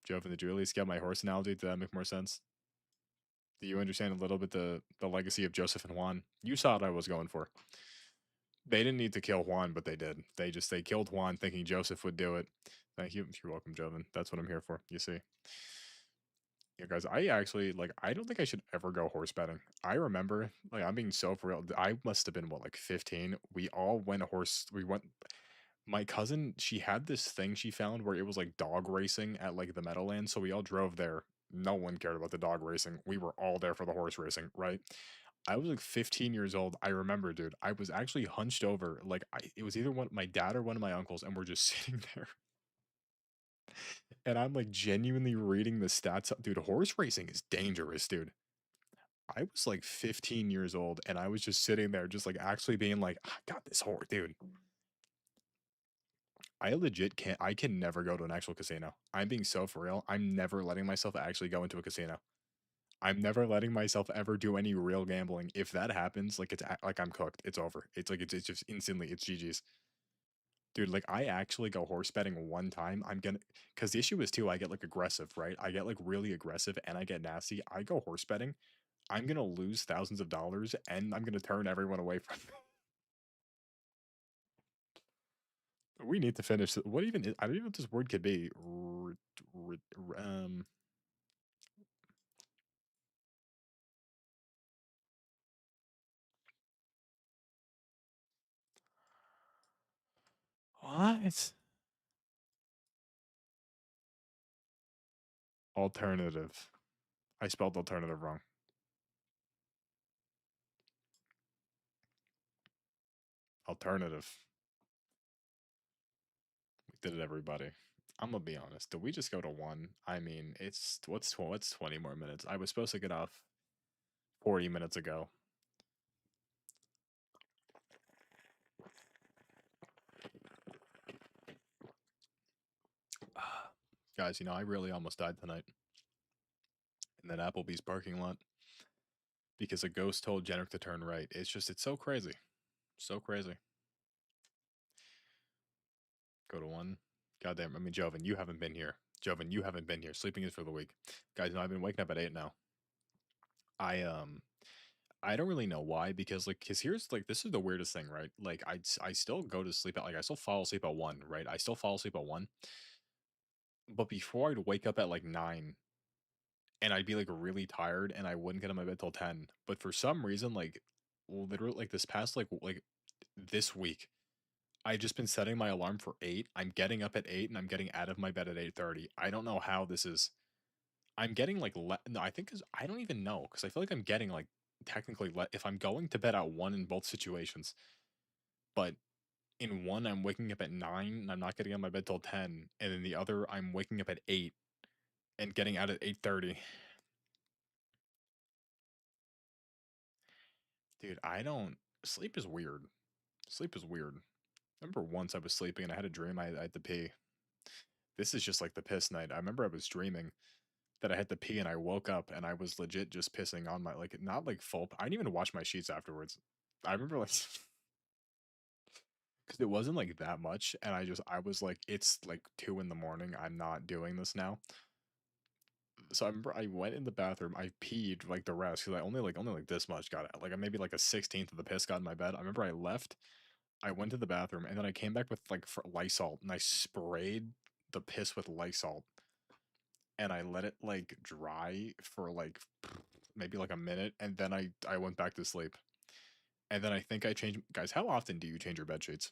Joven, did you really get my horse analogy? Did that make more sense? Do you understand a little bit the legacy of Joseph and Juan? You saw what I was going for. They didn't need to kill Juan, but they did. They killed Juan thinking Joseph would do it. Thank you. You're welcome, Joven. That's what I'm here for. You see. Yeah, guys, I actually like I don't think I should ever go horse betting. I remember like I'm being so for real. I must have been what like 15. We all went horse we went my cousin, she had this thing she found where it was like dog racing at like the Meadowlands, so we all drove there. No one cared about the dog racing. We were all there for the horse racing, right? I was like 15 years old. I remember, dude. I was actually hunched over, like it was either one my dad or one of my uncles, and we're just sitting there. And I'm like genuinely reading the stats. Dude, horse racing is dangerous, dude. I was like 15 years old, and I was just sitting there, just like actually being like, I got this horse, dude. I legit can't. I can never go to an actual casino. I'm being so for real. I'm never letting myself actually go into a casino. I'm never letting myself ever do any real gambling. If that happens, like like I'm cooked. It's over. It's like it's just instantly it's GG's. Dude, like I actually go horse betting one time. I'm gonna because the issue is too. I get like aggressive, right? I get like really aggressive and I get nasty. I go horse betting. I'm gonna lose thousands of dollars and I'm gonna turn everyone away from me. We need to finish. What even is, I don't even know what this word could be. What? Alternative. I spelled alternative wrong. Alternative. We did it, everybody. I'm gonna be honest. Did we just go to one? I mean, it's what's 20 more minutes? I was supposed to get off 40 minutes ago. Guys, you know, I really almost died tonight in that Applebee's parking lot because a ghost told Jennifer to turn right. It's so crazy. So crazy. Go to one. Goddamn. I mean, Joven, you haven't been here. Joven, you haven't been here. Sleeping is for the weak. Guys, you know, I've been waking up at 8 now. I I don't really know why because like cuz here's like this is the weirdest thing, right? Like I still go to sleep at like I still fall asleep at 1, right? I still fall asleep at 1. But before I'd wake up at like 9 and I'd be like really tired and I wouldn't get on my bed till 10. But for some reason like literally like this past like this week I've just been setting my alarm for 8. I'm getting up at 8 and I'm getting out of my bed at 8:30. I don't know how this is. I'm getting like no, I think cuz I don't even know cuz I feel like I'm getting like technically if I'm going to bed at 1 in both situations. But in one I'm waking up at 9 and I'm not getting on my bed till 10 and in the other I'm waking up at 8 and getting out at 8:30. Dude, I don't sleep is weird. Sleep is weird. I remember once I was sleeping and I had a dream I had to pee. This is just like the piss night. I remember I was dreaming that I had to pee and I woke up and I was legit just pissing on my like not like full. I didn't even wash my sheets afterwards. I remember like because it wasn't like that much, and I was like it's like 2 in the morning. I'm not doing this now. So I remember I went in the bathroom. I peed like the rest because I only like this much got it. Like maybe like a 16th of the piss got in my bed. I remember I left. I went to the bathroom and then I came back with like Lysol and I sprayed the piss with Lysol and I let it like dry for like maybe like a minute, and then I went back to sleep. And then I think I changed. Guys, how often do you change your bed sheets?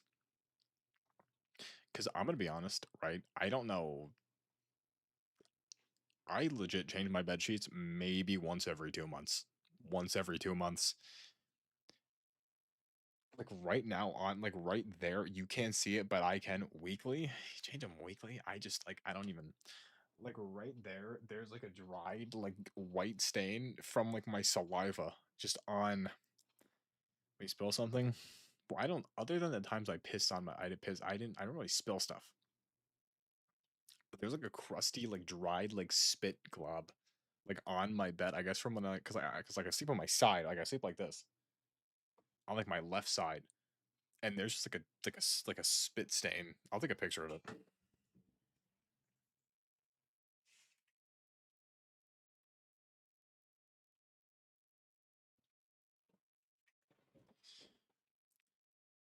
Because I'm gonna be honest, right? I don't know. I legit change my bed sheets maybe once every 2 months. Once every 2 months. Like right now, on like right there, you can't see it, but I can weekly. Change them weekly. I just like I don't even like right there. There's like a dried like white stain from like my saliva just on. We spill something. Well, I don't. Other than the times I pissed on my, I did piss. I didn't. I don't really spill stuff. But there's like a crusty, like dried, like spit glob, like on my bed. I guess from when because like I sleep on my side. Like I sleep like this on like my left side, and there's just like a spit stain. I'll take a picture of it.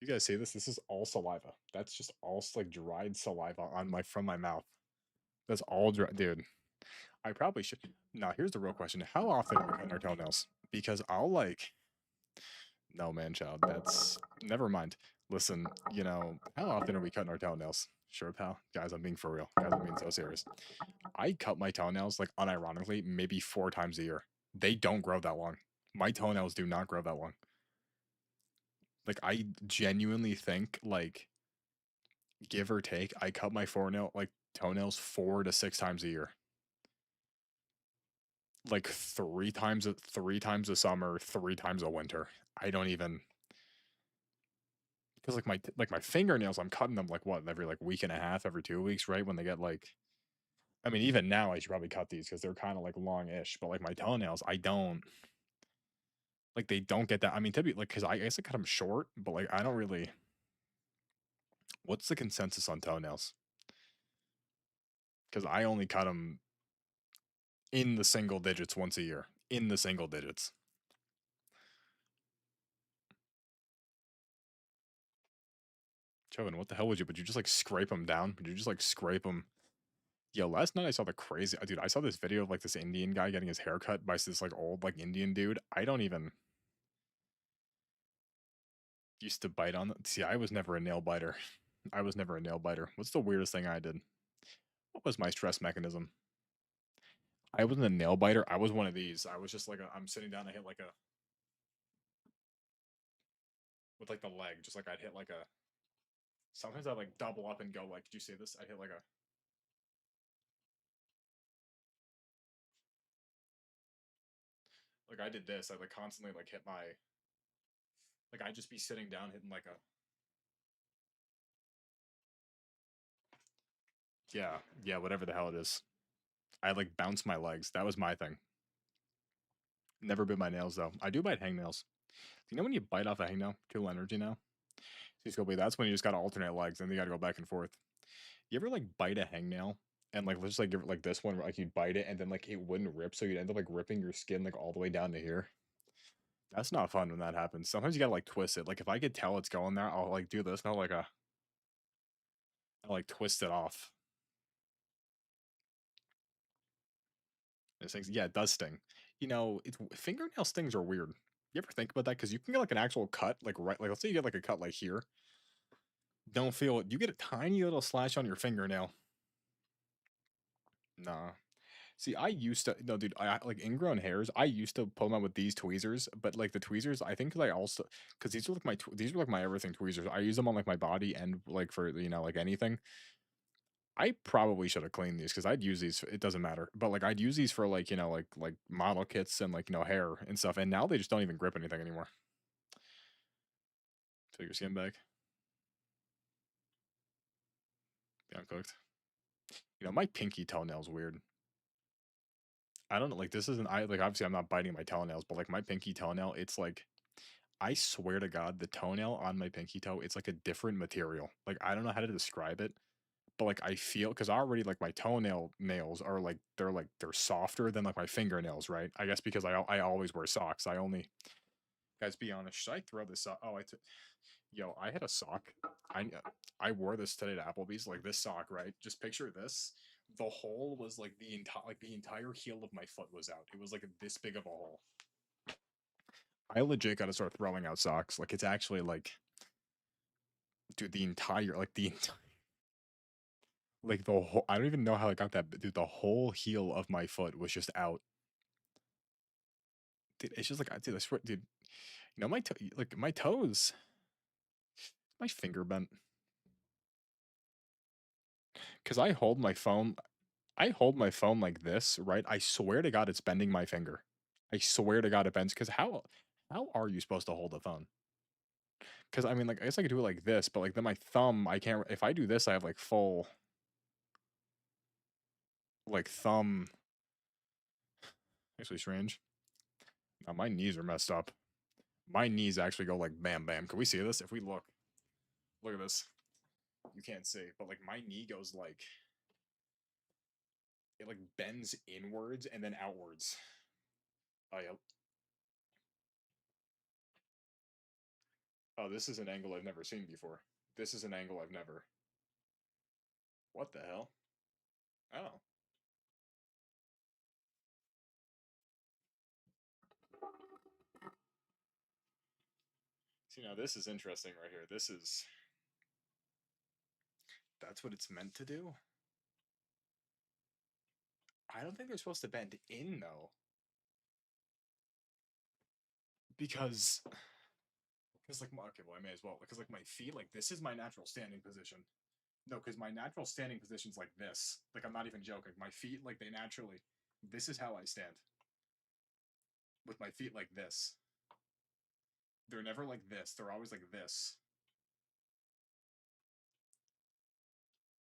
You guys see this? This is all saliva. That's just all like dried saliva on my from my mouth. That's all dry, dude. I probably should. Now, here's the real question: how often are we cutting our toenails? Because I'll like, no man, child. That's never mind. Listen, how often are we cutting our toenails? Sure, pal. Guys, I'm being for real. Guys, I'm being so serious. I cut my toenails like unironically maybe 4 times a year. They don't grow that long. My toenails do not grow that long. Like I genuinely think like give or take, I cut my toenails 4 to 6 times a year. Like 3 times a summer, 3 times a winter. I don't even because like my fingernails, I'm cutting them like what every like week and a half, every 2 weeks, right? When they get like, I mean, even now I should probably cut these because they're kind of like long-ish. But like my toenails, I don't like they don't get that. I mean, typically like because I guess I cut them short, but like I don't really. What's the consensus on toenails? Because I only cut them in the single digits once a year. In the single digits. Joven, what the hell would you? Would you just like scrape them down? Would you just like scrape them? Yo, last night I saw the crazy dude. I saw this video of like this Indian guy getting his hair cut by this like old like Indian dude. I don't even used to bite on. See, I was never a nail biter. I was never a nail biter. What's the weirdest thing I did? What was my stress mechanism? I wasn't a nail biter. I was one of these. I was just like I'm sitting down. I hit like a with like the leg, just like I'd hit like a. Sometimes I like double up and go like, did you see this? I hit like I did this. I like constantly like hit my like I'd just be sitting down hitting like a yeah whatever the hell it is. I like bounce my legs. That was my thing. Never bit my nails though. I do bite hangnails. Do you know when you bite off a hangnail, tool energy now? She's gonna be that's when you just gotta alternate legs and you gotta go back and forth. You ever like bite a hangnail and like let's just like give it like this one where like you'd bite it and then like it wouldn't rip, so you'd end up like ripping your skin like all the way down to here. That's not fun when that happens. Sometimes you gotta like twist it. Like if I could tell it's going there, I'll like do this and I'll like twist it off. This thing's yeah, it does sting. It's fingernail stings are weird. You ever think about that? Because you can get like an actual cut, like right, like let's say you get like a cut like here. Don't feel it. You get a tiny little slash on your fingernail. Nah. See, I used to no, dude. I like ingrown hairs. I used to pull them out with these tweezers, but like the tweezers, I think I also because these are like my everything tweezers. I use them on like my body and like for like anything. I probably should have cleaned these because I'd use these. It doesn't matter, but like I'd use these for like like model kits and like hair and stuff. And now they just don't even grip anything anymore. Take your skin back. Be uncooked. My pinky toenail's weird. I don't know. Like this isn't. I like obviously I'm not biting my toenails, but like my pinky toenail, it's like I swear to God, the toenail on my pinky toe, it's like a different material. Like I don't know how to describe it, but like I feel because already like my toenail nails are like they're softer than like my fingernails, right? I guess because I always wear socks. I only guys be honest. Should I throw this up? Oh, yo, I had a sock. I I wore this today to Applebee's. Like this sock, right? Just picture this. the hole was like the entire heel of my foot was out. It was like this big of a hole. I legit got to start throwing out socks. Like it's actually like, dude, the entire like the whole. I don't even know how I got that. But dude, the whole heel of my foot was just out. Dude, it's just like, dude, I swear, dude. You know like my toes, my finger bent. Cause I hold my phone. I hold my phone like this, right? I swear to God, it's bending my finger. I swear to God, it bends. Cause how are you supposed to hold a phone? Cause I mean, like I guess I could do it like this, but like then my thumb, I can't. If I do this, I have like full like thumb. Actually, strange. Now my knees are messed up. My knees actually go like bam bam. Can we see this? If we look at this. You can't see, but like my knee goes like it like bends inwards and then outwards. Oh yep. Oh, this is an angle I've never seen before. This is an angle I've never. What the hell? Oh. See, now this is interesting right here. This is. That's what it's meant to do? I don't think they're supposed to bend in, though. Because. Because, like, okay, well, I may as well. Because, like, my feet, like, this is my natural standing position. No, because my natural standing position's like this. Like, I'm not even joking. My feet, like, they naturally. This is how I stand. With my feet like this. They're never like this. They're always like this.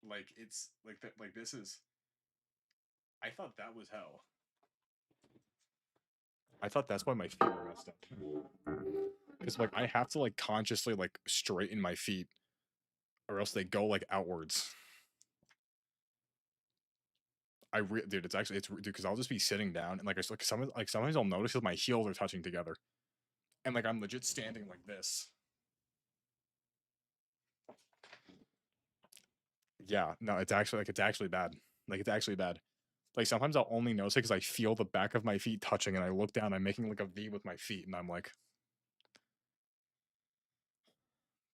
Like it's like that. Like this is. I thought that was hell. I thought that's why my feet were messed up. Because like I have to like consciously like straighten my feet, or else they go like outwards. Dude, it's dude because I'll just be sitting down and like sometimes I'll notice that my heels are touching together, and like I'm legit standing like this. Yeah, no, it's actually bad. Like it's actually bad. Like sometimes I'll only notice it because I feel the back of my feet touching, and I look down. I'm making like a V with my feet, and I'm like,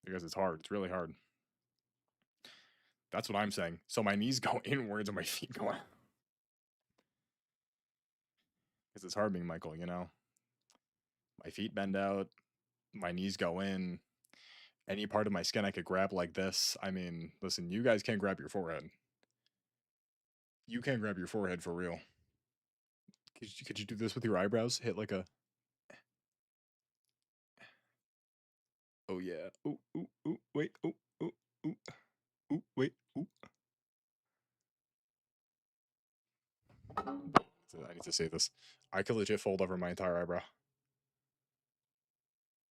because it's hard. It's really hard. That's what I'm saying. So my knees go inwards and my feet go out. Because it's hard being Michael, you know? My feet bend out, my knees go in. Any part of my skin I could grab like this. I mean, listen, you guys can't grab your forehead. You can't grab your forehead for real. Could you do this with your eyebrows? Hit like a. Oh yeah. Ooh, ooh, ooh, wait, ooh, ooh, ooh, ooh, wait, ooh. I need to say this. I could legit fold over my entire eyebrow.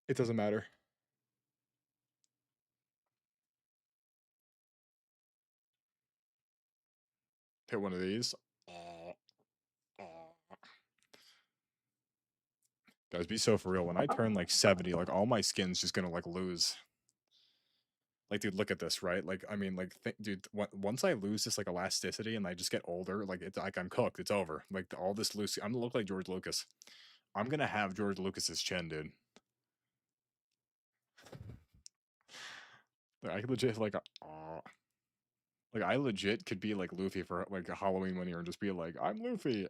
It doesn't matter. Hit one of these. Guys, be so for real. When I turn like 70, like all my skin's just gonna like lose. Like, dude, look at this, right? Like, I mean, like, dude, once I lose this like elasticity and I just get older, like, it's like I'm cooked. It's over. Like, all this loose, I'm gonna look like George Lucas. I'm gonna have George Lucas's chin, dude. Like, I could legit like I legit could be like Luffy for like a Halloween one year and just be like, I'm Luffy.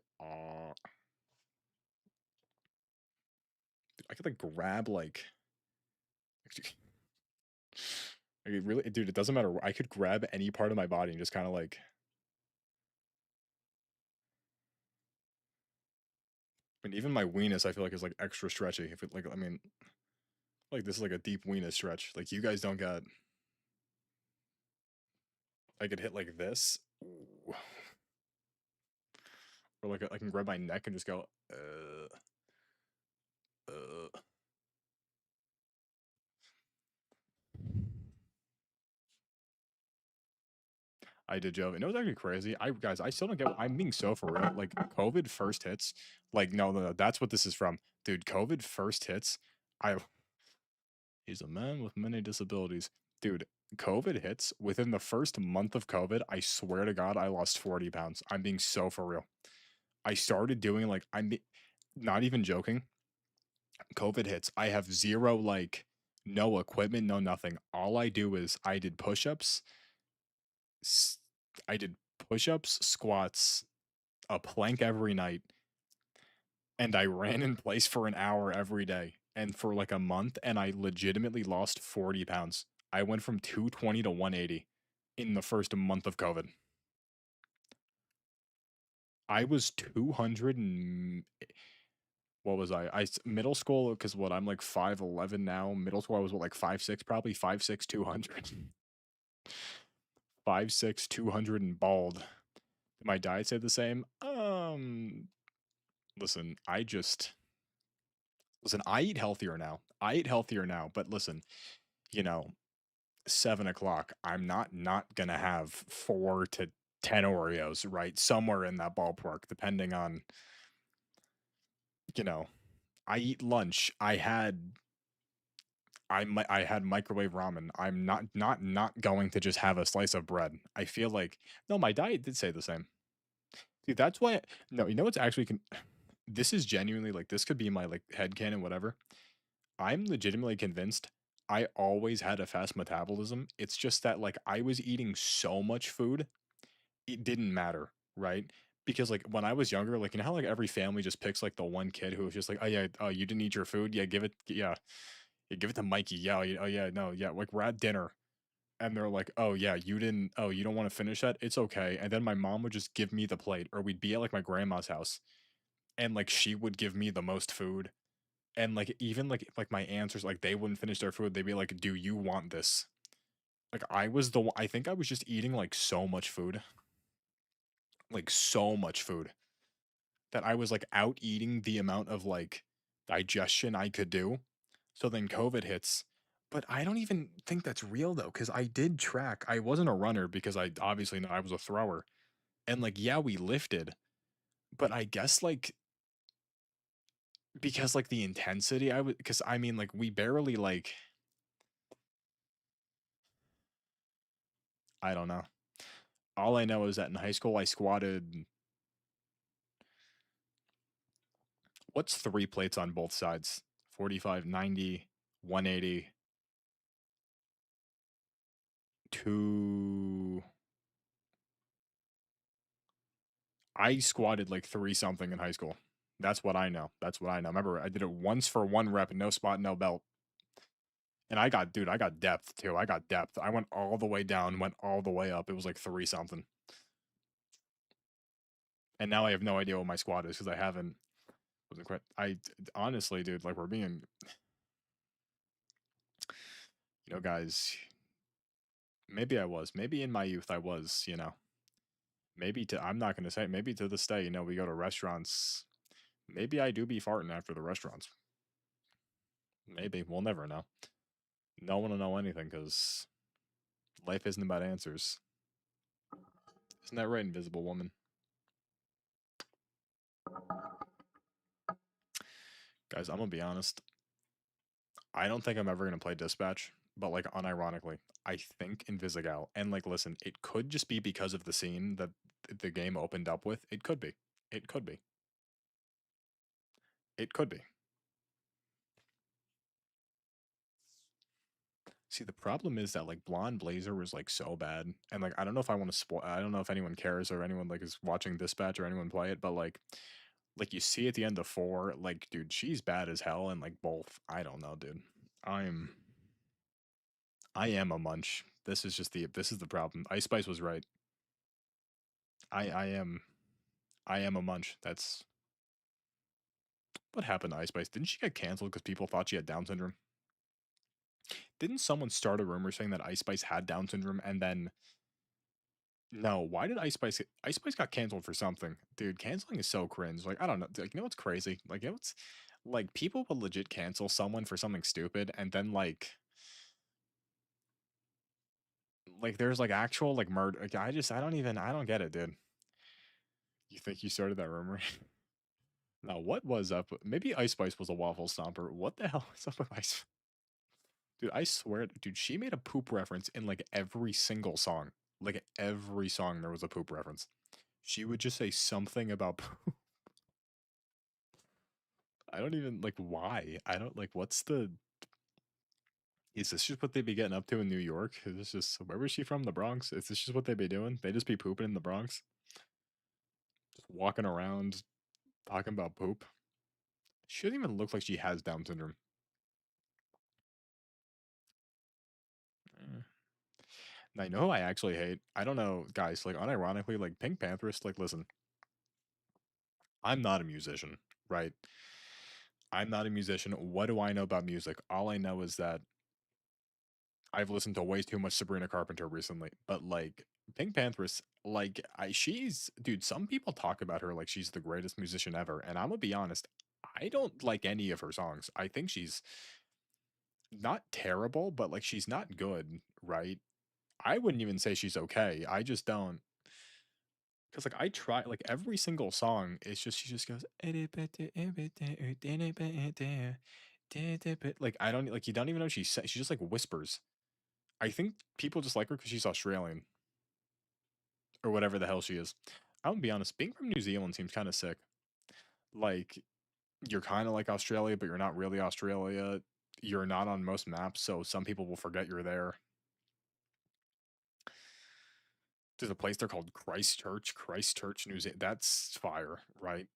I could like grab like. Like, it really, dude, it doesn't matter. I could grab any part of my body and just kind of like. I mean, even my weenus, I feel like is like extra stretchy. If it like, I mean, like this is like a deep weenus stretch. Like you guys don't got. I could hit like this, ooh. Or like I can grab my neck and just go. Uh. I did, Joe. And it was actually crazy. I still don't get. I'm being so for real. Like COVID first hits. Like no, that's what this is from, dude. COVID first hits. I. He's a man with many disabilities, dude. COVID hits within the first month of COVID. I swear to God, I lost 40 pounds. I'm being so for real. I started doing like, not even joking. COVID hits. I have zero, like, no equipment, no nothing. All I do is I did push ups. I did push ups, squats, a plank every night, and I ran in place for an hour every day. And for like a month, and I legitimately lost 40 pounds. I went from 220 to 180 in the first month of COVID. I was 200 and what was middle school because what I'm like 5'11" now. Middle school I was what like 5'6", probably 5'6", 200. 5'6", 200 and bald. Did my diet say the same? Listen, listen, I eat healthier now. I eat healthier now, but listen, you know, 7 o'clock, I'm not gonna have 4 to 10 Oreos, right? Somewhere in that ballpark, depending on, you know, I eat lunch. I had microwave ramen. I'm not going to just have a slice of bread. I feel like no, my diet did say the same. See, that's why no, you know what's actually this is genuinely like this could be my like headcanon, whatever. I'm legitimately convinced I always had a fast metabolism. It's just that like I was eating so much food, it didn't matter, right? Because like when I was younger, like you know how like every family just picks like the one kid who was just like, oh yeah, oh you didn't eat your food, yeah, yeah, give it to Mikey, yeah, oh yeah, no, yeah, like we're at dinner, and they're like, oh yeah, you don't want to finish that, it's okay, and then my mom would just give me the plate, or we'd be at like my grandma's house, and like she would give me the most food, and like even like my aunts like they wouldn't finish their food, they'd be like, do you want this? Like I think I was just eating like so much food that I was like out eating the amount of like digestion I could do. So then COVID hits. But I don't even think that's real though, because I did track. I wasn't a runner because I obviously know I was a thrower. And like, yeah, we lifted, but I guess like because like the intensity I would because I mean like we barely like I don't know. All I know is that in high school I squatted what's 3 plates on both sides? 45, 90, 180, 2 I squatted like 3 something in high school. That's what I know. That's what I know. Remember, I did it once for 1 rep, no spot, no belt. And I got depth too. I got depth. I went all the way down, went all the way up. It was like 3 something. And now I have no idea what my squat is because I haven't wasn't quite honestly, dude, like we're being guys, maybe I was. Maybe in my youth I was, maybe to I'm not gonna say maybe to this day, we go to restaurants. Maybe I do be farting after the restaurants. Maybe. We'll never know. No one will know anything because life isn't about answers. Isn't that right, Invisible Woman? Guys, I'm gonna be honest. I don't think I'm ever gonna play Dispatch, but like unironically, I think Invisigal. And like, listen, it could just be because of the scene that the game opened up with. It could be. It could be. It could be. See, the problem is that like Blonde Blazer was like so bad, and like I don't know if I want to spoil. I don't know if anyone cares or anyone like is watching Dispatch or anyone play it, but like you see at the end of 4, like dude, she's bad as hell, and like both. I don't know, dude. I'm I am a munch. This is the problem. Ice Spice was right. I am I am a munch. That's what happened to Ice Spice. Didn't she get canceled because people thought she had Down syndrome? Didn't someone start a rumor saying that Ice Spice had Down syndrome and then no, why did Ice Spice got canceled for something? Dude, canceling is so cringe. Like, I don't know. Like, what's crazy? Like, what's like people will legit cancel someone for something stupid and then like there's like actual like murder. Like, I don't get it, dude. You think you started that rumor? Now, what was up? Maybe Ice Spice was a waffle stomper. What the hell is up with Ice? Dude, I swear, dude, she made a poop reference in like every single song. Like every song, there was a poop reference. She would just say something about poop. I don't even like why. I don't like what's the. Is this just what they be getting up to in New York? Is this just where was she from? The Bronx? Is this just what they be doing? They just be pooping in the Bronx, just walking around talking about poop. She doesn't even look like she has Down syndrome. Eh. I know who I actually hate. I don't know, guys. Like unironically, like Pink Panthers. Like, listen, I'm not a musician, right? I'm not a musician. What do I know about music? All I know is that I've listened to way too much Sabrina Carpenter recently. But like Pink Panthers, like she's dude. Some people talk about her like she's the greatest musician ever, and I'm gonna be honest. I don't like any of her songs. I think she's not terrible, but like she's not good, right? I wouldn't even say she's okay. I just don't. Cause like I try like every single song, it's just she just goes like I don't like you don't even know she says she just like whispers. I think people just like her because she's Australian or whatever the hell she is. I'm gonna be honest, being from New Zealand seems kind of sick. Like you're kind of like Australia, but you're not really Australia. You're not on most maps, so some people will forget you're there. There's a place there called Christchurch, New Zealand. That's fire, right?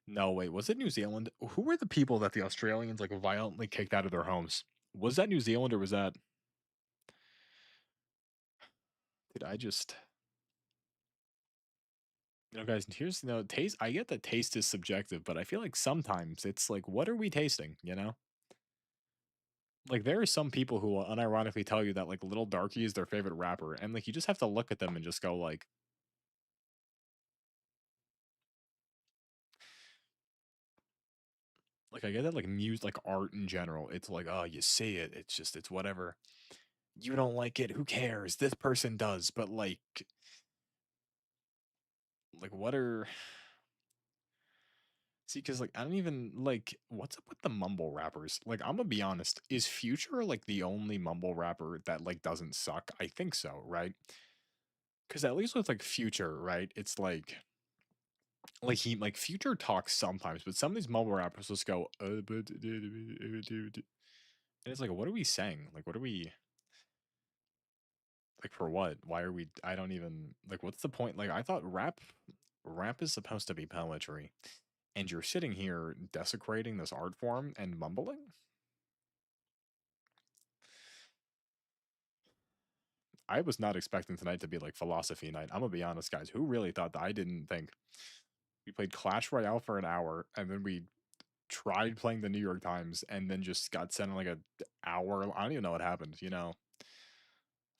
No, wait, was it New Zealand? Who were the people that the Australians like violently kicked out of their homes? Was that New Zealand or was that? Did I just? Guys, here's taste. I get that taste is subjective, but I feel like sometimes it's like, what are we tasting? Like there are some people who will unironically tell you that like Little Darky is their favorite rapper, and like you just have to look at them and just go like I get that like music, like art in general. It's like, oh, you see it. It's just it's whatever. You don't like it. Who cares? This person does. But like what are see? Because like I don't even like what's up with the mumble rappers. Like I'm gonna be honest. Is Future like the only mumble rapper that like doesn't suck? I think so, right? Because at least with like Future, right? It's like he like Future talks sometimes, but some of these mumble rappers just go and it's like, what are we saying? Like, what are we like for what? Why are we? I don't even like. What's the point? Like, I thought rap is supposed to be poetry, and you're sitting here desecrating this art form and mumbling. I was not expecting tonight to be like philosophy night. I'm gonna be honest, guys. Who really thought that? I didn't think we played Clash Royale for an hour, and then we tried playing the New York Times, and then just got sent on like a hour. I don't even know what happened.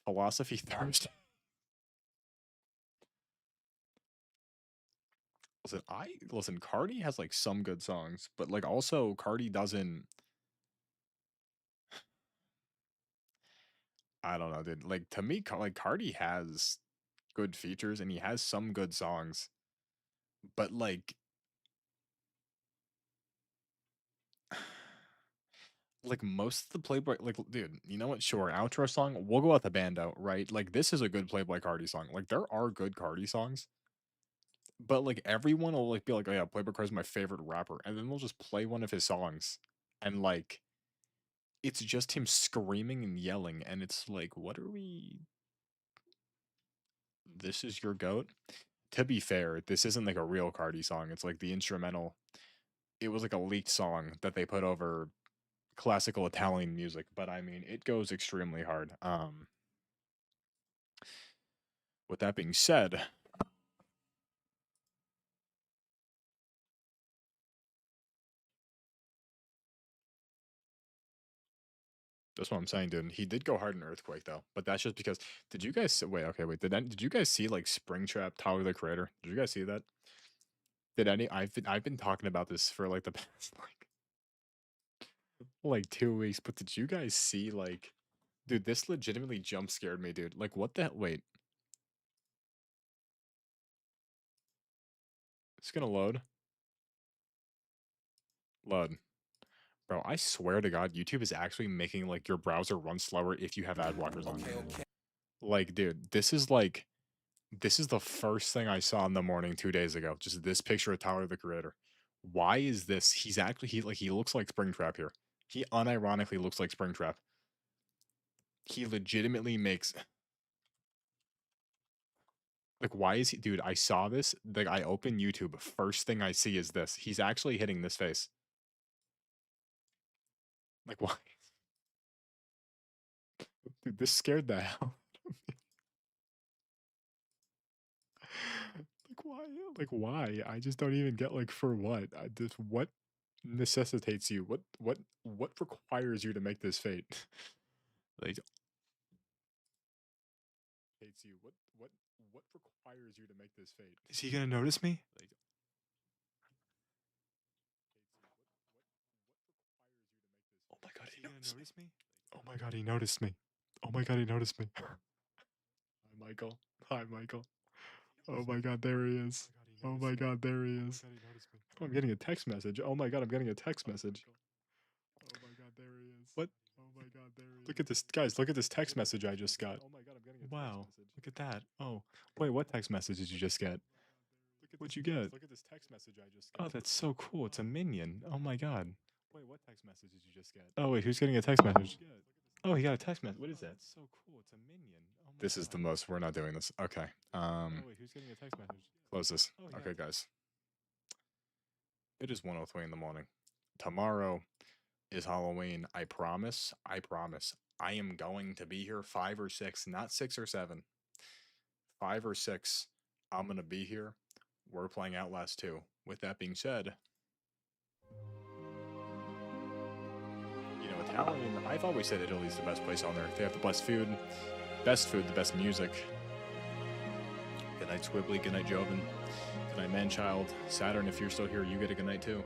Philosophy Thursday. Listen. Cardi has like some good songs, but like also Cardi doesn't. I don't know, dude. Like to me, like Cardi has good features and he has some good songs, but like most of the Playboy, like dude, you know what? Sure, outro song. We'll go with the bando, right? Like this is a good Playboy Cardi song. Like there are good Cardi songs, but like everyone will like be like, oh yeah, Playboy Cardi's my favorite rapper, and then they'll just play one of his songs, and like it's just him screaming and yelling, and it's like, what are we? This is your goat. To be fair, this isn't like a real Cardi song. It's like the instrumental. It was like a leaked song that they put over classical Italian music, but I mean, it goes extremely hard. With that being said, that's what I'm saying, dude. He did go hard in Earthquake though, but that's just because. Did you guys wait? Okay, wait. Did you guys see like Springtrap, Tyler the Creator? Did you guys see that? Did any? I've been talking about this for like the past like 2 weeks, but did you guys see like, dude? This legitimately jump scared me, dude. Like, what the hell? Wait, it's gonna load. Load. Bro, I swear to God, YouTube is actually making like your browser run slower if you have ad blockers on. Like, dude, this is the first thing I saw in the morning 2 days ago. Just this picture of Tyler the Creator. Why is this? He looks like Springtrap here. He unironically looks like Springtrap. He legitimately makes like why is he dude, I saw this, like I open YouTube, first thing I see is this. He's actually hitting this face. Like why? Dude, this scared the hell. Like why? Like why? I just don't even get like for what? What necessitates you? What requires you to make this fate? Like hates you. What requires you to make this fate? Is he gonna notice me? Like oh my god, he noticed me. Oh my god, he noticed me. Oh my god, he noticed me. Hi, Michael. Hi, Michael. Oh my god, there he is. Oh my god, there he is. Oh, I'm getting a text message. Oh my god, I'm getting a text message. Oh my god, there he is. What? Oh my god, there he is. Look at this, guys. Look at this text message I just got. Oh my god, I'm getting a text message. Look at that. Oh, wait, what text message did you just get? What'd you get? Look at this text message I just got. Oh, that's so cool. It's a minion. Oh my god. Wait, what text message did you just get? Oh wait, who's getting a text message? Oh, he got a text message. What is that? So cool. It's a minion. Oh this is the most. We're not doing this. Okay. Oh wait, who's getting a text message? Close this. Okay, guys. It is 1:03 in the morning. Tomorrow is Halloween. I promise. I promise. I am going to be here 5 or 6, not 6 or 7. 5 or 6. I'm gonna be here. We're playing Outlast 2. With that being said, you know, Italian, I've always said Italy's the best place on earth. They have the best food, the best music. Good night, Squibbly. Good night, Joven. Good night, Manchild. Saturn, if you're still here, you get a good night too.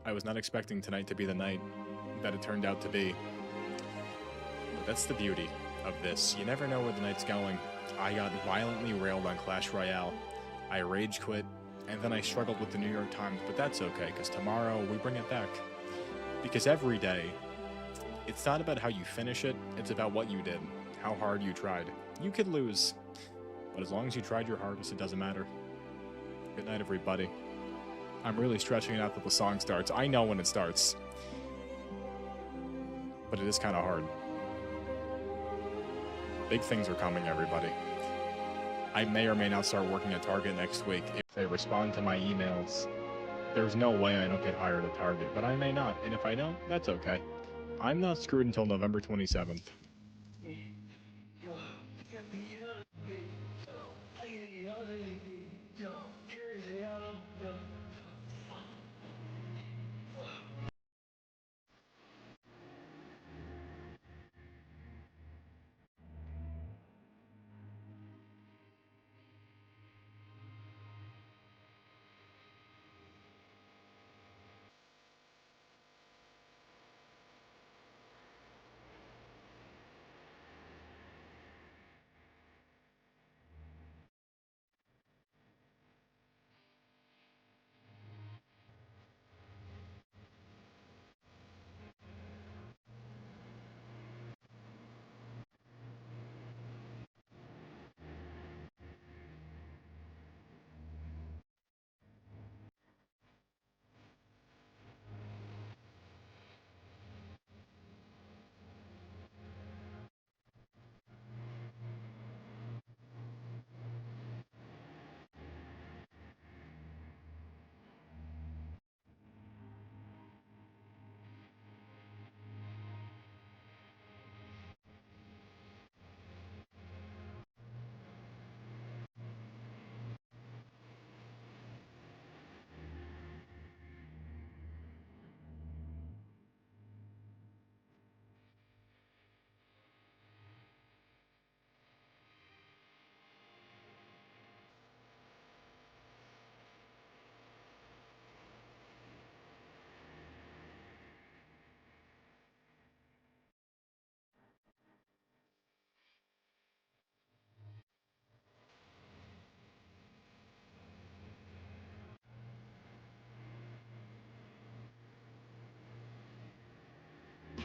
I was not expecting tonight to be the night that it turned out to be. But that's the beauty of this. You never know where the night's going. I got violently railed on Clash Royale. I rage quit, and then I struggled with the New York Times, but that's okay, because tomorrow we bring it back. Because every day, it's not about how you finish it, it's about what you did, how hard you tried. You could lose, but as long as you tried your hardest, it doesn't matter. Good night, everybody. I'm really stretching it out that the song starts. I know when it starts, but it is kind of hard. Big things are coming, everybody. I may or may not start working at Target next week if they respond to my emails. There's no way I don't get hired at Target, but I may not, and if I don't, that's okay. I'm not screwed until November 27th.